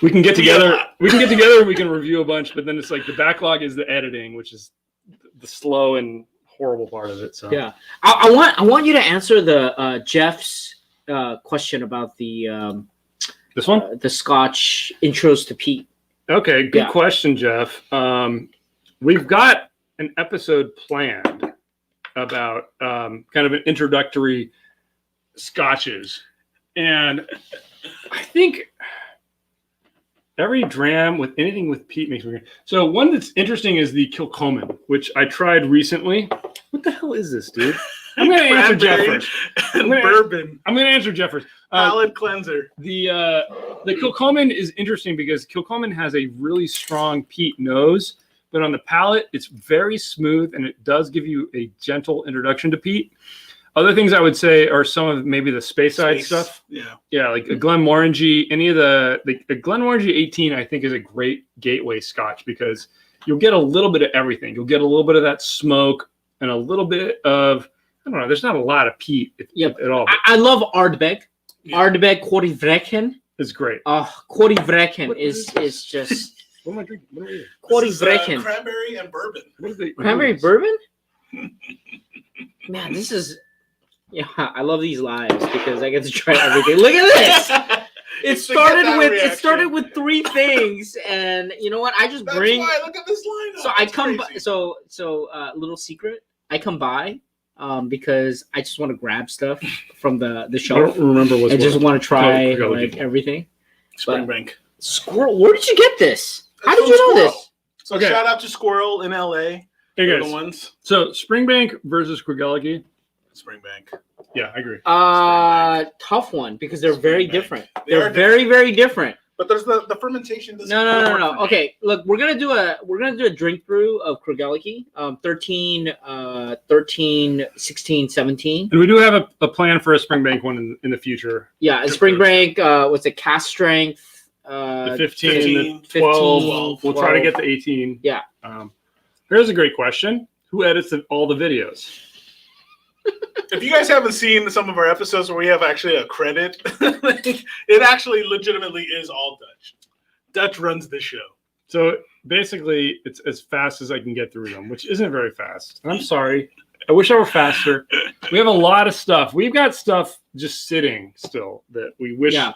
we can get together. We can review a bunch, but then it's like the backlog is the editing, which is the slow and horrible part of it. So yeah, I want you to answer the Jeff's question about the this one, the Scotch intros to peat. Okay, good question, Jeff. We've got an episode planned about kind of an introductory Scotches, and I think every dram with anything with peat makes me. So one that's interesting is the Kilchoman, which I tried recently. What the hell is this, dude? I'm going to answer Jeff first. Bourbon. I'm going to answer Jeff first. Palate cleanser. The Kilchoman is interesting because Kilchoman has a really strong peat nose, but on the palate, it's very smooth, and it does give you a gentle introduction to peat. Other things I would say are some of maybe the Speyside stuff. Yeah, like a Glenmorangie, any of a Glenmorangie 18, I think is a great gateway Scotch because you'll get a little bit of everything. You'll get a little bit of that smoke and a little bit of, I don't know, there's not a lot of peat at all. I love Ardbeg. Yeah. Ardbeg Korivrekken is great. Korivrekken is just. What am I drinking? What are you? Korivrekken. Cranberry and bourbon. Cranberry bourbon? Man, this is. Yeah, I love these lives because I get to try everything. Look at this. It started with 3 things, and you know what? I just bring. That's why. Look at this lineup. So I come by, so little secret. I come by because I just want to grab stuff from the shelf. I don't remember what's. I just want to try everything. Springbank. Squirrel, where did you get this? How did you know this? So shout out to Squirrel in LA. Hey guys. The ones. So Springbank versus Krugelliki. Springbank. Yeah, I agree. Tough one because they're very different. They're very, very different. But there's the fermentation. No. Okay, look, we're gonna do a drink brew of Krugelliki, 13, 16, 17. And we do have a plan for a Springbank one in the future. Yeah, a Springbank. What's it? Cast strength. The 15, the 12. We'll try to get the 18. Yeah. Here's a great question: who edits all the videos? If you guys haven't seen some of our episodes where we have actually a credit, it actually legitimately is all Dutch. Dutch runs this show. So basically, it's as fast as I can get through them, which isn't very fast. And I'm sorry. I wish I were faster. We have a lot of stuff. We've got stuff just sitting still that we wish. Yeah.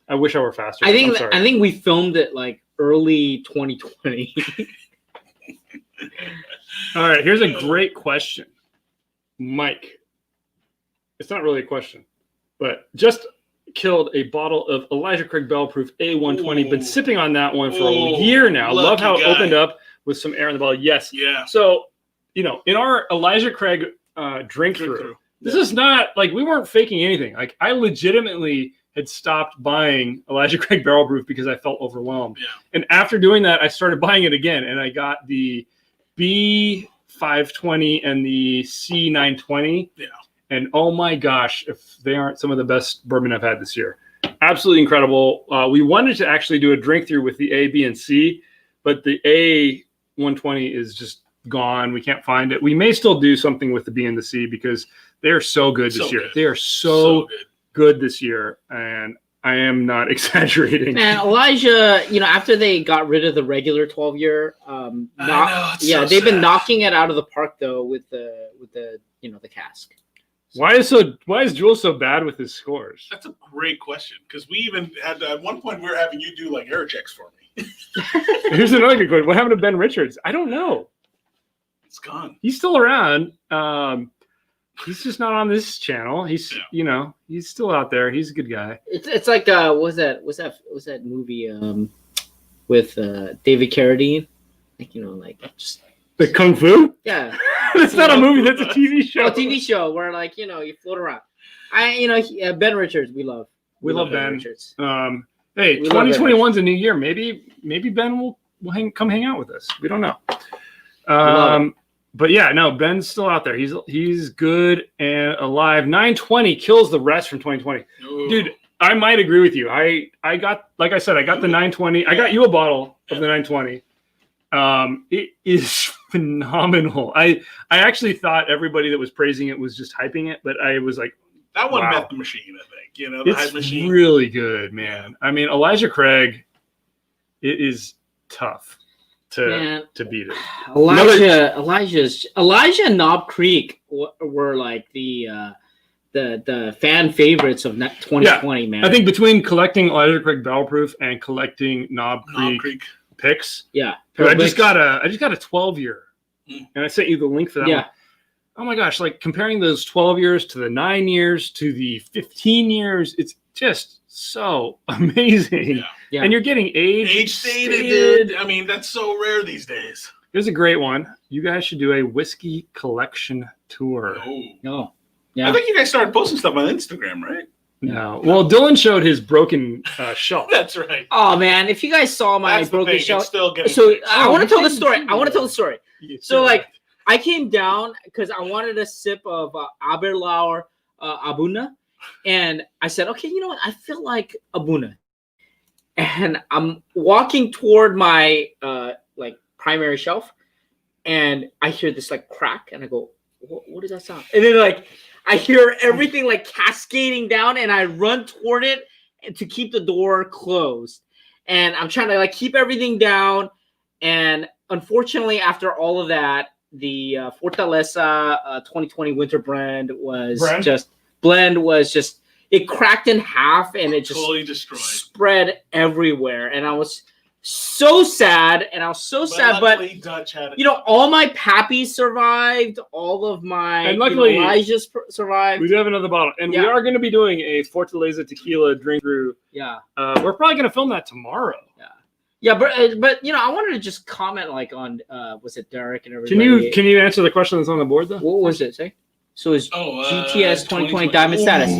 I wish I were faster. I think we filmed it like early 2020. All right. Here's a great question, Mike. It's not really a question, but just killed a bottle of Elijah Craig Barrel Proof A120. Been sipping on that one for a year now. Love how it opened up with some air in the bottle. Yes. Yeah. So, in our Elijah Craig drink through, this is not like we weren't faking anything. Like I legitimately had stopped buying Elijah Craig Barrel Proof because I felt overwhelmed. Yeah. And after doing that, I started buying it again, and I got the B520 and the C920. Yeah. And oh my gosh, if they aren't some of the best bourbon I've had this year. Absolutely incredible. We wanted to actually do a drink through with the A, B, and C, but the A120 is just gone. We can't find it. We may still do something with the B and the C because they're so good this year. They are so good this year, and I am not exaggerating. Man, Elijah, after they got rid of the regular 12-year, they've been knocking it out of the park though with the the cask. Why is Jules so bad with his scores? That's a great question because we even had at one point we were having you do like error checks for me. Here's another good question. What happened to Ben Richards? I don't know. It's gone. He's still around. He's just not on this channel. He's he's still out there. He's a good guy. It's like was that movie with David Carradine? Like just the Kung Fu? Yeah. It's not a movie. That's a TV show. A TV show where you float around. Ben Richards, we love. We love Ben Richards. Hey, 2021's a new year. Maybe Ben will come hang out with us. We don't know. But yeah, no, Ben's still out there. He's good and alive. 920 kills the rest from 2020. Ooh. Dude, I might agree with you. I got, like I said, I got the 920. I got you a bottle of the 920. It is phenomenal. I actually thought everybody that was praising it was just hyping it, but I was like, that one met the machine, I think. The hype machine. It's really good, man. I mean, Elijah Craig, it is tough to beat it. Elijah and Knob Creek were like the fan favorites of 2020, man. I think between collecting Elijah Craig Barrel Proof and collecting Knob Creek picks. Yeah. I just got a 12-year. And I sent you the link for that one. Oh my gosh, like comparing those 12 years to the 9 years to the 15 years, it's just so amazing. Yeah. And you're getting age stated, dude. I mean, that's so rare these days. Here's a great one. You guys should do a whiskey collection tour. Oh. Yeah. I think you guys started posting stuff on Instagram, right? No. Well, Dylan showed his broken shelf. That's right. Oh man, if you guys saw my broken shelf, so I want to tell the story. So I came down because I wanted a sip of Aberlour Abuna, and I said, okay, you know what? I feel like Abuna, and I'm walking toward my primary shelf, and I hear this crack, and I go, what does that sound? And then I hear everything cascading down, and I run toward it to keep the door closed. And I'm trying to keep everything down. And unfortunately, after all of that, the Fortaleza 2020 winter blend was it cracked in half, and it just totally destroyed, spread everywhere. And I was so sad, but Dutch had all my Pappies survived, all of my and luckily Elijah's survived. We do have another bottle, and we are going to be doing a Fortaleza tequila drink through. Yeah, we're probably going to film that tomorrow. But I wanted to just comment on was it Derek and everybody? Can you answer the question that's on the board though? What was it? Say so is GTS 2020 Diamond status.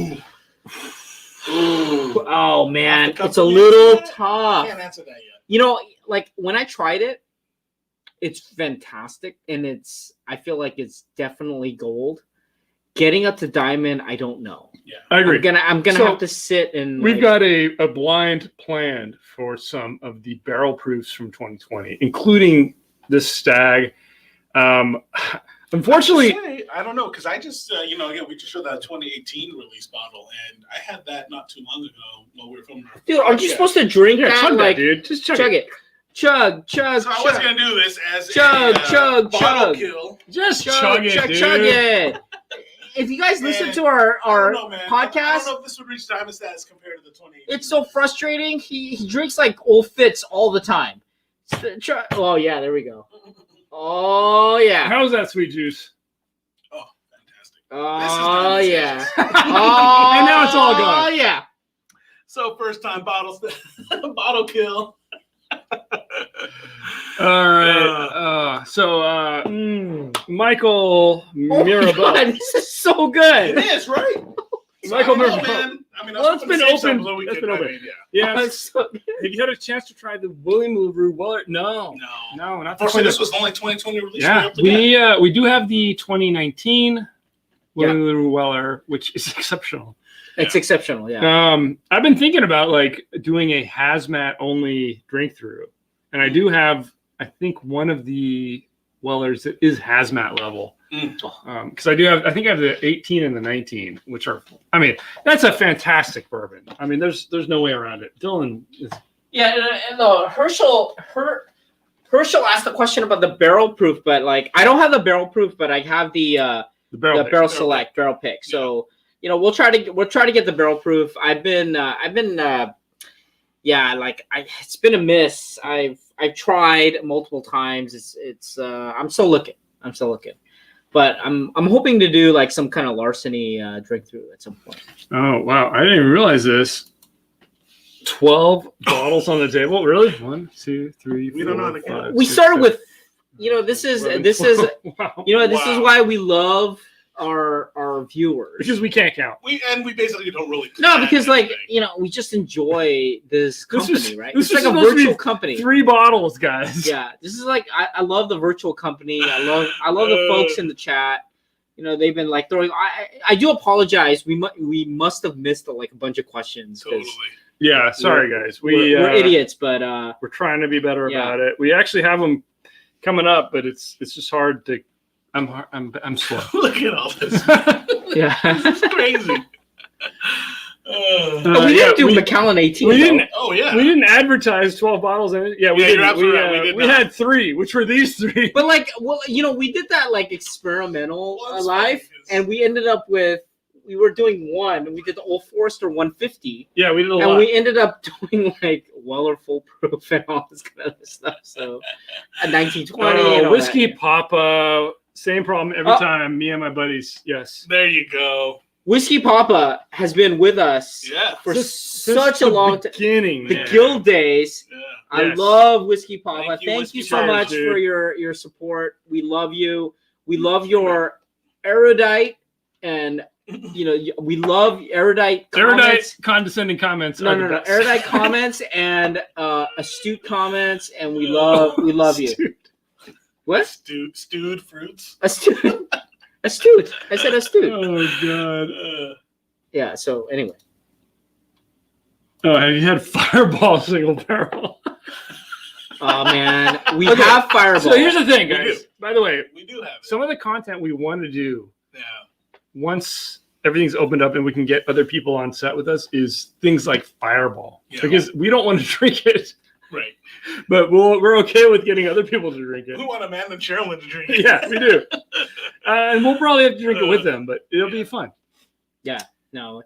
Ooh. Oh man, it's a little tough. I can't answer that yet. When I tried it, it's fantastic, and I feel like it's definitely gold. Getting up to diamond, I don't know. Yeah, I agree. I'm gonna have to sit and. We've got a blind planned for some of the barrel proofs from 2020, including this Stag. Unfortunately, I don't know because I just again we just showed that 2018 release bottle, and I had that not too long ago while we were filming. Dude, aren't you supposed to drink that? Chug that, dude. Just chug it. Chug, chug, So I chug. was gonna do this as Chug, chug, bottle chug. kill. Just Chug, chug it, chug, dude. chug it. If you guys listen Man, to our I don't know, man. I podcast, don't know if this would reach diamond status compared to the 2018. it's so frustrating. He drinks like old Fitz all the time. Oh yeah, there we go. Oh yeah. How's that sweet juice? Oh, fantastic. Oh This is yeah. diamond Oh, And now it's all gone. Oh yeah. So first time bottle kill. All right. Michael Oh my Mirabel. God, this is so good. It is, right? Michael I don't know, Mirabel. man. I mean, Well, it's been open. So It's been open. yeah. Yeah. Oh, it's so good. Have you had a chance to try the William LaRue Weller? No, No. not the Unfortunately, this was the only 2020 release. Yeah, we do have the 2019 William LaRue Weller, which is exceptional. It's exceptional, yeah. I've been thinking about like doing a hazmat only drink through, and I do have, I think, one of the Wellers that is hazmat level. Because I think I have the 18 and the 19, which are, I mean, that's a fantastic bourbon. I mean, there's no way around it. Dylan is. Yeah, and Herschel asked the question about the barrel proof, but like I don't have the barrel proof, but I have the barrel select barrel pick. So we'll try to get the barrel proof. It's been a miss. I've tried multiple times. I'm still looking. But I'm hoping to do like some kind of larceny drink through at some point. Oh wow! I didn't even realize this. 12 bottles on the table. Really? 1, 2, 3, 4, We don't know how to 5, We 6, started 7, with, this is wow. this is why we love our viewers, because we can't count. We basically don't really. No, because anything. we just enjoy this company, right? this It's like is a supposed to be virtual company. 3 bottles, guys. Yeah, this is like I love the virtual company. I love the folks in the chat. They've been like throwing. I do apologize. We must have missed like a bunch of questions. Totally. Yeah, sorry guys. We're idiots, but we're trying to be better about it. We actually have them coming up, but it's just hard to. I'm slow. Look at all this. yeah. This is crazy. We didn't do Macallan 18. We didn't. Oh yeah. We didn't advertise 12 bottles in it. Yeah, we Yeah, did. you're absolutely right. We had 3, which were these 3. But we did that like experimental Well, live, and we ended up with. We were doing one, and we did the Old Forester 150. Yeah, we did a lot. And we ended up doing like Weller Full Proof and all this kind of stuff. So, a 1920. and all Whiskey that. Papa, same problem every time. Me and my buddies. Yes. There you go. Whiskey Papa has been with us for Since such a long time. beginning. The man. Guild days. Yeah. I Yes. love Whiskey Papa. Thank you, Thank Whiskey you so Papa, much dude. for your support. We love you. We love your erudite and we love erudite comments. Condescending comments. No, erudite comments and astute comments, and we love you. What? Stewed fruits. Astute. I said astute. Oh god. Yeah. So anyway. Oh, have you had Fireball single barrel? Oh man, we have Fireball. So here's the thing, We guys. do. By the way, We do have it. some of the content we want to do Yeah. once everything's opened up and we can get other people on set with us is things like Fireball, Yeah. because we don't want to drink it, Right. but we're okay with getting other people to drink it. We want Amanda and Sherilyn to drink it. Yeah, we do. And we'll probably have to drink it with them, but it'll be fun. No,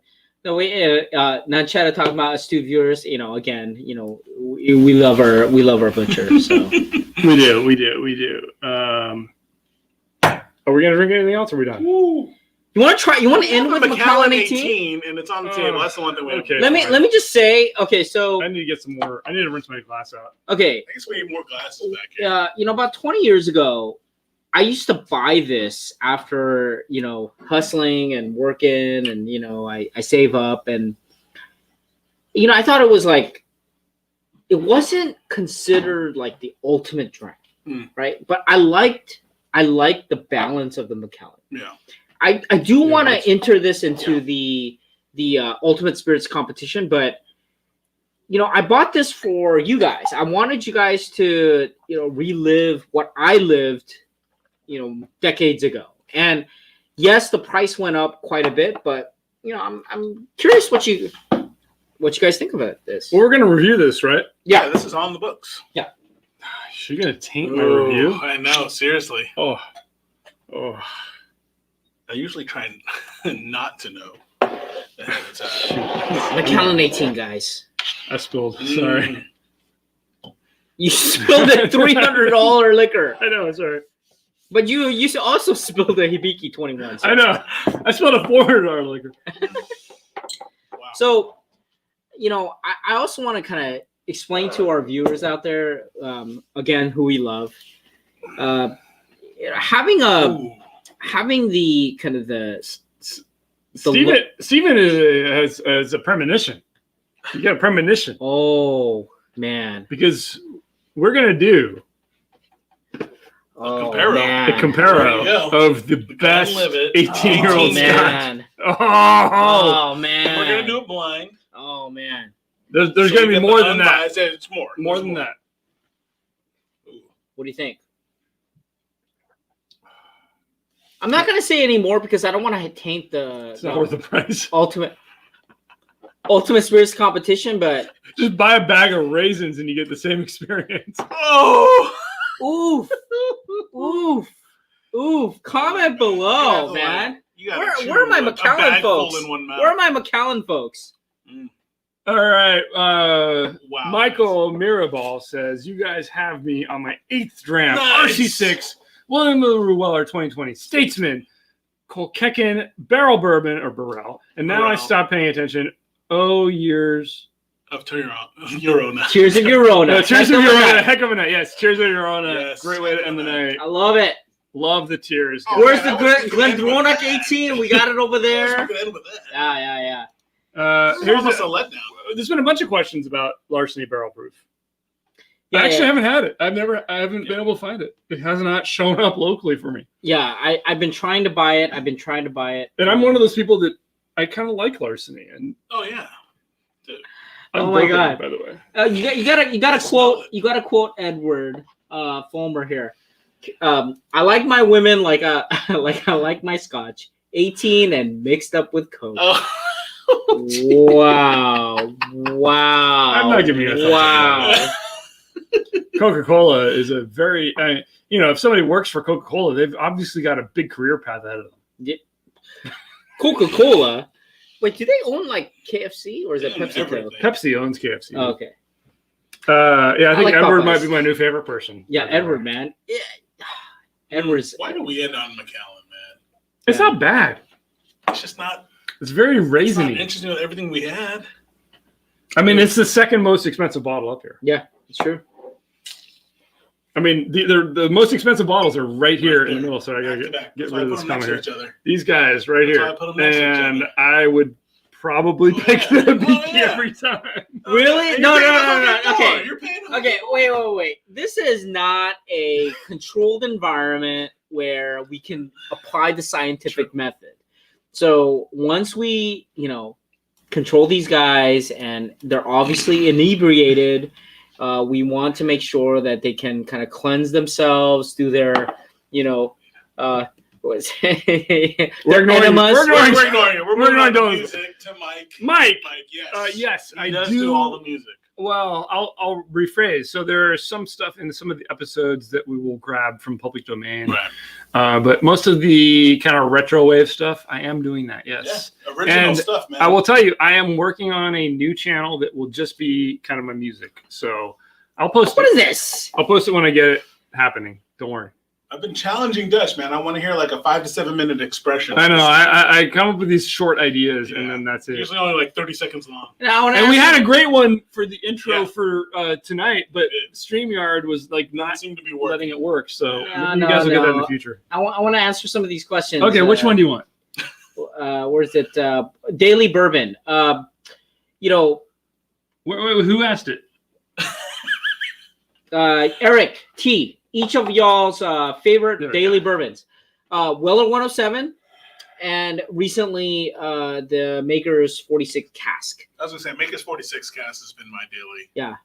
we Nanchetta talking about astute viewers. Again, we love our butcher. So We do. Are we gonna drink anything else? Or are we done? Woo. you want to try? You want to end The with Macallan 18? and it's on the table. That's the one that we. Okay. Let me just say. Okay, so I need to get some more. I need to rinse my glass out. okay. I guess we need more glasses back here. About 20 years ago, I used to buy this after, hustling and working and, I save up and, I thought it was like, it wasn't considered like the ultimate drink, right? But I liked the balance of the Macallan. Yeah. I do want to enter this into the Ultimate Spirits competition, but I bought this for you guys. I wanted you guys to, relive what I lived, decades ago. And yes, the price went up quite a bit, but I'm curious what you guys think about this. Well, we're gonna review this, right? Yeah, this is on the books. Yeah. You're gonna taint my review. I know, seriously. Oh. I usually try not to know ahead of time. Macallan 18, guys. I spilled. Sorry. You spilled a $300 liquor. I know. Sorry. But you also spilled a Hibiki 21. So. I know. I spilled a $400 liquor. Wow. So, I also want to kind of explain to our viewers out there, again, who we love. Having the kind of the Steven has a premonition. You got a premonition. Oh man! Because we're gonna do a comparo of the best 18-year-old Scotch. Oh man! We're gonna do it blind. Oh man! There's gonna be more than that. It's more than that. What do you think? I'm not gonna say any more because I don't want to taint It's not worth the price. Ultimate Spirits competition, but just buy a bag of raisins and you get the same experience. Oof! Comment below, man. Where are my Macallan folks? Where are my Macallan folks? All right. Wow. Michael Mirabal says, "You guys have me on my 8th dram. Nice. RC6, William Ruweller 2020, Statesman, Colquhoun Barrel Bourbon or Burrell, and now I stopped paying attention. Oh, years of Eurona. Cheers of Eurona. Cheers of Eurona. Heck of a night. Yes, cheers of Eurona. Yes, great way to end the night. I love it. Love the tears. Oh, Where's man, the Glendronach 18? We got it over there. Yeah. Here's almost a letdown. There's been a bunch of questions about Larceny Barrel Proof. Yeah, I actually haven't had it. I haven't been able to find it. It has not shown up locally for me. Yeah, I've been trying to buy it. And I'm one of those people that I kind of like Larceny. And oh yeah. Dude. Oh my God! By the way, you gotta quote Edward Fulmer here. I like my women like I like my Scotch 18 and mixed up with Coke. Oh. Wow! I'm not giving you a thumbs up. Coca-Cola is a very, if somebody works for Coca-Cola, they've obviously got a big career path ahead of them. Yeah. Coca-Cola. Wait, do they own like KFC or is it Pepsi? Pepsi owns KFC. Oh, okay. I think like Edward Popeyes. might be my new favorite person. Yeah, Edward, man. Yeah. Edward's. Why do we end on Macallan, man? It's not bad. It's just not. It's very raisiny. It's not interesting with everything we had. I mean, it's the second most expensive bottle up here. Yeah, it's true. I mean, the most expensive bottles are right here in the middle, so I gotta get rid of this comment here. These guys right here, and I would probably pick the Hibiki every time. Really? No. Okay. You're paying Okay. Wait. This is not a controlled environment where we can apply the scientific method. So once we, control these guys, and they're obviously inebriated. We want to make sure that they can kind of cleanse themselves through their, We're ignoring you. We're ignoring music to Mike. Mike, yes. Yes, he does do all the music. Well, I'll rephrase. So there is some stuff in some of the episodes that we will grab from public domain. Right. But most of the kind of retro wave stuff, I am doing that. Yes. Yeah, original stuff, man. I will tell you, I am working on a new channel that will just be kind of my music. So I'll post What is this? I'll post it when I get it happening. Don't worry. I've been challenging Dutch, man. I want to hear like a 5 to 7 minute expression. I know. I come up with these short ideas, and then that's it. Usually only like 30 seconds long. And we had a great one for the intro for tonight, but StreamYard was like not seem to be letting it work. So you guys no. will get that in the future. I want to answer some of these questions. Okay, which one do you want? Where's it? Daily Bourbon. Who asked it? Eric T. Each of y'all's favorite daily bourbons. Weller 107 and recently the Maker's 46 cask. I was going to say, Maker's 46 cask has been my daily. Yeah,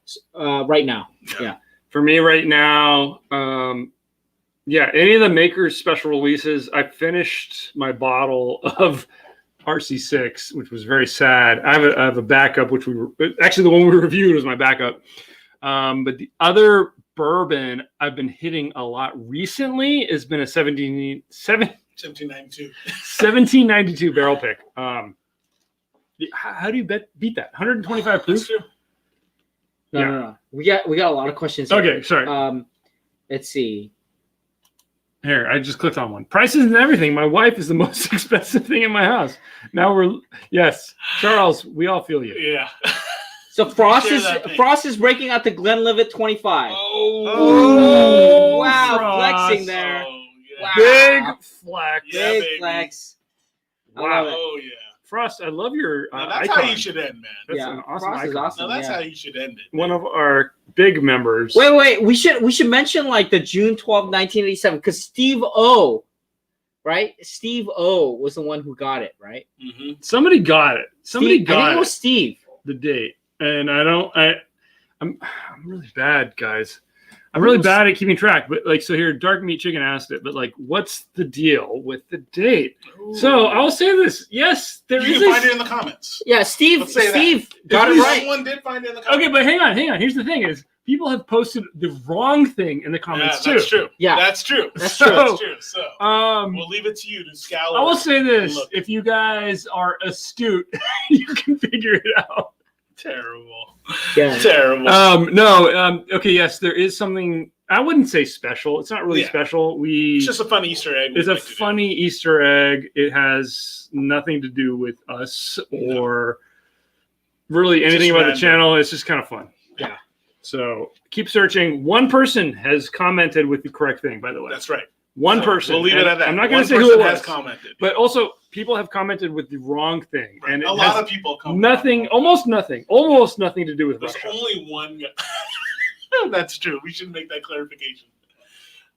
right now. Yeah. For me right now, any of the Maker's special releases, I finished my bottle of RC6, which was very sad. I have a backup, which actually the one we reviewed was my backup. But the other bourbon I've been hitting a lot recently has been a 1792 barrel pick. How do you beat that? 125 proof? No. We got a lot of questions here. Okay, sorry. Let's see. Here, I just clicked on one. Prices and everything. My wife is the most expensive thing in my house. Now yes, Charles, we all feel you. Yeah. So Frost is breaking out the Glenlivet 25. Oh, wow, Frost. flexing there. Oh, yeah. Wow. Big flex. Yeah, Big baby. flex. I Wow. love it. Oh, yeah. Frost, I love your Now, that's icon. how you should end, man. That's Yeah, an awesome Frost is icon. awesome. Now, that's yeah. how you should end it. One of our big members. Wait. We should mention like the June 12, 1987, because Steve O, right? Steve O was the one who got it, right? Mm-hmm. Somebody got it. Somebody I got think it was Steve. the date. And I'm really bad, guys. I'm really bad at keeping track. But like, so here, Dark Meat Chicken asked it, but like, what's the deal with the date? Ooh. So I'll say this. Yes, there You is can find it in the comments. Yeah, Steve Let's say got it right. Someone did find it in the comments. Okay, but hang on. Here's the thing: is people have posted the wrong thing in the comments That's too. true. Yeah. That's true. That's true. That's true. So We'll leave it to you to scour. I will say this: Look. if you guys are astute, you can figure it out. Terrible. Yeah. Terrible. Okay, yes, there is something. I wouldn't say special. It's not really special. It's just a fun Easter egg. It's a funny Easter egg. It has nothing to do with us or really anything Just about random. the channel. It's just kind of fun. Yeah. So keep searching. One person has commented with the correct thing, by the way. That's right. One So person. We'll leave it at that. I'm not going to say One who it person was. has commented. But also, people have commented with the wrong thing. Right. And it a lot has of people come. nothing to do with There's Russia. only one guy. That's true. We should make that clarification.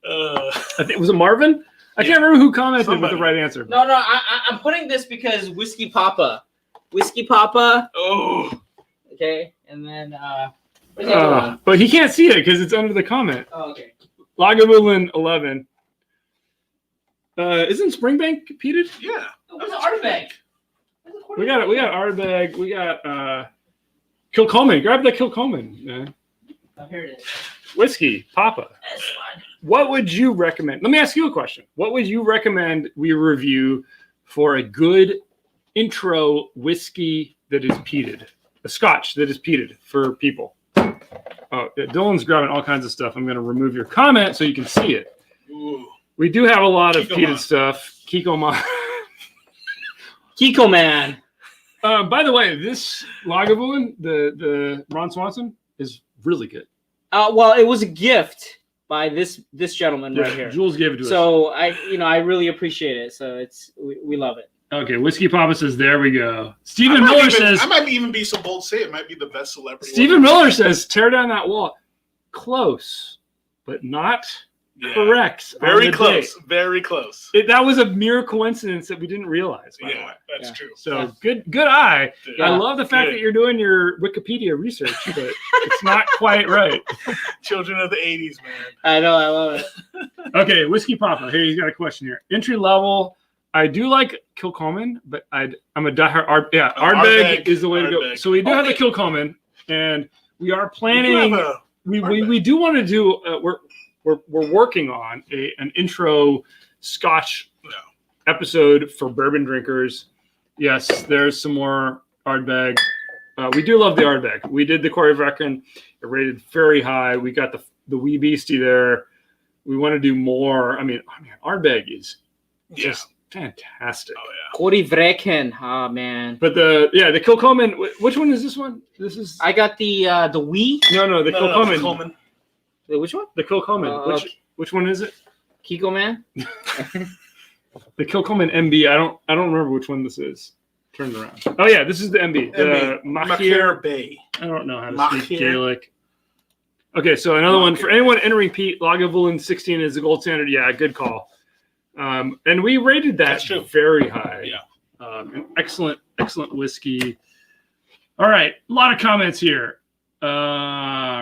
I think, was it Marvin? I can't remember who commented with the right answer. No, I'm putting this because Whiskey Papa. Oh. Okay, and then where's the other one? But he can't see it because it's under the comment. Oh, okay. Lagavulin 11. Isn't Springbank competed? Yeah. Where's the Ardbeg? We got Ardbeg. We got Kilcoman. Grab that Kilcoman. Oh, here it is. Whiskey Papa. This one. What would you recommend? Let me ask you a question. What would you recommend we review for a good intro whiskey that is peated? A Scotch that is peated for people. Oh, yeah, Dylan's grabbing all kinds of stuff. I'm going to remove your comment so you can see it. Ooh. We do have a lot of Kiko peated Man. stuff. Kiko Man. By the way, this Lagavulin, the Ron Swanson, is really good. Well, it was a gift by this gentleman right here. Jules gave it to us. So I really appreciate it. So we love it. Okay, Whiskey Papa says, there we go. Stephen Miller says, I might even be so bold to say it might be the best celebrity. Stephen Miller says, tear down that wall. Close, but not correct. Very close. Very close. That was a mere coincidence that we didn't realize. By the way. That's true. So good eye. Yeah. I love the fact that you're doing your Wikipedia research, but it's not quite right. Children of the 80s, man. I know, I love it. Okay, Whiskey Papa. Here, he's got a question here. Entry level. I do like Kilcoman, but I'm a diehard. Ardbeg is the way to go. So we do have a Kilcoman, and we are planning. We do want to do. We're working on an intro Scotch episode for bourbon drinkers. Yes, there's some more Ardbeg. We do love the Ardbeg. We did the Corey Vrecken. It rated very high. We got the wee beastie there. We want to do more. I mean, Ardbeg is just fantastic. Oh yeah. Corey Vrecken. Oh man. But the Kilcoman. Which one is this one? This is. I got the wee. No, the Kilcoman. Which one? The Kilcoman. Which one is it? Kiko Man. The Kilcoman MB. I don't remember which one this is. Turn it around. Oh yeah, this is the MB. The Machir Bay. I don't know how to speak Gaelic. Okay, so another one for anyone entering Pete. Lagavulin 16 is the gold standard. Yeah, good call. And we rated that very high. Yeah. An excellent whiskey. All right, a lot of comments here. All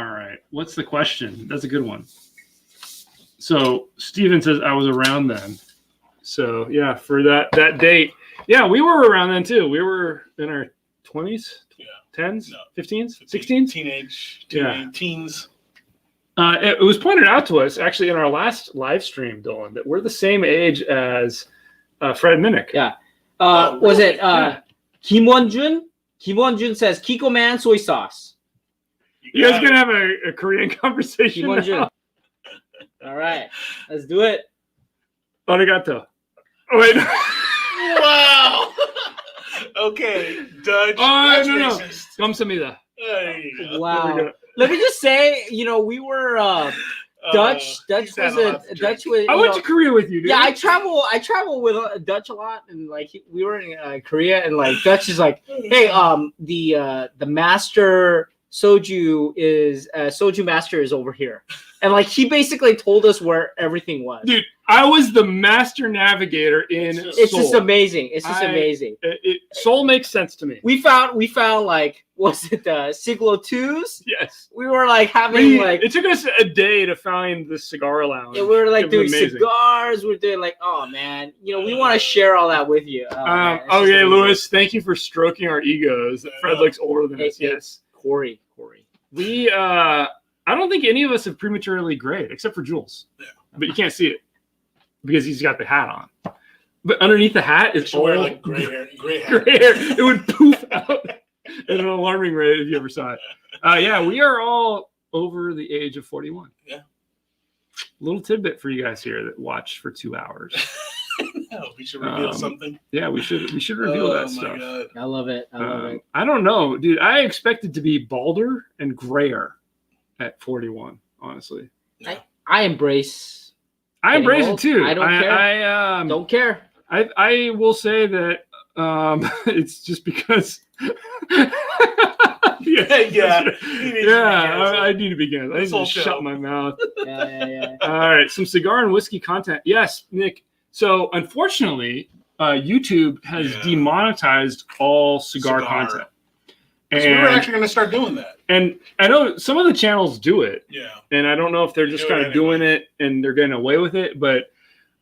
right, what's the question? That's a good one. So Steven says I was around then. So yeah, for that date, yeah, we were around then too. We were in our 20s, 10s, 15s, 16s, teenage, teens. It was pointed out to us actually in our last live stream, Dylan, that we're the same age as Fred Minnick. Yeah. Was it Kim Won-jun? Kim Won-jun says, Kiko man soy sauce. You guys gonna have a Korean conversation now? All right, let's do it. Arigato. Oh wait. Wow. Okay, Dutch. Oh no. Kamsahamnida. Wow. Let me just say, we were Dutch. Dutch was. I went to Korea with you, dude. Yeah, I travel with Dutch a lot, and we were in Korea, and Dutch is like, hey, the master soju master is over here, and he basically told us where everything was. Dude, I was the master navigator in Seoul. It's just amazing. It's just amazing. Seoul makes sense to me. We found was it Siglo 2s? Yes. We were having it took us a day to find the cigar lounge. Yeah, we were doing cigars. We're doing oh man, we want to share all that with you. Okay, Lewis, thank you for stroking our egos. Fred looks older than us. Yes. Corey. We I don't think any of us have prematurely grayed except for Jules. Yeah. But you can't see it because he's got the hat on. But underneath the hat is all gray hair. Gray hair. It would poof out at an alarming rate if you ever saw it. Yeah, we are all over the age of 41. Yeah. Little tidbit for you guys here that watch for 2 hours. We should reveal something. Yeah, we should reveal that stuff. God. I love it. I don't know, dude. I expected to be balder and grayer at 41, honestly. Yeah. I embrace it too. I don't care. I don't care. I will say that it's just because I need to be canceled. I need to shut my mouth. Yeah. All right, some cigar and whiskey content. Yes, Nick. So unfortunately, YouTube has demonetized all cigar content. And we were actually going to start doing that. And I know some of the channels do it. Yeah. And I don't know if they're just kind of doing it and they're getting away with it, but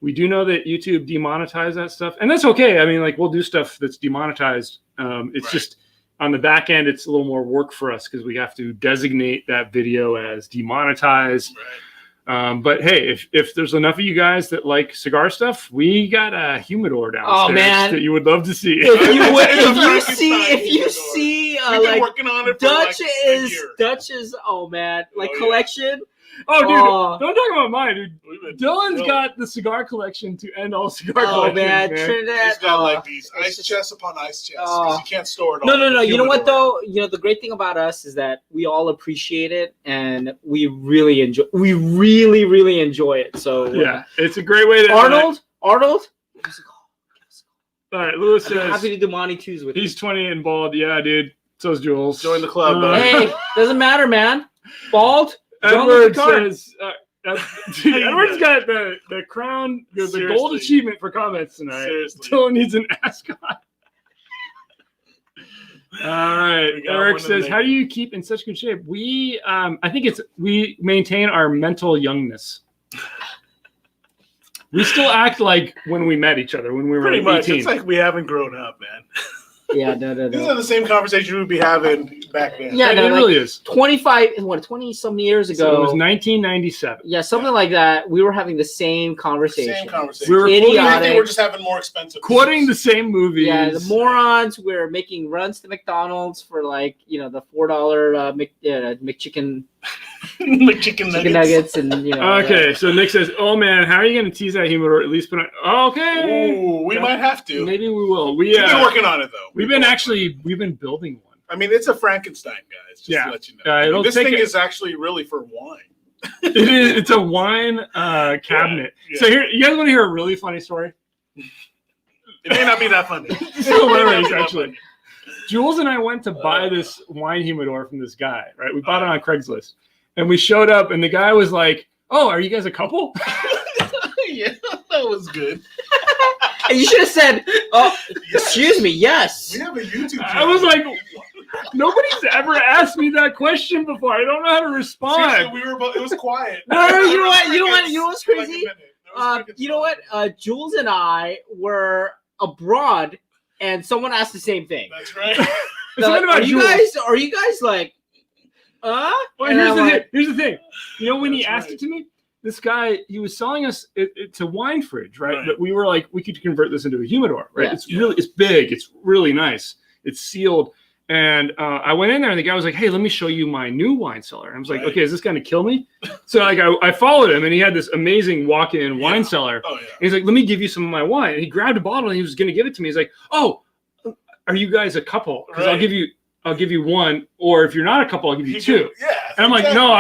we do know that YouTube demonetized that stuff. And that's okay. I mean, we'll do stuff that's demonetized. It's just on the back end, it's a little more work for us because we have to designate that video as demonetized. Right. But hey, if there's enough of you guys that like cigar stuff, we got a humidor downstairs that you would love to see. If you see, we've been working on it for Dutch's collection. Oh, dude, don't talk about mine, dude. Dylan's got the cigar collection to end all cigar collections. Oh, man. Trinidad. He's got these ice chests upon ice chests because you can't store it all. No. You know what, though? The great thing about us is that we all appreciate it, and we really enjoy it. So yeah, it's a great way to Arnold? All right, Lewis says, I'm happy to do Monty 2s with you. He's 20 and bald. Yeah, dude. So's Jules. Join the club, Hey, doesn't matter, man. Bald. Edward says, Edward's got the crown, the gold achievement for comments tonight. Seriously. Dylan needs an ascot. All right. Eric says, how do you keep in such good shape? We, I think we maintain our mental youngness. We still act like when we met each other, when we were pretty much. 18. It's like we haven't grown up, man. Yeah, no. These are the same conversation we'd be having back then. Yeah, it really is. 20-some years ago. So it was 1997. Yeah, something like that. We were having the same conversation. We were idiotic. We're just having more expensive. Quoting the same movies. Yeah, the morons were making runs to McDonald's for the $4 McChicken. McChicken nuggets and Okay, so Nick says, "Oh man, how are you going to tease that humidor? At least put on." Okay, ooh, we might have to. Maybe we will. We've been working on it though. We've been building one. I mean, it's a Frankenstein, guys. Just to let you know. This thing is actually really for wine. It is. It's a wine cabinet. Yeah. So here, you guys want to hear a really funny story? It may not be that funny. It's hilarious, actually. Jules and I went to buy this wine humidor from this guy. Right, we bought it on Craigslist. And we showed up, and the guy was like, "Oh, are you guys a couple?" Yeah, that was good. And you should have said, "Oh, excuse me, yes." We have a YouTube channel. I was like, nobody's ever asked me that question before. I don't know how to respond. Seriously, it was quiet. No, you know what's crazy? You know what? Jules and I were abroad, and someone asked the same thing. That's right. Are you guys like? Well, here's the thing. You know, when he asked it to me, this guy, he was selling us it's a wine fridge, right? But we were like, we could convert this into a humidor, right? Yeah. It's big. It's really nice. It's sealed. And I went in there and the guy was like, hey, let me show you my new wine cellar. And I was like, okay, is this going to kill me? So like I followed him and he had this amazing walk-in wine cellar. Oh, yeah. And he's like, let me give you some of my wine. And he grabbed a bottle and he was going to give it to me. He's like, oh, are you guys a couple? Because I'll give you one, or if you're not a couple, I'll give you two. Yeah. And I'm like, no,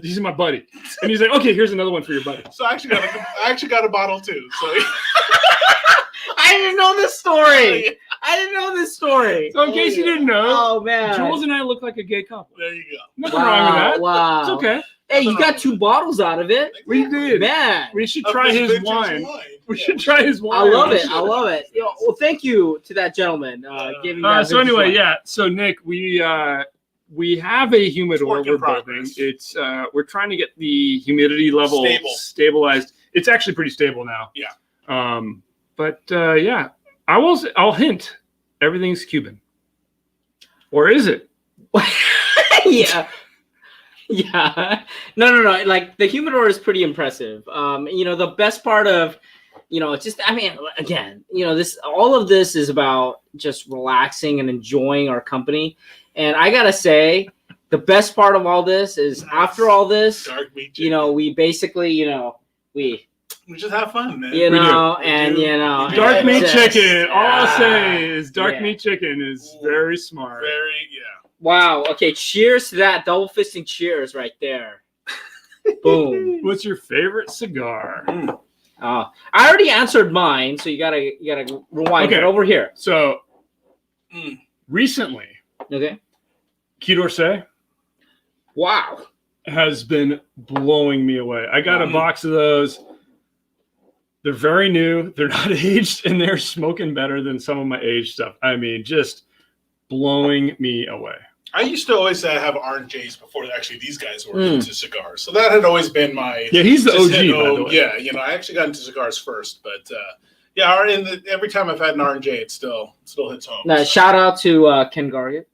he's my buddy. And he's like, okay, here's another one for your buddy. So I actually got a bottle too. So I didn't know this story. So in case you didn't know, oh man, Jules and I look like a gay couple. There you go. Nothing wrong with that. Wow. It's okay. Hey, you got 2 bottles out of it. We did. Man. We should try his wine. We should try his wine. I love it. You know, well, thank you to that gentleman giving that. So anyway, So Nick, we have a humidor we're building. It's we're trying to get the humidity level stabilized. It's actually pretty stable now. Yeah. I'll hint, everything's Cuban. Or is it? Yeah. Yeah. No. Like the humidor is pretty impressive. You know, the best part of, you know, again, you know, all of this is about just relaxing and enjoying our company. And I gotta say, the best part of all this is after all this, you know, we basically, you know, we just have fun, man. You know, dark meat chicken. All I'll say is dark meat chicken is very smart. Wow. Okay. Cheers to that. Double fisting cheers right there. Boom. What's your favorite cigar? I already answered mine, so you gotta rewind it over here. So recently, Key d'Orsay. Wow. Has been blowing me away. I got a box of those. They're very new. They're not aged, and they're smoking better than some of my aged stuff. I mean, just blowing me away. I used to always say I have RJs before actually these guys were into cigars. So that had always been my... Yeah, he's the OG, by the way. Yeah, you know, I actually got into cigars first. But, every time I've had an RJ, it still hits home. Now, shout out to Ken Gargett.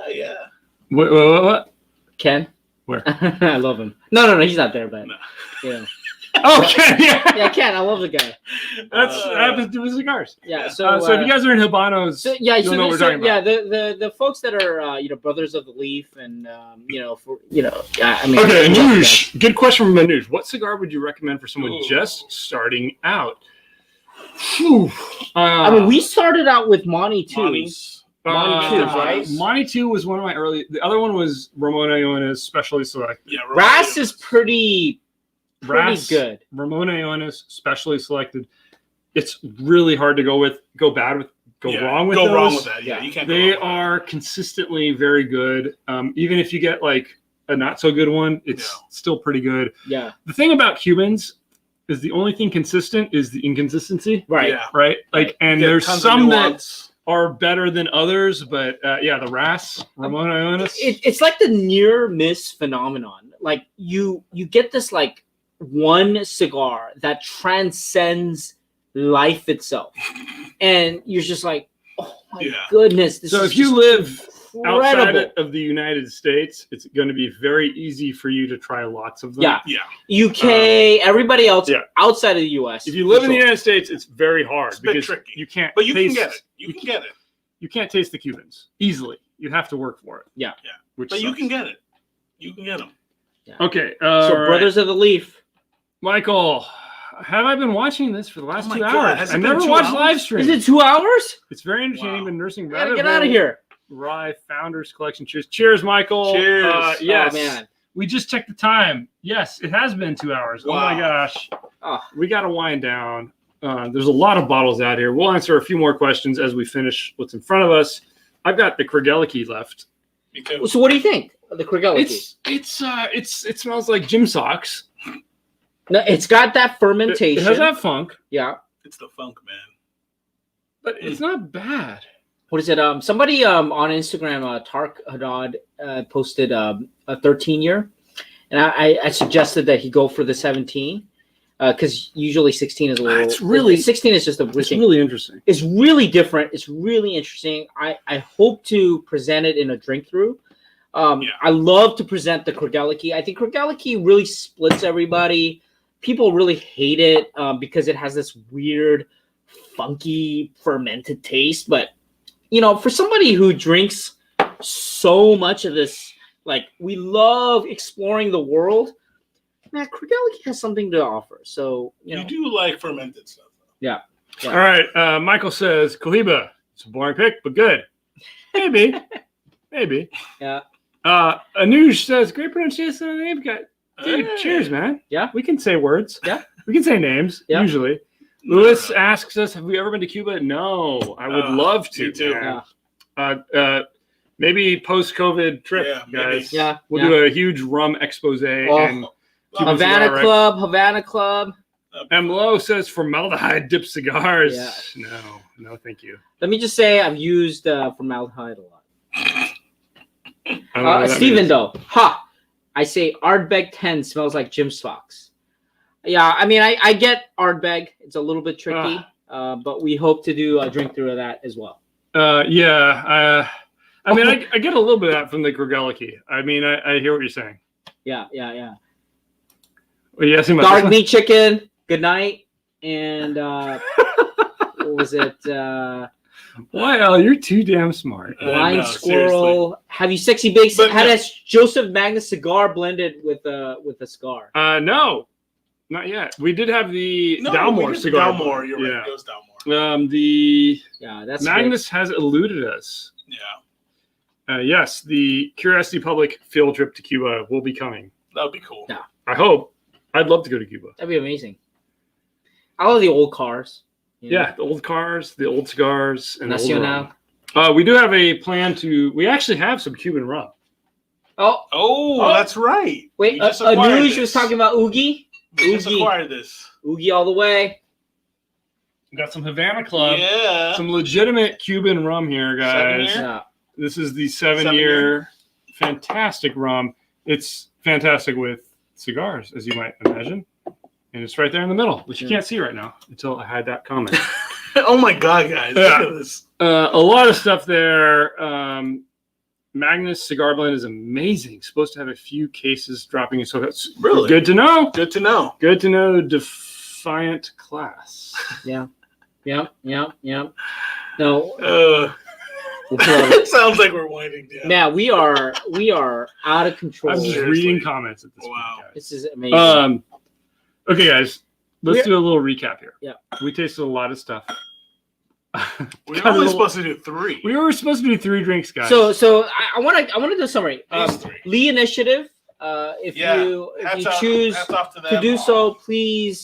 Yeah. What? Ken? Where? I love him. No, he's not there, but... Yeah. Oh, Ken, yeah, Ken, I love the guy. That happens to his cigars. Yeah, so if you guys are in Habanos, you'll know what we're talking about. Yeah, the folks that are Brothers of the Leaf and I mean. Okay, Manouche. Good question from Manouche. What cigar would you recommend for someone just starting out? I mean, we started out with Monty too. Monty 2, right? Monty 2 was one of my early. The other one was Ramon Ayona's Specially Selected. Yeah, Ras is pretty good. Ramon Ayona's Specially Selected. It's really hard to go wrong with those. Wrong with that. Yeah, you can't. They are consistently very good. Even if you get like a not so good one, it's still pretty good. Yeah. The thing about Cubans is the only thing consistent is the inconsistency. Right. Yeah. Right. Like, and there's some that are better than others, but the Ras, Ramon Ayona's. It's like the near miss phenomenon. Like you get this like one cigar that transcends life itself, and you're just like, oh my goodness. So if you live outside of the United States, it's going to be very easy for you to try lots of them. Yeah. UK, everybody else outside of the US. If you live in the United States, it's very hard because tricky. You can't. But you can get it. You can get it. You can't taste the Cubans easily. You have to work for it. Yeah. But sucks. You can get it. You can get them. Yeah. Okay. So Brothers of the Leaf. Michael, have I been watching this for the last 2 hours? I never watched live stream. Is it 2 hours? It's very entertaining. Been nursing. Get out of here. Rye Founders Collection. Cheers, Michael. Cheers. Yes. Oh, man. We just checked the time. Yes, it has been 2 hours. Wow. Oh my gosh. We got to wind down. There's a lot of bottles out here. We'll answer a few more questions as we finish what's in front of us. I've got the Kregeliki left. So what do you think of the Kregeliki? It smells like gym socks. No, it's got that fermentation. It has that funk. Yeah. It's the funk, man. But it's not bad. What is it? Somebody on Instagram, Tark Haddad, posted a 13-year, and I suggested that he go for the 17 because usually 16 is a little. 16 is just a. It's really interesting. It's really different. It's really interesting. I hope to present it in a drink through. I love to present the Kregeliki. I think Kregeliki really splits everybody. People really hate it because it has this weird, funky, fermented taste. But, for somebody who drinks so much of this, like, we love exploring the world, man, Kregeliki has something to offer. So, you do like fermented stuff, though. Yeah. All right. Michael says, Cohiba. It's a boring pick, but good. Maybe. Yeah. Anuj says, great pronunciation of the name, guy. Dude, cheers, man. Yeah. We can say words. Yeah. We can say names, Yeah. usually. Lewis asks us, have we ever been to Cuba? No. I would love to. Me too. Yeah. Maybe post-COVID trip, guys. Yeah. We'll do a huge rum expose. And Havana Club. M. Lowe says formaldehyde dipped cigars. Yeah. No, thank you. Let me just say I've used formaldehyde a lot. I don't know what that Steven, means. though. I say Ardbeg 10 smells like Jim Fox. Yeah, I mean, I get Ardbeg. It's a little bit tricky, but we hope to do a drink through of that as well. I mean, I get a little bit of that from the Kregeliki. I mean, I hear what you're saying. Yeah. Well, you asking about Dark this one? meat chicken, good night. And what was it? Wow, you're too damn smart. Blind No, Squirrel. seriously. Have you sexy bakes? But Had no. a Joseph Magnus cigar blended with a cigar. No, not yet. We did have the Dalmore cigar. Dalmore, you're right. Yeah. It was Dalmore. The That's Magnus has eluded us. Yeah. Yes, the Curiosity Public field trip to Cuba will be coming. That would be cool. Yeah. I hope. I'd love to go to Cuba. That'd be amazing. I love the old cars. Yeah, the old cars, the old cigars, and the old Nacional. rum. We do have a plan to. We actually have some Cuban rum. Oh, that's right. Wait, We just acquired Anuj this. was talking about Oogie. We just Oogie. acquired this. Oogie all the way. We got some Havana Club. Yeah. Some legitimate Cuban rum here, guys. 7 year? Yeah. This is the 7 7 year. year fantastic rum. It's fantastic with cigars, as you might imagine. And it's right there in the middle, which you can't see right now until I had that comment. Oh my God, guys. Look at this. A lot of stuff there. Magnus Cigar Blend is amazing. Supposed to have a few cases dropping. So that's Really? good to know. Good to know. Good to know. Defiant class. Yeah. No. It sounds like we're winding down. Man, we are out of control. I'm just Seriously. reading comments at this Wow. point, guys. This is amazing. Okay, guys. Let's do a little recap here. Yeah. We tasted a lot of stuff. We were only supposed to do 3. We were supposed to do 3 drinks, guys. So I want to do a summary. These 3. Lee Initiative. If you choose hats off to them. to do so, please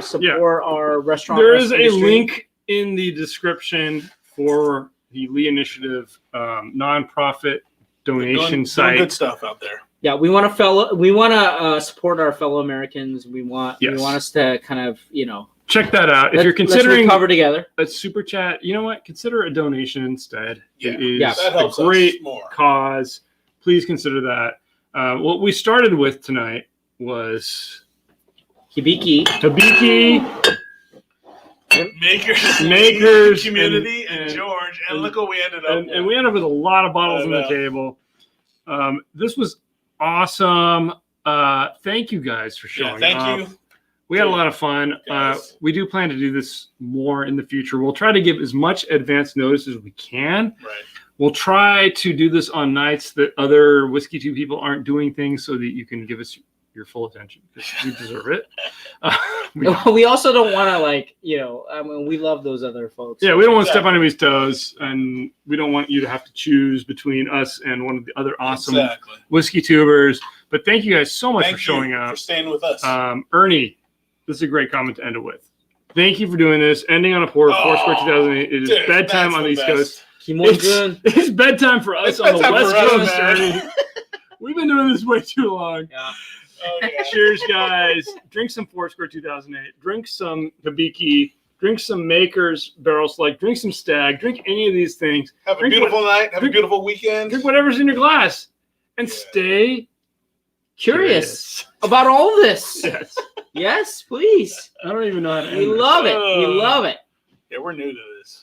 support our restaurant. There is a industry. link in the description for the Lee Initiative nonprofit donation Doing site. good stuff out there. Yeah, we want to support our fellow Americans. We want Yes. us to kind of Check that out. If you're let's considering recover together. a super chat, you know what? Consider a donation instead. Yeah. It is Yeah. That a helps great us more. cause. Please consider that. What we started with tonight was Hibiki. Makers, community, and and- George, and look what we ended up with. and we ended up with a lot of bottles I on the know. table. This was awesome. Thank you guys for showing Thank up. you. We had a lot of fun. Guys. We do plan to do this more in the future. We'll try to give as much advance notice as we can. Right. We'll try to do this on nights that other Whiskey 2 people aren't doing things so that you can give us your full attention because we deserve it. We also don't want to we love those other folks. Yeah, we don't want to step on anybody's toes, and we don't want you to have to choose between us and one of the other awesome Exactly. Whiskey Tubers. But thank you guys so much Thank for showing you up. for staying with us. Ernie, this is a great comment to end it with. Thank you for doing this. Ending on a pour of Foursquare 2008. It is dude, bedtime that's on the East best. Coast. Kimogun. It's bedtime for us It's on the bedtime West for us, Coast, man. Ernie. We've been doing this way too long. Yeah. Oh, yeah. Cheers, guys. Drink some Foursquare 2008. Drink some Hibiki. Drink some Maker's Barrel Select. Drink some Stag. Drink any of these things. Have a Drink beautiful night. Have a beautiful weekend. Drink whatever's in your glass. And stay Curious about all this. Yes. Yes, please. I don't even know how to end We this. love it. We love it. Yeah, we're new to this.